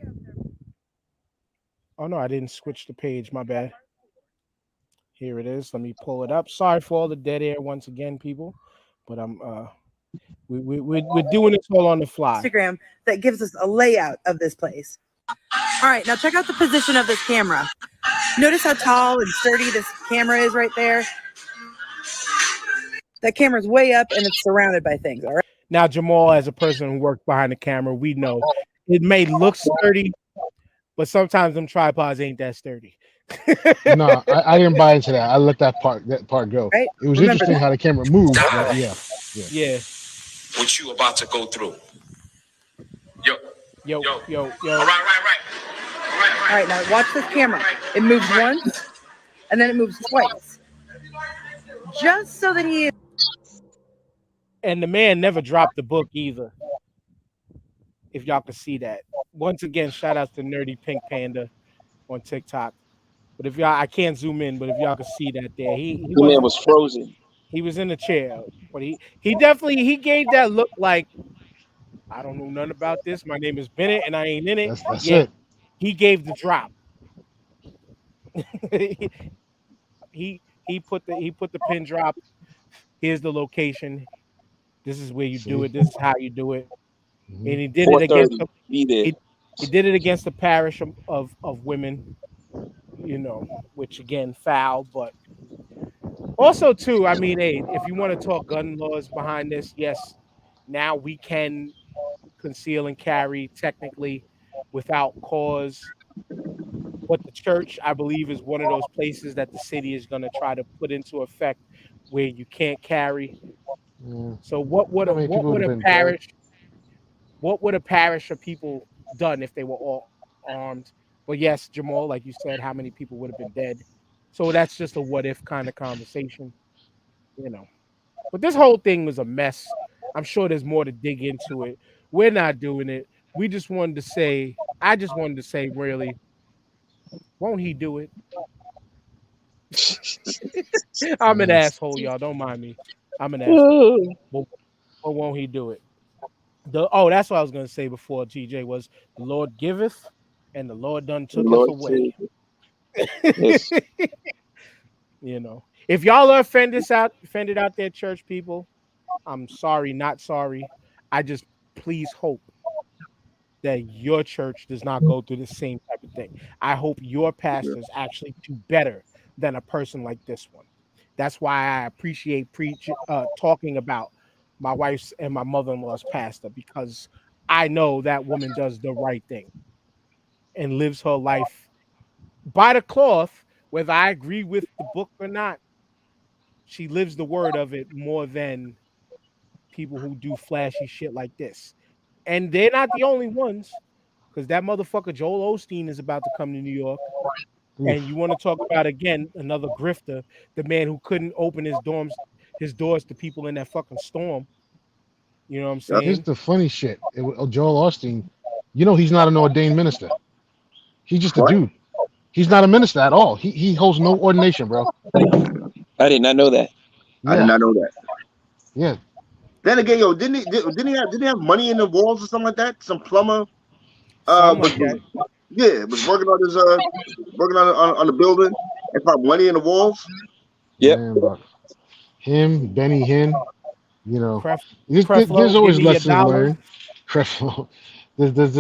Speaker 3: Oh no, I didn't switch the page. My bad. Here it is. Let me pull it up. Sorry for all the dead air once again, people. But we're doing this all on the fly.
Speaker 8: Instagram that gives us a layout of this place. All right, now check out the position of this camera. Notice how tall and sturdy this camera is right there. That camera's way up and it's surrounded by things. All right.
Speaker 3: Now, Jamal, as a person who works behind the camera, we know it may look sturdy, but sometimes them tripods ain't that sturdy.
Speaker 5: No, I didn't buy into that. I let that part go.
Speaker 8: Right?
Speaker 5: It was
Speaker 8: Remember
Speaker 5: interesting
Speaker 8: that.
Speaker 5: how the camera moved, but
Speaker 2: Die.
Speaker 5: yeah, yeah.
Speaker 3: Yeah.
Speaker 2: What you about to go through. Yo,
Speaker 3: Yo,
Speaker 2: yo.
Speaker 3: yo,
Speaker 2: All
Speaker 3: yo.
Speaker 2: right.
Speaker 8: All right, now watch this camera. It moves once and then it moves twice. Just so that he
Speaker 3: And the man never dropped the book either. If y'all could see that. Once again, shout outs to Nerdy Pink Panda on TikTok. But if y'all, I can't zoom in, but if y'all could see that there, he
Speaker 4: The man
Speaker 3: wasn't.
Speaker 4: was frozen.
Speaker 3: He was in the chair, but he definitely he gave that look like I don't know nothing about this. My name is Bennett, and I ain't in it.
Speaker 5: That's
Speaker 3: Yeah,
Speaker 5: it.
Speaker 3: he gave the drop. he put the pin drop. Here's the location. This is where you do
Speaker 5: See,
Speaker 3: it. This is how you do it.
Speaker 5: hmm
Speaker 3: And he did it against
Speaker 4: 4:30. Be there.
Speaker 3: he did it against the parish of women. Which again foul, but also too. I mean, hey, if you want to talk gun laws behind this, yes, now we can conceal and carry technically without cause. But the church, I believe, is one of those places that the city is going to try to put into effect where you can't carry.
Speaker 5: yeah.
Speaker 3: So what would
Speaker 5: How
Speaker 3: a,
Speaker 5: many
Speaker 3: what
Speaker 5: people would
Speaker 3: would
Speaker 5: have
Speaker 3: a
Speaker 5: been dead?
Speaker 3: parish what would a parish of people done if they were all armed? But yes, Jamal, like you said, how many people would have been dead? So that's just a what if kind of conversation, you know. But this whole thing was a mess. I'm sure there's more to dig into it. We're not doing it. We just wanted to say, I just wanted to say, really, won't he do it? I'm an
Speaker 5: Yes.
Speaker 3: asshole, y'all. Don't mind me. I'm an asshole. But, but won't he do it? That's what I was gonna say before TJ was the Lord giveth and the Lord done tooketh
Speaker 4: Lord
Speaker 3: away.
Speaker 4: save. Yes.
Speaker 3: If y'all are offended out there, church people, I'm sorry, not sorry. I just please hope that your church does not go through the same type of thing. I hope your pastors actually do better than a person like this one. That's why I appreciate talking about my wife's and my mother-in-law's pastor because I know that woman does the right thing and lives her life by the cloth, whether I agree with the book or not. She lives the word of it more than people who do flashy shit like this. And they're not the only ones because that motherfucker Joel Osteen is about to come to New York. And you
Speaker 5: Oof.
Speaker 3: want to talk about again another grifter, the man who couldn't open his doors to people in that fucking storm. You know what I'm
Speaker 6: Yep.
Speaker 5: Here's
Speaker 3: saying?
Speaker 5: the funny shit. Joel Austin, he's not an ordained minister. He's just a
Speaker 6: What?
Speaker 5: dude. He's not a minister at all. He holds no ordination, bro.
Speaker 4: I did not know that.
Speaker 6: I did
Speaker 5: Yeah,
Speaker 6: not know that.
Speaker 5: yeah.
Speaker 6: Then again, yo, didn't he have money in the walls or something like that? Some plumber
Speaker 3: Something
Speaker 6: was
Speaker 3: like that.
Speaker 6: was working on his working on the building and found money in the walls.
Speaker 4: Yep.
Speaker 5: Man, but him, Benny Hinn, you know,
Speaker 3: Cref
Speaker 5: there's
Speaker 3: Creflo, give
Speaker 5: always
Speaker 3: me your
Speaker 5: lessons
Speaker 3: dollar.
Speaker 5: learned. Creflo, there's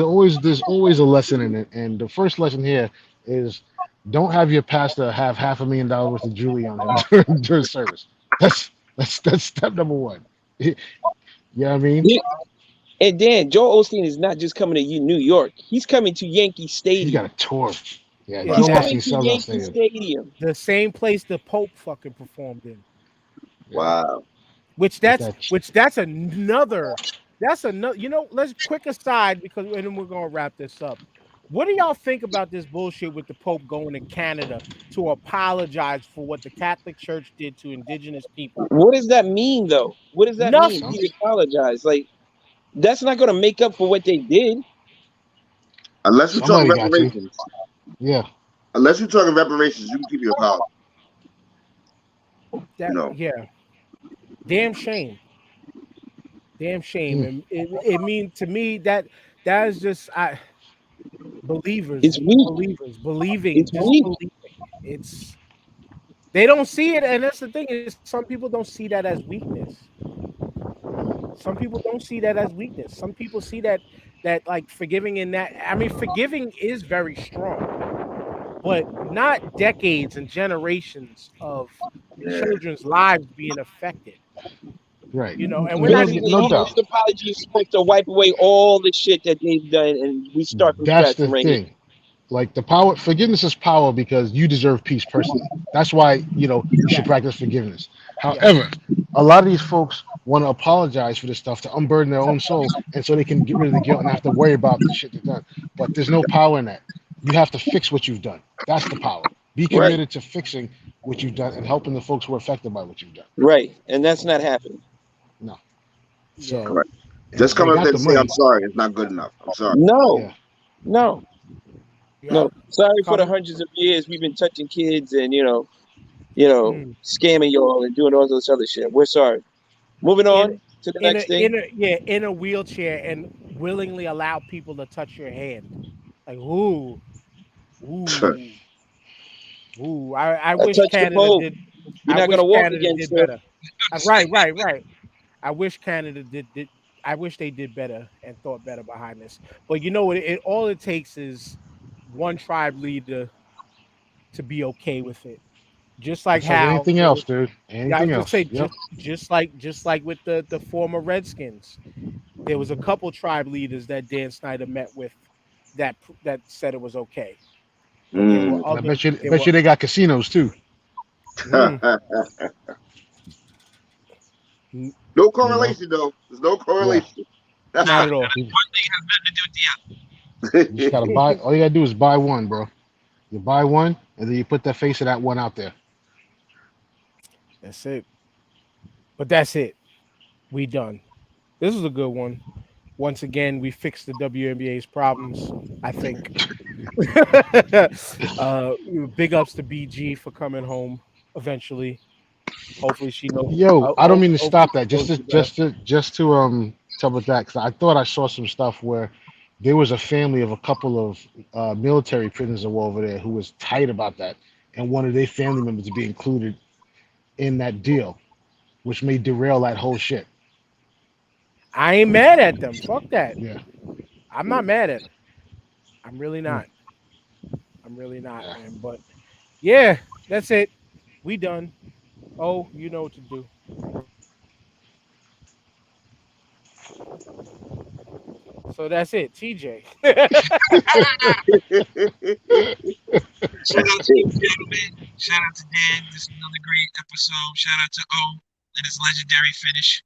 Speaker 5: always a lesson in it, and the first lesson here is don't have your pastor have $500,000 worth of jewelry on him during service. That's step number one. You know what I mean?
Speaker 4: Yeah. And Dan, Joel Osteen is not just coming to New York. He's coming to Yankee
Speaker 5: He's got a
Speaker 4: Stadium.
Speaker 5: tour. Yeah,
Speaker 3: Is
Speaker 4: He's
Speaker 5: Joel
Speaker 3: that
Speaker 4: coming
Speaker 5: Osteen
Speaker 4: to
Speaker 5: sells out
Speaker 4: Yankee
Speaker 5: stadiums.
Speaker 4: Stadium.
Speaker 3: the same place the Pope fucking performed in?
Speaker 5: Yeah,
Speaker 6: Wow.
Speaker 3: Which
Speaker 5: with
Speaker 3: that's
Speaker 5: that.
Speaker 3: which that's another that's another let's quick aside because and then we're gonna wrap this up. What do y'all think about this bullshit with the Pope going to Canada to apologize for what the Catholic Church did to indigenous people?
Speaker 4: What does that mean, though? What does that mean?
Speaker 5: Some
Speaker 3: Nothing.
Speaker 4: He apologized. Like, that's not going to make up for what they did.
Speaker 6: Unless we're talking
Speaker 5: somebody got to.
Speaker 6: reparations.
Speaker 5: Yeah,
Speaker 6: Unless you're talking reparations, you can keep your apology. You
Speaker 3: That
Speaker 6: know.
Speaker 3: yeah, damn shame, damn shame,
Speaker 5: mm,
Speaker 3: and it means to me that is just believers,
Speaker 4: It's weak.
Speaker 3: believing,
Speaker 4: It's
Speaker 3: just
Speaker 4: weak.
Speaker 3: believing. It's they don't see it, and that's the thing is some people don't see that as weakness. Some people don't see that as weakness. Some people see that like forgiving in that. I mean, forgiving is very strong, but not decades and generations of
Speaker 6: Yeah.
Speaker 3: children's lives being affected.
Speaker 5: right.
Speaker 3: And we're not even
Speaker 4: Basically,
Speaker 5: No
Speaker 3: talking.
Speaker 4: this
Speaker 5: doubt.
Speaker 4: apology is supposed to wipe away all the shit that they've done, and we start from
Speaker 5: That's
Speaker 4: scratch
Speaker 5: the
Speaker 4: from right here.
Speaker 5: thing. Like the power, forgiveness is power because you deserve peace personally. That's why you should
Speaker 3: Yes.
Speaker 5: practice forgiveness.
Speaker 3: Yes.
Speaker 5: However, a lot of these folks want to apologize for this stuff to unburden their own soul, and so they can get rid of the guilt and not have to worry about the shit they've done. But there's no power in that. You have to fix what you've done. That's the power. Be
Speaker 4: Right,
Speaker 5: committed to fixing what you've done and helping the folks who are affected by what you've done.
Speaker 4: right, and that's not happening.
Speaker 5: No.
Speaker 3: Yeah.
Speaker 5: So
Speaker 6: Correct.
Speaker 5: and
Speaker 6: Just
Speaker 5: they
Speaker 6: come up
Speaker 5: got
Speaker 6: there
Speaker 5: the
Speaker 6: and say I'm
Speaker 5: money.
Speaker 6: sorry. It's not good enough. I'm sorry.
Speaker 4: No,
Speaker 5: Yeah.
Speaker 4: no,
Speaker 3: Yeah.
Speaker 4: no. Sorry for the
Speaker 3: Come.
Speaker 4: hundreds of years we've been touching kids and
Speaker 3: Mm.
Speaker 4: scamming y'all and doing all this other shit. We're sorry. Moving
Speaker 3: In
Speaker 4: on to the next thing.
Speaker 3: in a wheelchair and willingly allow people to touch your hand. Like ooh, ooh. I
Speaker 4: I
Speaker 3: wish
Speaker 4: touch the
Speaker 3: Canada
Speaker 4: Pope.
Speaker 3: did.
Speaker 4: You're
Speaker 3: I
Speaker 4: not
Speaker 3: wish
Speaker 4: gonna walk
Speaker 3: Canada
Speaker 4: again,
Speaker 3: did
Speaker 4: sir.
Speaker 3: better. Right. I wish Canada did. I wish they did better and thought better behind this. But you know what? All it takes is one tribe leader to be okay with it. Just like
Speaker 5: Just like
Speaker 3: how
Speaker 5: anything
Speaker 3: there
Speaker 5: else,
Speaker 3: was,
Speaker 5: dude.
Speaker 3: yeah, I
Speaker 5: Anything
Speaker 3: was gonna say
Speaker 5: else. Yep.
Speaker 3: just like with the former Redskins, there was a couple tribe leaders that Dan Snyder met with that said it was okay, but there were
Speaker 6: Mm.
Speaker 5: And I
Speaker 3: other
Speaker 5: bet you,
Speaker 3: there were
Speaker 5: they got casinos too.
Speaker 3: mm, n-
Speaker 6: No
Speaker 5: You know,
Speaker 6: correlation though. There's no
Speaker 5: yeah.
Speaker 6: correlation.
Speaker 3: not
Speaker 10: Nah,
Speaker 3: at all.
Speaker 5: You
Speaker 10: one thing has nothing to do with the other.
Speaker 5: just gotta buy. All you gotta do is buy one, bro. You buy one, and then you put the face of that one out there.
Speaker 3: That's it. But that's it. We done. This was a good one. Once again, we fixed the WNBA's problems. I think. uh, Big ups to BG for coming home eventually. Hopefully she knows.
Speaker 5: Yo, I don't mean to
Speaker 3: Hopefully
Speaker 5: stop that.
Speaker 3: she knows me better.
Speaker 5: Just to tell with that, because I thought I saw some stuff where there was a family of a couple of military prisoners that were over there who was tight about that and wanted their family members to be included in that deal, which may derail that whole shit.
Speaker 3: I ain't mad at them. Fuck that.
Speaker 5: Yeah.
Speaker 3: I'm not mad at them. I'm really
Speaker 5: Hmm.
Speaker 3: not. I'm really not,
Speaker 5: Yeah.
Speaker 3: man. But yeah, that's it. We done. Oh, you know what to do. So that's it, TJ.
Speaker 10: Shout out to you, gentlemen. Shout out to Dan. This is another great episode. Shout out to O and his legendary finish.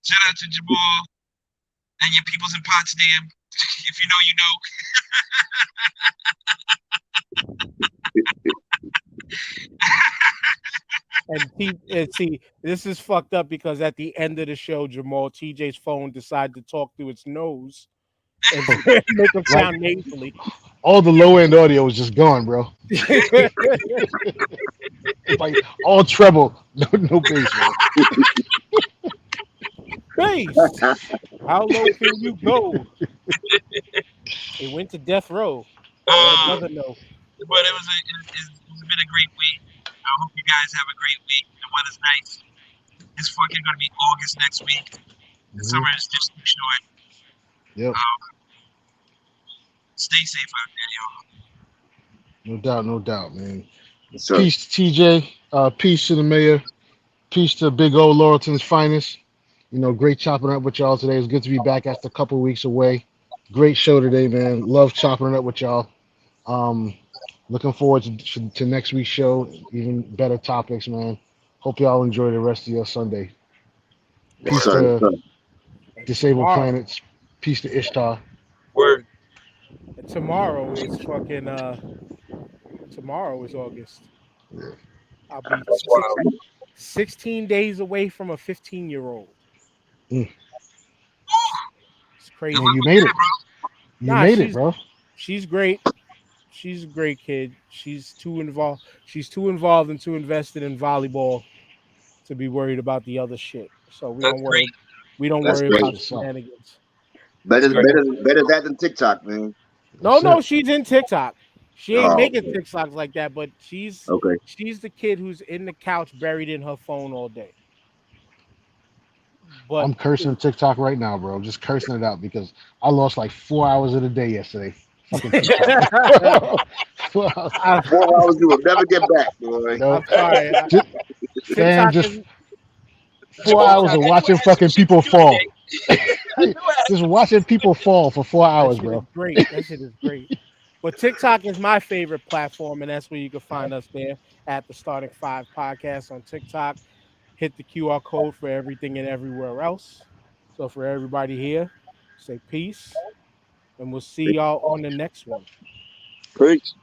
Speaker 10: Shout out to Jamal and your peoples in Potsdam. If you know, you know.
Speaker 3: And see, this is fucked up because at the end of the show, Jamal TJ's phone decided to talk through its nose and make him
Speaker 5: Like
Speaker 3: sound nasally.
Speaker 5: all the low end audio was just gone, bro. It's like all treble, no bass, man.
Speaker 3: Bass. How low can you go? It went to death row. Let a brother know.
Speaker 10: But it's been a great week. I hope you guys have a great week. The weather's nice. It's fucking gonna be August next week. The
Speaker 5: Mhm.
Speaker 10: summer is just too short.
Speaker 5: Yep,
Speaker 10: Stay safe out there, y'all.
Speaker 5: no doubt, man.
Speaker 6: So
Speaker 5: Peace to TJ. Peace to the mayor. Peace to Big O Laurelton's finest. Great chopping up with y'all today. It's good to be back after a couple weeks away. Great show today, man. Love chopping it up with y'all. Looking forward to next week's show. Even better topics, man. Hope y'all enjoy the rest of your Sunday.
Speaker 6: yes,
Speaker 5: Peace
Speaker 6: sir. Yes,
Speaker 5: to
Speaker 6: sir.
Speaker 3: And
Speaker 5: Disabled Planets. Peace to Ishtar.
Speaker 10: Word.
Speaker 3: tomorrow is fucking tomorrow is August.
Speaker 5: Yeah.
Speaker 3: I'll be
Speaker 10: That's wild.
Speaker 3: 16 days away from a 15-year-old.
Speaker 5: Mm.
Speaker 3: It's crazy.
Speaker 5: Yeah, you made it. You
Speaker 3: Nah,
Speaker 5: made it, bro.
Speaker 3: she's great. She's a great kid. She's too involved. She's too involved and too invested in volleyball to be worried about the other shit. So we
Speaker 10: That's
Speaker 3: don't
Speaker 10: great.
Speaker 3: worry. We don't
Speaker 6: That's
Speaker 3: worry
Speaker 6: great.
Speaker 3: about
Speaker 5: That's what's up.
Speaker 3: shenanigans.
Speaker 6: Better,
Speaker 3: So
Speaker 6: better that than TikTok, man.
Speaker 3: no,
Speaker 5: That's it.
Speaker 3: she's in TikTok. She ain't
Speaker 6: Oh,
Speaker 3: making TikToks like that, but she's
Speaker 6: okay.
Speaker 3: the kid who's in the couch buried in her phone all day. But
Speaker 5: I'm cursing TikTok right now, bro. I'm just cursing it out because I lost like 4 hours of the day yesterday. Fucking TikTok. 4 hours.
Speaker 6: 4 hours you will never get back, boy.
Speaker 5: No,
Speaker 3: I'm sorry.
Speaker 5: just, fam,
Speaker 3: TikTok
Speaker 5: just
Speaker 3: is
Speaker 5: 4 hours of watching fucking people fall. Just watching people fall for 4
Speaker 3: That
Speaker 5: hours,
Speaker 3: shit is
Speaker 5: bro.
Speaker 3: great. That shit is great. But TikTok is my favorite platform, and that's where you can find us there at the Starting Five Podcast on TikTok. Hit the QR code for everything and everywhere else. So for everybody here, say peace, and we'll see y'all on the next one.
Speaker 4: Preach.